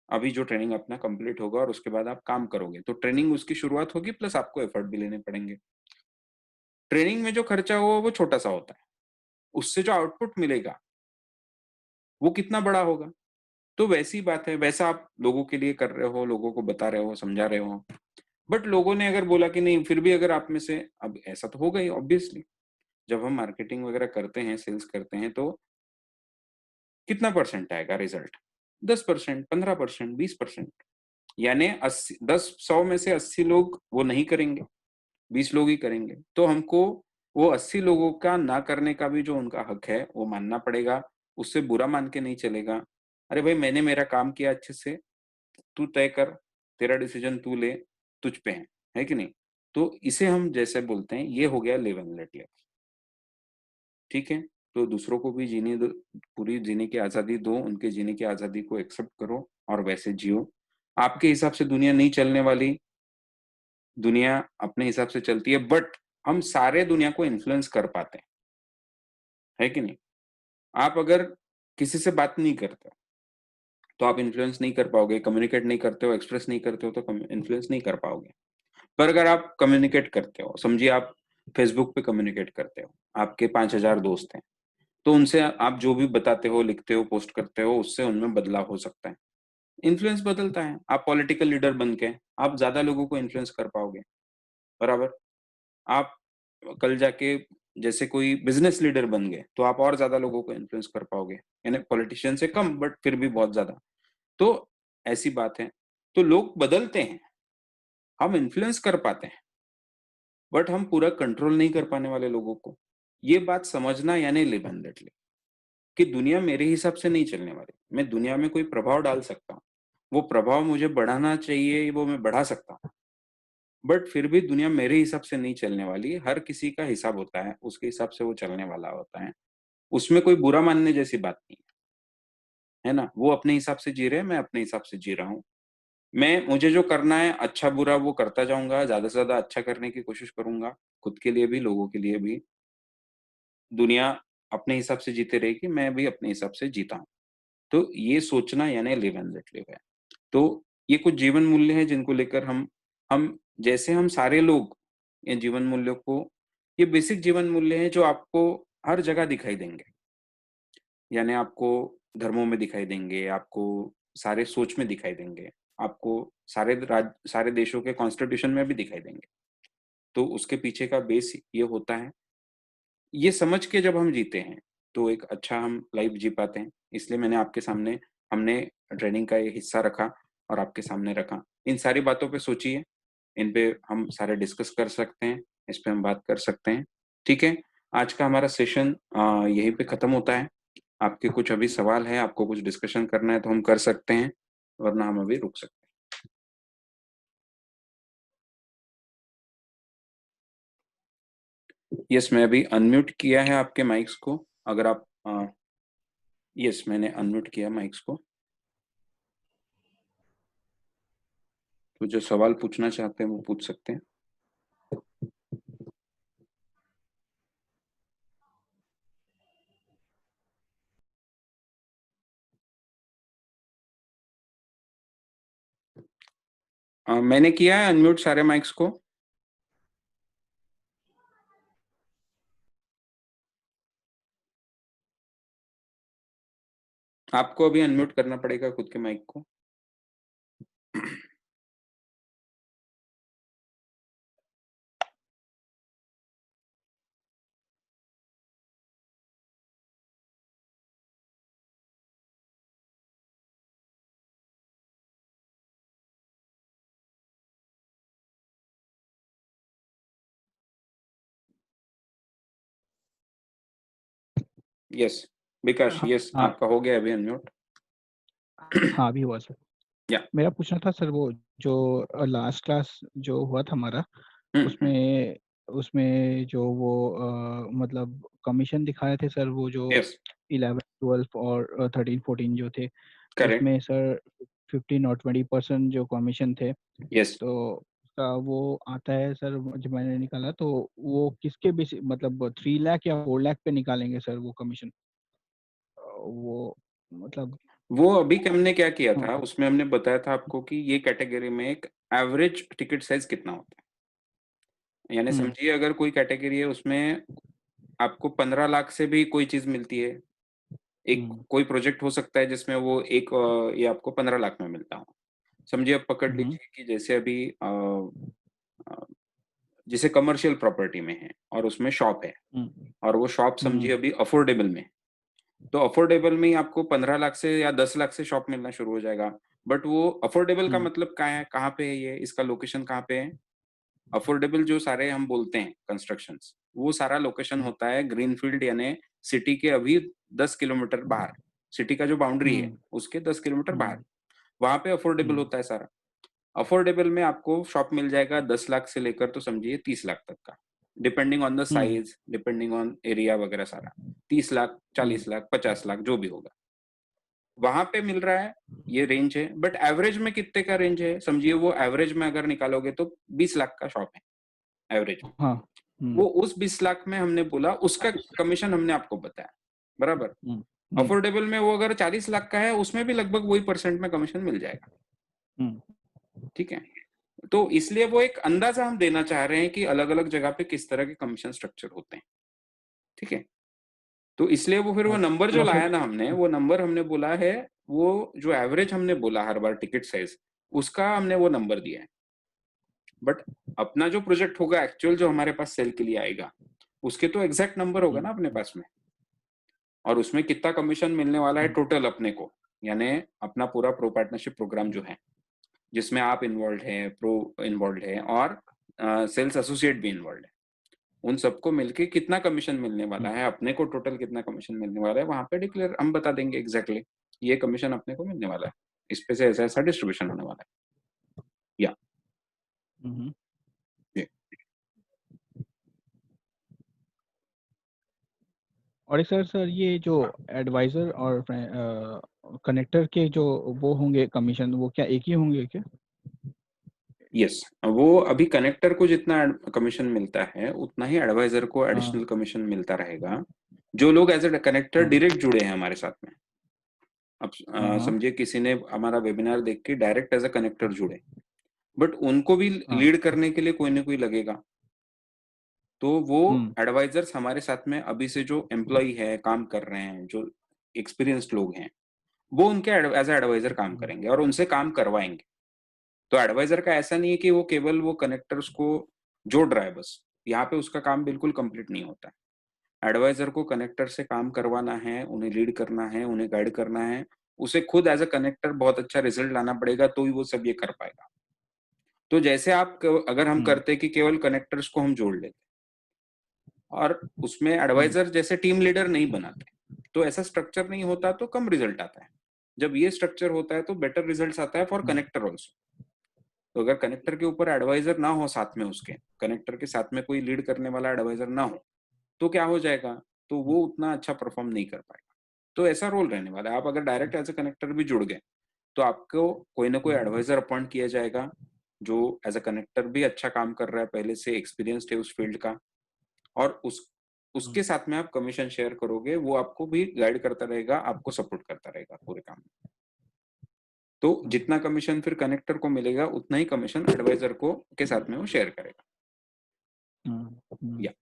अभी जो ट्रेनिंग अपना कंप्लीट होगा और उसके बाद आप काम करोगे, तो ट्रेनिंग उसकी शुरुआत होगी, प्लस आपको एफर्ट भी लेने पड़ेंगे। ट्रेनिंग में जो खर्चा हुआ वो छोटा-सा होता है, उससे जो आउटपुट मिलेगा, वो कितना बड़ा होगा। तो वैसी बात है, वैसा आप लोगों के लिए कर रहे हो, लोगों को बता रहे हो, समझा रहे हो। बट लोगों ने अगर बोला कि नहीं, फिर भी अगर आप में से, अब ऐसा तो होगा ही ऑब्वियसली, जब हम मार्केटिंग वगैरह करते हैं, सेल्स करते हैं, तो कितना परसेंट आएगा रिजल्ट? 10%, 15%, 20%। यानी 80, 10, 100 में से 80 लोग वो नहीं करेंगे, 20 लोग ही करेंगे। तो हमको वो 80 लोगों का ना करने का भी जो उनका हक है, वो मानना पड़ेगा। उससे बुरा मान के नहीं चलेगा। अरे भाई, मैंने मेरा काम किया अच्छे से, तू तय कर, तेरा डिसीजन तू ले, तुझ पे है कि नहीं? तो इसे हम जैसे बोलते हैं, ये हो गया लिव एंड लेट लिव। ठीक है? तो दूसरों को भी जीने दो, पूरी जीने की आज़ादी दो, उनके जीने की आज़ादी को एक्सेप्ट करो और वैसे जियो। आपके हिसाब से दुनिया नहीं चलने वाली, दुनिया अपने हिसाब से चलती है, बट हम सारे दुनिया को इन्फ्लुएंस कर पाते हैं, है कि नहीं? आप अगर किसी से बात नहीं करते, तो आप इन्फ्लुएंस नहीं कर पाओगे, कम्युनिकेट नहीं करते हो, एक्सप्रेस नहीं करते हो, तो इन्फ्लुएंस नहीं कर पाओगे। पर अगर आप कम्युनिकेट करते हो, समझिए आप फेसबुक पे कम्युनिकेट करते हो, आपके 5,000 दोस्त हैं, तो उनसे आप जो भी बताते हो, लिखते हो, पोस्ट करते हो, उससे उनमें बदलाव हो सकता है। इन्फ्लुएंस बदलता है। आप पॉलिटिकल लीडर बन के आप ज्यादा लोगों को इन्फ्लुएंस कर पाओगे, बराबर। आप कल जाके जैसे कोई बिजनेस लीडर बन गए, तो आप और ज्यादा लोगों को इन्फ्लुएंस कर पाओगे, यानी पॉलिटिशियन से कम, बट फिर भी बहुत ज्यादा। तो ऐसी बात है। तो लोग बदलते हैं, हम इन्फ्लुएंस कर पाते हैं, बट हम पूरा कंट्रोल नहीं कर पाने वाले लोगों को। ये बात समझना, यानी लिव एंड लेट लिव, कि दुनिया मेरे हिसाब से नहीं चलने वाली। मैं दुनिया में कोई प्रभाव डाल सकता हूँ, वो प्रभाव मुझे बढ़ाना चाहिए, वो मैं बढ़ा सकता हूँ, बट फिर भी दुनिया मेरे हिसाब से नहीं चलने वाली। हर किसी का हिसाब होता है, उसके हिसाब से वो चलने वाला होता है। उसमें कोई बुरा मानने जैसी बात नहीं है ना? वो अपने हिसाब से जी रहे हैं, मैं अपने हिसाब से जी रहा हूँ। मुझे जो करना है, अच्छा बुरा वो करता जाऊंगा, ज्यादा से ज्यादा अच्छा करने की कोशिश करूंगा, खुद के लिए भी, लोगों के लिए भी। दुनिया अपने हिसाब से जीते रहेगी, मैं भी अपने हिसाब से जीता हूँ। तो ये सोचना, यानी लिव एंड लेट लिव है। तो ये कुछ जीवन मूल्य हैं जिनको लेकर हम जैसे हम सारे लोग ये जीवन मूल्यों को, ये बेसिक जीवन मूल्य हैं जो आपको हर जगह दिखाई देंगे। यानी आपको धर्मों में दिखाई देंगे, आपको सारे सोच में दिखाई देंगे, आपको सारे देशों के कॉन्स्टिट्यूशन में भी दिखाई देंगे। तो उसके पीछे का बेस ये होता है। ये समझ के जब हम जीते हैं, तो एक अच्छा हम लाइफ जी पाते हैं। इसलिए मैंने आपके सामने, हमने ट्रेनिंग का ये हिस्सा रखा और आपके सामने रखा। इन सारी बातों पे सोचिए, इन पे हम सारे डिस्कस कर सकते हैं, इस पे हम बात कर सकते हैं, ठीक है? आज का हमारा सेशन यहीं पे खत्म होता है। आपके कुछ अभी सवाल है, आपको कुछ डिस्कशन करना है तो हम कर सकते हैं, वरना हम अभी रुक सकते हैं। यस, मैं अभी अनम्यूट किया है आपके माइक्स को। अगर आप यस, मैंने अनम्यूट किया माइक्स को। तो जो सवाल पूछना चाहते हैं वो पूछ सकते हैं। मैंने किया है अनम्यूट सारे माइक्स को। आपको अभी अनम्यूट करना पड़ेगा खुद के माइक को। यस विकास, हाँ यस हाँ आपका हो गया अभी अनम्यूट। हाँ, अभी हुआ सर। या मेरा पूछना था सर, वो जो लास्ट क्लास जो हुआ था हमारा, हम्म, उसमें उसमें जो वो मतलब कमीशन दिखाए थे सर, वो जो यस 11 12 और 13 14 जो थे, करेक्ट, उसमें सर 15 और 20% जो कमीशन थे, यस। तो उसका वो आता है सर। जब मैंने निकाला तो वो किसके बेसिस, मतलब 3 लाख या 4 लाख पे निकालेंगे सर वो कमीशन? वो मतलब वो अभी हमने क्या किया हाँ। था, उसमें हमने बताया था आपको कि ये कैटेगरी में एक एवरेज टिकट साइज कितना होता है। यानी हम्म समझिए अगर कोई कैटेगरी है उसमें आपको 15 लाख से भी कोई चीज मिलती है। एक हम्म कोई प्रोजेक्ट हो सकता है जिसमें वो एक ये आपको 15 लाख में मिलता हो। समझिए आप पकड़ हम्म लीजिए कि जैसे अभी अ, जैसे कमर्शियल प्रॉपर्टी में है और उसमें शॉप है, हम्म और वो शॉप हम्म समझिए अभी अफोर्डेबल में है। तो अफोर्डेबल में ही आपको 15 लाख से या 10 लाख से शॉप मिलना शुरू हो जाएगा। बट वो अफोर्डेबल का हम्म मतलब क्या है, कहाँ पे है, ये इसका लोकेशन कहाँ पे है। अफोर्डेबल जो सारे हम बोलते हैं कंस्ट्रक्शंस, वो सारा लोकेशन हम्म होता है ग्रीनफील्ड, यानी सिटी के अभी 10 किलोमीटर बाहर। सिटी का जो बाउंड्री है हम्म उसके 10 किलोमीटर बाहर, हम्म वहां पे अफोर्डेबल हम्म होता है सारा। अफोर्डेबल में आपको शॉप मिल जाएगा 10 लाख से लेकर तो समझिए 30 लाख तक का, depending on the hmm size, depending on area वगैरह सारा। 30 लाख, हम्म 40 लाख, 50 लाख जो भी होगा वहां पे मिल रहा है। ये रेंज है, बट एवरेज में कितने का रेंज है समझिए, वो एवरेज में अगर निकालोगे तो 20 लाख का शॉप है एवरेज में। हाँ। वो उस 20 लाख में हमने बोला उसका कमीशन हमने आपको बताया, बराबर। हम्म हम्म अफोर्डेबल में वो अगर 40 लाख का है उसमें भी लगभग वही परसेंट में कमीशन मिल जाएगा। हम्म ठीक है। तो इसलिए वो एक अंदाजा हम देना चाह रहे हैं कि अलग अलग जगह पे किस तरह के कमीशन स्ट्रक्चर होते हैं। ठीक है। तो इसलिए वो फिर वो नंबर जो और लाया सर ना हमने, वो नंबर हमने बोला है, वो जो एवरेज हमने बोला हर बार टिकट साइज, उसका हमने वो नंबर दिया है। बट अपना जो प्रोजेक्ट होगा एक्चुअल जो हमारे पास सेल के लिए आएगा, उसके तो एग्जैक्ट नंबर होगा ना अपने पास में, और उसमें कितना कमीशन मिलने वाला है टोटल अपने को। यानी अपना पूरा प्रो पार्टनरशिप प्रोग्राम जो है, जिसमें आप इन्वॉल्व है, प्रो इन्वॉल्व है, और सेल्स एसोसिएट भी इन्वॉल्व है, उन सबको मिलके कितना कमीशन मिलने वाला है अपने को, टोटल कितना कमीशन मिलने वाला है वहां पे डिक्लेयर हम बता देंगे एग्जैक्टली ये कमीशन अपने को मिलने वाला है, इस पे से ऐसा ऐसा डिस्ट्रीब्यूशन होने वाला है। या हम्म ये और सर ये जो एडवाइजर और कनेक्टर के जो वो होंगे कमीशन, वो क्या एक ही होंगे क्या? यस, वो अभी कनेक्टर को जितना कमीशन मिलता है उतना ही एडवाइजर को हाँ एडिशनल कमीशन मिलता रहेगा। जो लोग एज ए कनेक्टर हाँ डायरेक्ट जुड़े हैं हमारे साथ में, अब हाँ हाँ समझिए किसी ने हमारा वेबिनार देख के डायरेक्ट एज ए कनेक्टर जुड़े, बट उनको भी हाँ। लीड करने के लिए कोई ना कोई लगेगा। तो वो हम्म एडवाइजर्स हमारे साथ में अभी से जो एम्प्लॉय है, काम कर रहे हैं, जो एक्सपीरियंस्ड लोग हैं, वो उनके एज एडवाइजर काम हम्म करेंगे और उनसे काम करवाएंगे। तो एडवाइजर का ऐसा नहीं है कि वो केवल वो कनेक्टर्स को जोड़ रहा है बस, यहाँ पे उसका काम बिल्कुल कंप्लीट नहीं होता है। एडवाइजर को कनेक्टर से काम करवाना है, उन्हें लीड करना है, उन्हें गाइड करना है, उसे खुद एज अ कनेक्टर बहुत अच्छा रिजल्ट लाना पड़ेगा तो ही वो सब ये कर पाएगा। तो जैसे आप अगर हम हम्म करते कि केवल कनेक्टर्स को हम जोड़ लेते, और उसमें एडवाइजर जैसे टीम लीडर नहीं बनाते, तो ऐसा स्ट्रक्चर नहीं होता तो कम रिजल्ट आता है। जब ये स्ट्रक्चर होता है तो बेटर रिजल्ट आता है फॉर कनेक्टर ऑल्सो। तो अगर कनेक्टर के ऊपर एडवाइजर ना हो, साथ में उसके कनेक्टर के साथ में कोई लीड करने वाला एडवाइजर ना हो, तो क्या हो जाएगा, तो वो उतना अच्छा परफॉर्म नहीं कर पाएगा। तो ऐसा रोल रहने वाला है। आप अगर डायरेक्ट एज ए कनेक्टर भी जुड़ गए तो आपको कोई ना कोई एडवाइजर अपॉइंट किया जाएगा जो एज अ कनेक्टर भी अच्छा काम कर रहा है, पहले से एक्सपीरियंस्ड है उस फील्ड का, और उसके साथ में आप कमीशन शेयर करोगे, वो आपको भी गाइड करता रहेगा, आपको सपोर्ट करता रहेगा पूरे काम में। तो जितना कमीशन फिर कनेक्टर को मिलेगा उतना ही कमीशन एडवाइजर को के साथ में वो शेयर करेगा। या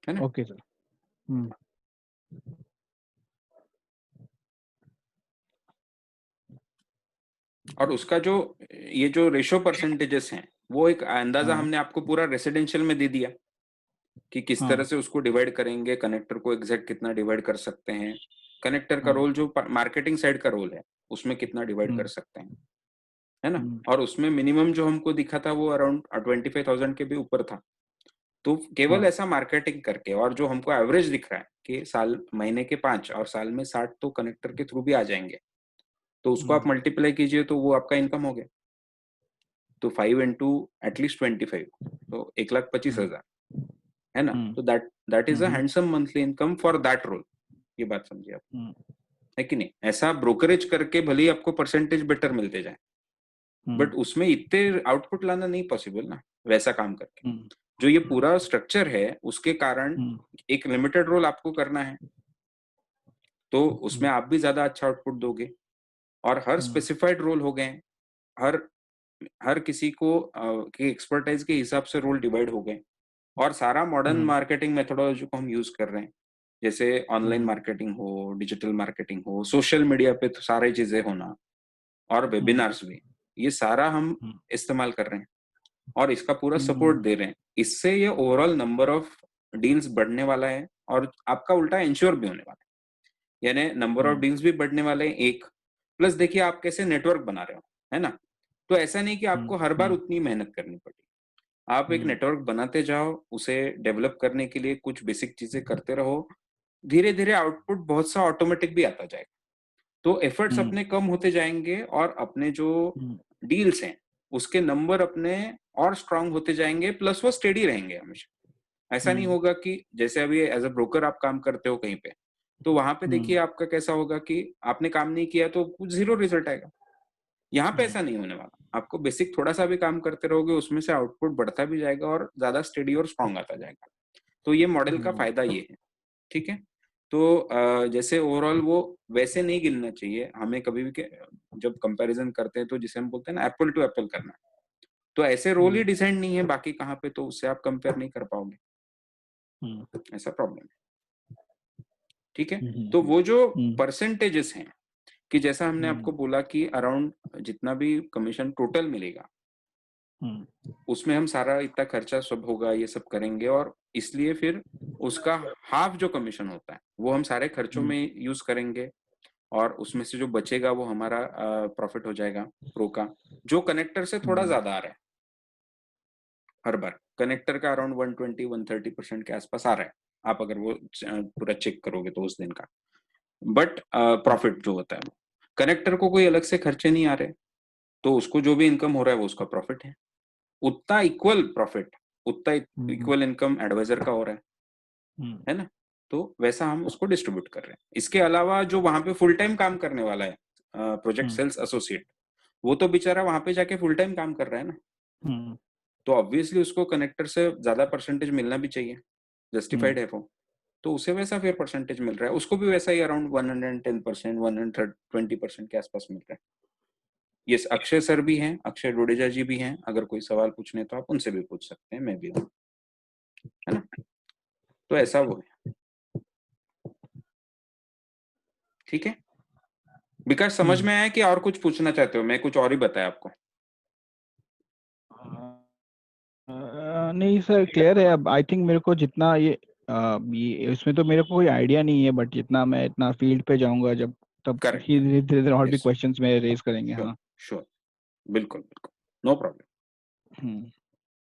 है ना? Okay sir. और उसका जो ये जो रेशो परसेंटेजेस हैं, वो एक अंदाजा हमने आपको पूरा रेसिडेंशियल में दे दिया कि किस तरह से उसको डिवाइड करेंगे, कनेक्टर को एग्जैक्ट कितना डिवाइड कर सकते हैं, कनेक्टर का रोल जो मार्केटिंग साइड का रोल है उसमें कितना डिवाइड कर सकते हैं, है ना? और उसमें मिनिमम जो हमको दिखा था वो अराउंड 25,000 के भी ऊपर था। तो केवल ऐसा मार्केटिंग करके, और जो हमको एवरेज दिख रहा है कि साल महीने के 5 और साल में 60 तो कनेक्टर के थ्रू भी आ जाएंगे, तो उसको आप मल्टीप्लाई कीजिए तो वो आपका इनकम हो गया। तो 5 इंटू एटलीस्ट 25, तो 1,25,000, है ना? तो that is a handsome monthly income for that role. ये बात समझिए आप, है कि नहीं? ऐसा ब्रोकरेज करके भले ही आपको परसेंटेज बेटर मिलते जाए, बट उसमें इतने आउटपुट लाना नहीं पॉसिबल ना, वैसा काम करके। जो ये पूरा स्ट्रक्चर है उसके कारण एक लिमिटेड रोल आपको करना है, तो उसमें आप भी ज्यादा अच्छा आउटपुट दोगे। और हर स्पेसिफाइड रोल हो गए, हर हर किसी को की एक्सपर्टाइज के हिसाब से रोल डिवाइड हो गए, और सारा मॉडर्न मार्केटिंग मेथोडोलॉजी को हम यूज कर रहे हैं, जैसे ऑनलाइन मार्केटिंग हो, डिजिटल मार्केटिंग हो, सोशल मीडिया पे तो सारी चीजें होना, और वेबिनार्स भी, ये सारा हम इस्तेमाल कर रहे हैं और इसका पूरा सपोर्ट दे रहे हैं। इससे ये ओवरऑल नंबर ऑफ डील्स बढ़ने वाला है और आपका उल्टा इंश्योर भी होने वाला है, यानी नंबर ऑफ डील्स भी बढ़ने वाले हैं एक, प्लस देखिए आप कैसे नेटवर्क बना रहे हो, है ना? तो ऐसा नहीं कि आपको हर बार उतनी मेहनत करनी पड़ी, आप एक नेटवर्क बनाते जाओ, उसे डेवलप करने के लिए कुछ बेसिक चीजें करते रहो, धीरे धीरे आउटपुट बहुत सा ऑटोमेटिक भी आता जाएगा। तो एफर्ट्स अपने कम होते जाएंगे और अपने जो डील्स हैं उसके नंबर अपने और स्ट्रांग होते जाएंगे, प्लस वो स्टेडी रहेंगे हमेशा। ऐसा नहीं होगा कि जैसे अभी एज अ ब्रोकर आप काम करते हो कहीं पे, तो वहां पे देखिए आपका कैसा होगा कि आपने काम नहीं किया तो कुछ जीरो रिजल्ट आएगा। यहाँ पे ऐसा नहीं होने वाला, आपको बेसिक थोड़ा सा भी काम करते रहोगे, उसमें से आउटपुट बढ़ता भी जाएगा और ज्यादा स्टेडी और स्ट्रांग आता जाएगा। तो ये मॉडल का फायदा ये है, ठीक है? तो जैसे ओवरऑल वो वैसे नहीं गिनना चाहिए हमें कभी भी जब कंपैरिजन करते हैं, तो जिसे हम बोलते हैं ना एप्पल टू एप्पल करना, तो ऐसे रोल ही डिजाइन नहीं है बाकी कहाँ पे, तो उससे आप कंपेयर नहीं कर पाओगे, ऐसा प्रॉब्लम है, ठीक है? तो वो जो परसेंटेजेस हैं कि जैसा हमने आपको बोला कि अराउंड जितना भी कमीशन टोटल मिलेगा उसमें हम सारा इतना खर्चा सब होगा ये सब करेंगे, और इसलिए फिर उसका हाफ जो कमीशन होता है वो हम सारे खर्चों में यूज करेंगे, और उसमें से जो बचेगा वो हमारा प्रॉफिट हो जाएगा प्रो का, जो कनेक्टर से थोड़ा ज्यादा आ रहा है। हर बार कनेक्टर का अराउंड 120-130% के आसपास आ रहा है, आप अगर वो पूरा चेक करोगे तो उस दिन का। बट प्रॉफिट जो होता है वो कनेक्टर को कोई अलग से खर्चे नहीं आ रहे, तो उसको जो भी इनकम हो रहा है वो उसका प्रॉफिट है, उतना इक्वल प्रॉफिट, उतना इक्वल इनकम एडवाइजर का हो रहा है ना? तो वैसा हम उसको डिस्ट्रीब्यूट कर रहे हैं। इसके अलावा जो वहां पे फुल टाइम काम करने वाला है प्रोजेक्ट सेल्स एसोसिएट, वो तो बेचारा वहां पे जाके फुल टाइम काम कर रहा है ना, तो ऑब्वियसली उसको कनेक्टर से ज्यादा परसेंटेज मिलना भी चाहिए, जस्टिफाइड है वो, तो उसे वैसा फिर परसेंटेज मिल रहा है, उसको भी वैसा ही अराउंड 110%, 120% के आसपास मिल रहा है। ये अक्षय सर भी हैं, अक्षय डोडेजा जी भी हैं, अगर कोई सवाल पूछने तो आप उनसे भी पूछ सकते हैं, मैं भी हूँ, है ना? तो ऐसा वो है, ठीक है? विकास समझ में आया कि और कुछ पूछना चाहते हो? मैं कुछ और ही बताया आपको? नहीं सर, क्लियर है। अब आई थिंक मेरे को जितना ये इसमें तो मेरे को कोई आइडिया नहीं है, बट जितना मैं इतना फील्ड पे जाऊंगा जब, तब करेक्ट, धीरे धीरे और भी यस, क्वेश्चंस में रेज करेंगे। श्योर हाँ। श्योर, बिल्कुल बिल्कुल, नो प्रॉब्लम।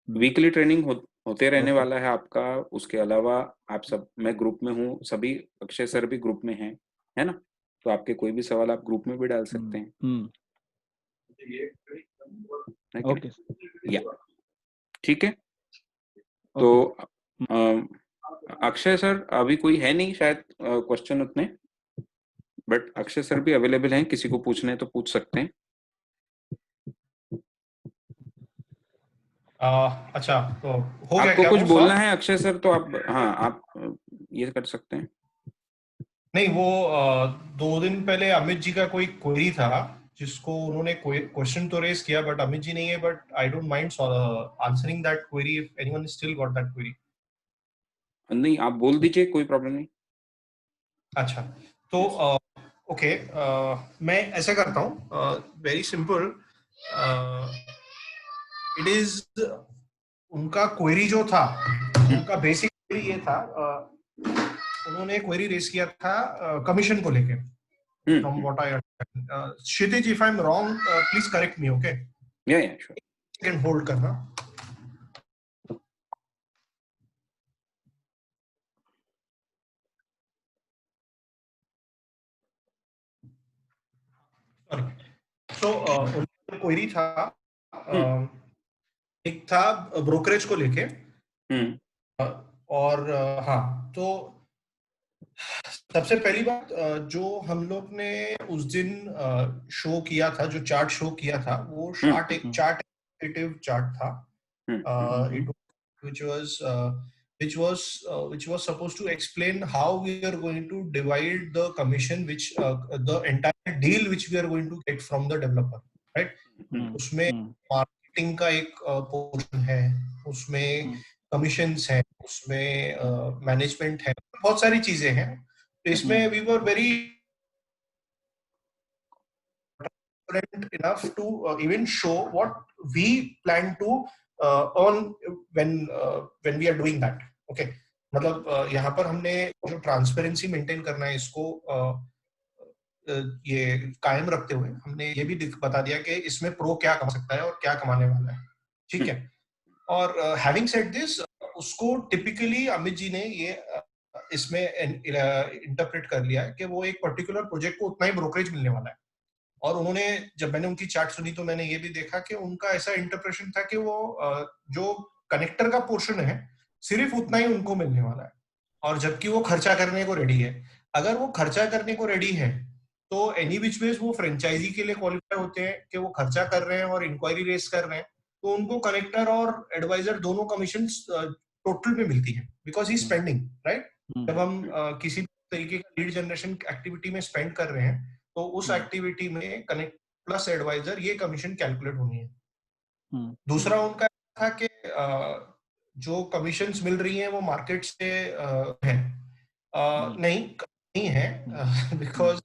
वीकली ट्रेनिंग होते रहने ओके। वाला है आपका। उसके अलावा आप सब, मैं ग्रुप में हूँ, सभी अक्षय सर भी ग्रुप में हैं, है ना? तो आपके कोई भी सवाल आप ग्रुप में भी डाल सकते हैं, है कि ओके। नहीं? या ठीक है। तो ओके। अक्षय सर अभी कोई है नहीं शायद क्वेश्चन उतने, बट अक्षय सर भी अवेलेबल हैं, किसी को पूछने हैं तो पूछ सकते हैं। अच्छा, तो हो गया आपको क्या कुछ वो बोलना सॉल्व? है अक्षय सर तो आप, हाँ आप ये कर सकते हैं। नहीं, वो 2 दिन पहले अमित जी का कोई क्वेरी था जिसको उन्होंने क्वेश्चन तो रेज किया, बट अमित जी नहीं है, but I don't mind answering that query if anyone still got that query. नहीं, आप बोल दीजिए, कोई प्रॉब्लम नहीं। अच्छा, तो ओके, मैं ऐसे करता हूँ, वेरी सिंपल। इट इज उनका क्वेरी जो था, उनका बेसिक क्वेरी ये था, उन्होंने क्वेरी रेज किया था कमीशन को लेके। From what I understand, Kshitij, if I am wrong please correct me, okay? या श्योर। कैन होल्ड करना। सॉरी। सो उनका क्वेरी था, एक था ब्रोकरेज को लेके, और हाँ, तो सबसे पहली बात, जो हम लोग ने उस दिन शो किया था, जो चार्ट शो किया था, वो चार्ट एक चार्ट था, it which was which was supposed to explain how we are going to divide the commission, which the entire deal which we are going to get from the developer, right? उसमें मार्केटिंग का एक पोर्शन है, उसमें कमीशंस है, उसमें मैनेजमेंट है, बहुत सारी चीजें हैं। तो इसमें we were very enough to even show what we plan to earn when we are doing that, okay? मतलब यहाँ पर हमने जो ट्रांसपेरेंसी मेंटेन करना है, इसको ये कायम रखते हुए हमने ये भी बता दिया कि इसमें प्रो क्या कमा सकता है और क्या कमाने वाला है, ठीक है? और हैविंग सेड दिस, उसको टिपिकली अमित जी ने ये इसमें इंटरप्रेट कर लिया है कि वो एक पर्टिकुलर प्रोजेक्ट को उतना ही ब्रोकरेज मिलने वाला है। और उन्होंने, जब मैंने उनकी चार्ट सुनी तो मैंने ये भी देखा कि उनका ऐसा इंटरप्रेशन था कि वो जो कनेक्टर का पोर्शन है सिर्फ उतना ही उनको मिलने वाला है, और जबकि वो खर्चा करने को रेडी है। अगर वो खर्चा करने को रेडी है तो एनी विच वेज वो फ्रेंचाइजी के लिए क्वालिफाई होते हैं कि वो खर्चा कर रहे हैं और इंक्वायरी रेस कर रहे हैं, तो उनको कनेक्टर और एडवाइजर दोनों कमीशन टोटल में मिलती है, बिकॉज ही स्पेंडिंग, राइट? जब हम किसी तरीके का लीड जनरेशन एक्टिविटी में स्पेंड कर रहे हैं, तो उस एक्टिविटी में कनेक्ट प्लस एडवाइजर ये कमीशन कैलकुलेट होनी है। दूसरा उनका था कि जो कमीशंस मिल रही हैं वो मार्केट से है, नहीं है, बिकॉज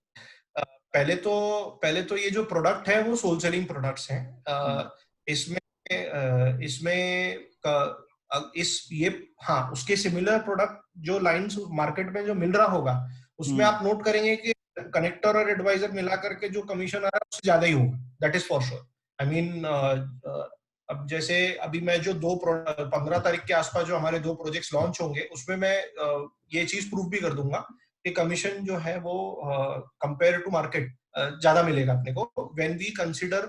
पहले तो ये जो प्रोडक्ट है वो सोल सेलिंग प्रोडक्ट्स हैं। इसमें ये, हाँ, उसके सिमिलर प्रोडक्ट जो लाइंस मार्केट में जो मिल रहा होगा, उसमें आप नोट करेंगे कि कनेक्टर और एडवाइजर मिला करके जो कमीशन आ रहा है उससे ज्यादा ही होगा, that is for sure. I mean, अब जैसे अभी मैं जो 15 तारीख के आसपास जो हमारे 2 प्रोजेक्ट्स लॉन्च होंगे, उसमें मैं ये चीज प्रूव भी कर दूंगा कि कमीशन जो है वो कंपेयर टू मार्केट ज्यादा मिलेगा अपने को। When we consider,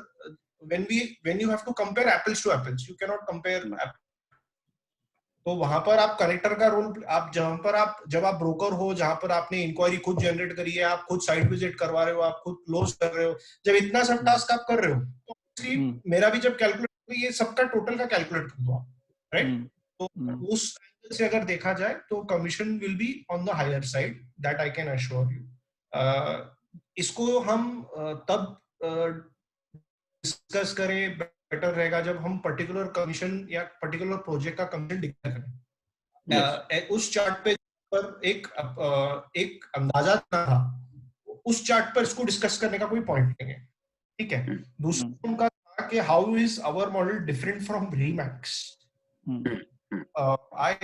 when you have to compare apples to apples, you can not compare. तो वहां पर आप कनेक्टर का रोल, आप जब आप ब्रोकर हो, जहां पर आपने इंक्वायरी खुद जनरेट करी है, आप खुद साइट विजिट करवा रहे हो, आप खुद क्लोज कर रहे हो, जब इतना सब टास्क आप कर रहे हो, तो मेरा भी जब कैलकुलेट, ये सबका टोटल का कैलकुलेट कर दो आप, राइट? तो उस एंगल से अगर देखा जाए तो commission will be on the higher side, that I can assure you. इसको हम तब डिस्कस करें, बेटर रहेगा जब हम पर्टिकुलर कमीशन या पर्टिकुलर प्रोजेक्ट का कमीशन डिक्लेयर करें। उस चार्ट पे पर एक अंदाजा था, उस चार्ट पर इसको डिस्कस करने का कोई पॉइंट नहीं है, ठीक है? दूसरा उनका था कि how is our model different from Remax. I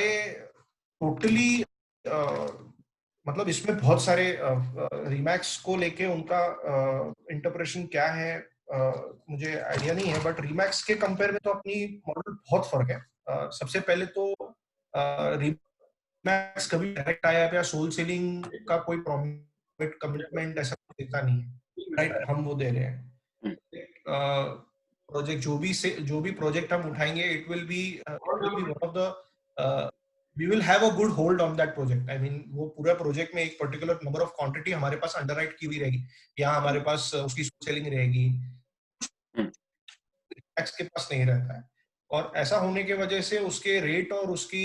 totally, मतलब इसमें बहुत सारे रीमैक्स को लेके उनका इंटरप्रेशन क्या है मुझे आइडिया नहीं है, बट रीमैक्स के कंपेयर में तो अपनी मॉडल बहुत फर्क है। सबसे पहले तो Remax कभी डायरेक्ट आया या सोल सेलिंग का कोई प्रॉमिस कमिटमेंट ऐसा देता नहीं है, राइट? हम वो दे रहे हैं प्रोजेक्ट, जो भी प्रोजेक्ट हम उठाएंगे, it will be one of the we will have a good hold on that project. I mean, वो पूरा प्रोजेक्ट में एक पर्टिकुलर नंबर ऑफ क्वांटिटी हमारे पास अंडरराइट की हुई रहेगी, या हमारे पास उसकी सेलिंग रहेगी, टैक्स के पास नहीं रहता है। और ऐसा होने के वजह से उसके रेट और उसकी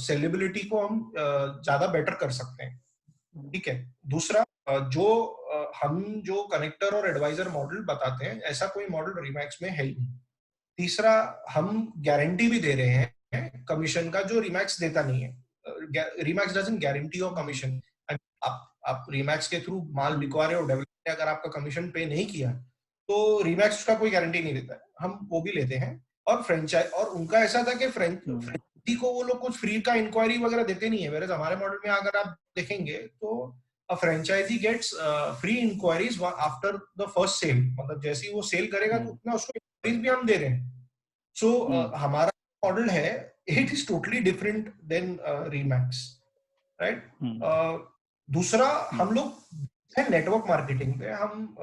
सेलेबिलिटी को हम ज्यादा बेटर कर सकते हैं, ठीक है? दूसरा, हम जो कनेक्टर और एडवाइजर मॉडल बताते हैं, ऐसा कोई मॉडल रीमैक्स में है ही नहीं। तीसरा, हम गारंटी भी दे रहे हैं कमीशन का, जो रीमैक्स देता नहीं है। रीमैक्स डजंट गारंटी और कमीशन। आप रीमैक्स के थ्रू माल बिकवा रहे हो, डेवलपर ने अगर आपका कमीशन पे नहीं किया तो रीमैक्स उसका कोई गारंटी नहीं देता है, हम वो भी लेते हैं। और फ्रेंचाइज, और उनका ऐसा था कि फ्रेंचाइजी को वो लोग कुछ फ्री का इंक्वायरी वगैरह देते नहीं है, वेयर हमारे मॉडल में अगर आप देखेंगे तो a franchisee gets free inquiries after the first sale, मतलब जैसे ही वो सेल करेगा तो उतना उसको इंक्वायरीज भी हम दे रहे हैं। सो हमारा मॉडल है, it is totally different than Remax, right? दूसरा, हम लोग है नेटवर्क मार्केटिंग पे, हम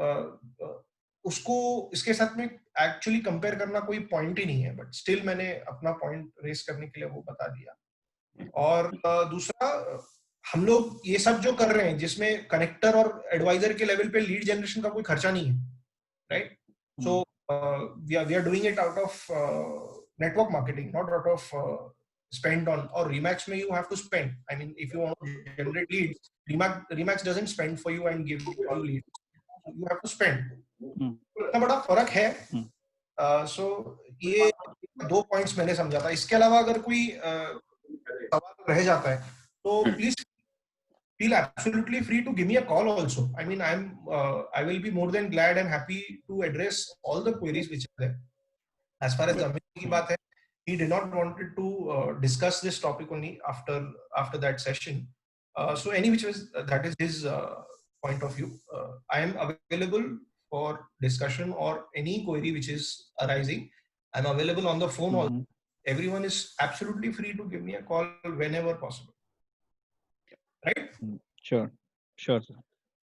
उसको इसके साथ में एक्चुअली कंपेयर करना कोई पॉइंट ही नहीं है, बट स्टिल मैंने अपना पॉइंट रेस करने के लिए वो बता दिया। और दूसरा, हम लोग ये सब जो कर रहे हैं जिसमें कनेक्टर और एडवाइजर के लेवल पे लीड जनरेशन का कोई खर्चा नहीं है, right? So we are doing it out of network marketing, not out of spend on, or Remax में you have to spend. I mean, if you want to generate leads, Remax doesn't spend for you and give you leads. So you have to spend. इतना बड़ा फर्क है। सो ये 2 पॉइंट्स मैंने समझा था। इसके अलावा अगर कोई सवाल रह जाता है तो please feel absolutely free to give me a call also. I mean, I will be more than glad and happy to address all the queries which are there. As far as Amit की बात है, he did not wanted to discuss this topic only after that session. So any which was, that is his point of view. I am available for discussion or any query which is arising. I'm available on the phone also. Everyone is absolutely free to give me a call whenever possible. Right? Sure, sure, sir.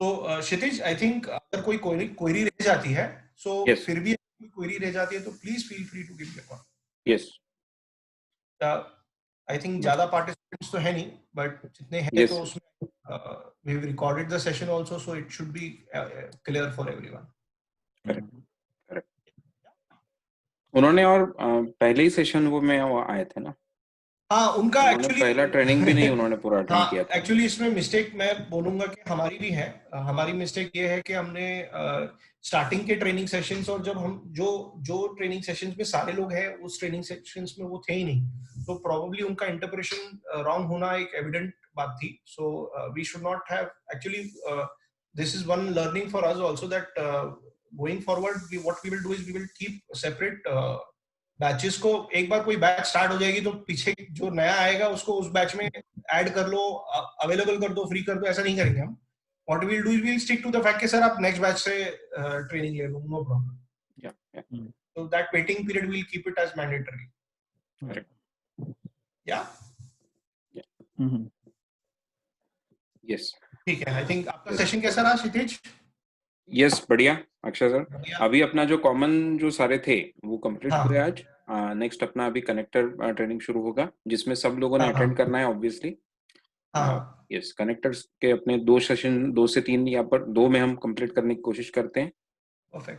So Kshitij, I think अगर कोई query रह जाती है, so फिर भी कोई query रह जाती है तो please feel free to give me a call. Yes. I think ज्यादा participants तो है नहीं, but जितने हैं तो उसमें we've recorded the session also, so it should be clear for everyone. Correct. Correct. उन्होंने और पहले ही सेशन वो में वो आए थे ना? हाँ, उनका एक्चुअली पहला ट्रेनिंग भी नहीं उन्होंने पूरा अटेंड किया था। एक्चुअली इसमें मिस्टेक मैं बोलूंगा कि हमारी भी है। हमारी मिस्टेक ये है कि हमने स्टार्टिंग के ट्रेनिंग सेशंस, और जब हम जो ट्रेनिंग सेशंस में सारे लोग हैं, उस ट्रेनिंग सेशंस में वो थे ही नहीं, तो प्रोबेबली उनका इंटरप्रिटेशन रॉन्ग होना एक एविडेंट बात थी। So we should not have actually, this is one learning for us also, that going forward what we will do is we will keep separate batches को। एक बार कोई बैच स्टार्ट हो जाएगी तो पीछे जो नया आएगा उसको उस बैच में ऐड कर लो, अवेलेबल कर दो, फ्री कर दो, ऐसा नहीं करेंगे हम। What we will do is we will stick to the fact कि सर आप नेक्स्ट बैच से ट्रेनिंग ले लो, no problem. So that waiting period we will keep it as mandatory. Yeah yes, ठीक है। आई थिंक आपका सेशन कैसा रहा क्षितिज? यस, बढ़िया अक्षय सर। अभी अपना जो कॉमन जो सारे थे वो कंप्लीट हुए आज। नेक्स्ट अपना अभी कनेक्टर ट्रेनिंग शुरू होगा, जिसमें सब लोगों ने अटेंड करना है ऑब्वियसली। यस, कनेक्टर्स के अपने 2 सेशन, 2 से 3 या पर 2 में हम कंप्लीट करने की कोशिश करते हैं।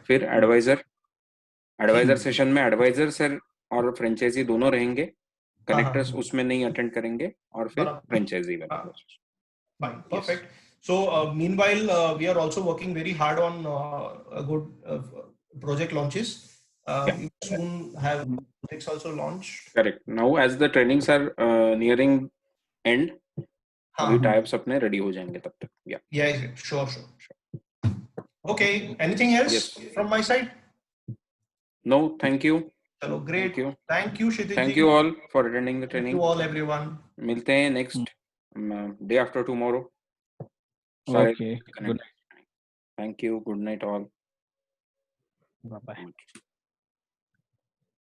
फिर एडवाइजर सेशन में एडवाइजर सर और फ्रेंचाइजी दोनों रहेंगे, कनेक्टर्स उसमें नहीं अटेंड करेंगे, और फिर फ्रेंचाइजी वाला process. Fine, perfect. So meanwhile, we are also working very hard on good project launches. We soon have projects also launched. Correct. Now as the trainings are nearing end, अभी टाइप्स अपने रेडी हो जाएंगे तब तक। Yeah, sure. Okay. Anything else from my side? No, thank you. Chalo, great. Thank you, Kshitij. Thank you all for attending the training. Thank you all, everyone. मिलते हैं next day after tomorrow. Okay. Good. Thank you. Good night all. Bye bye.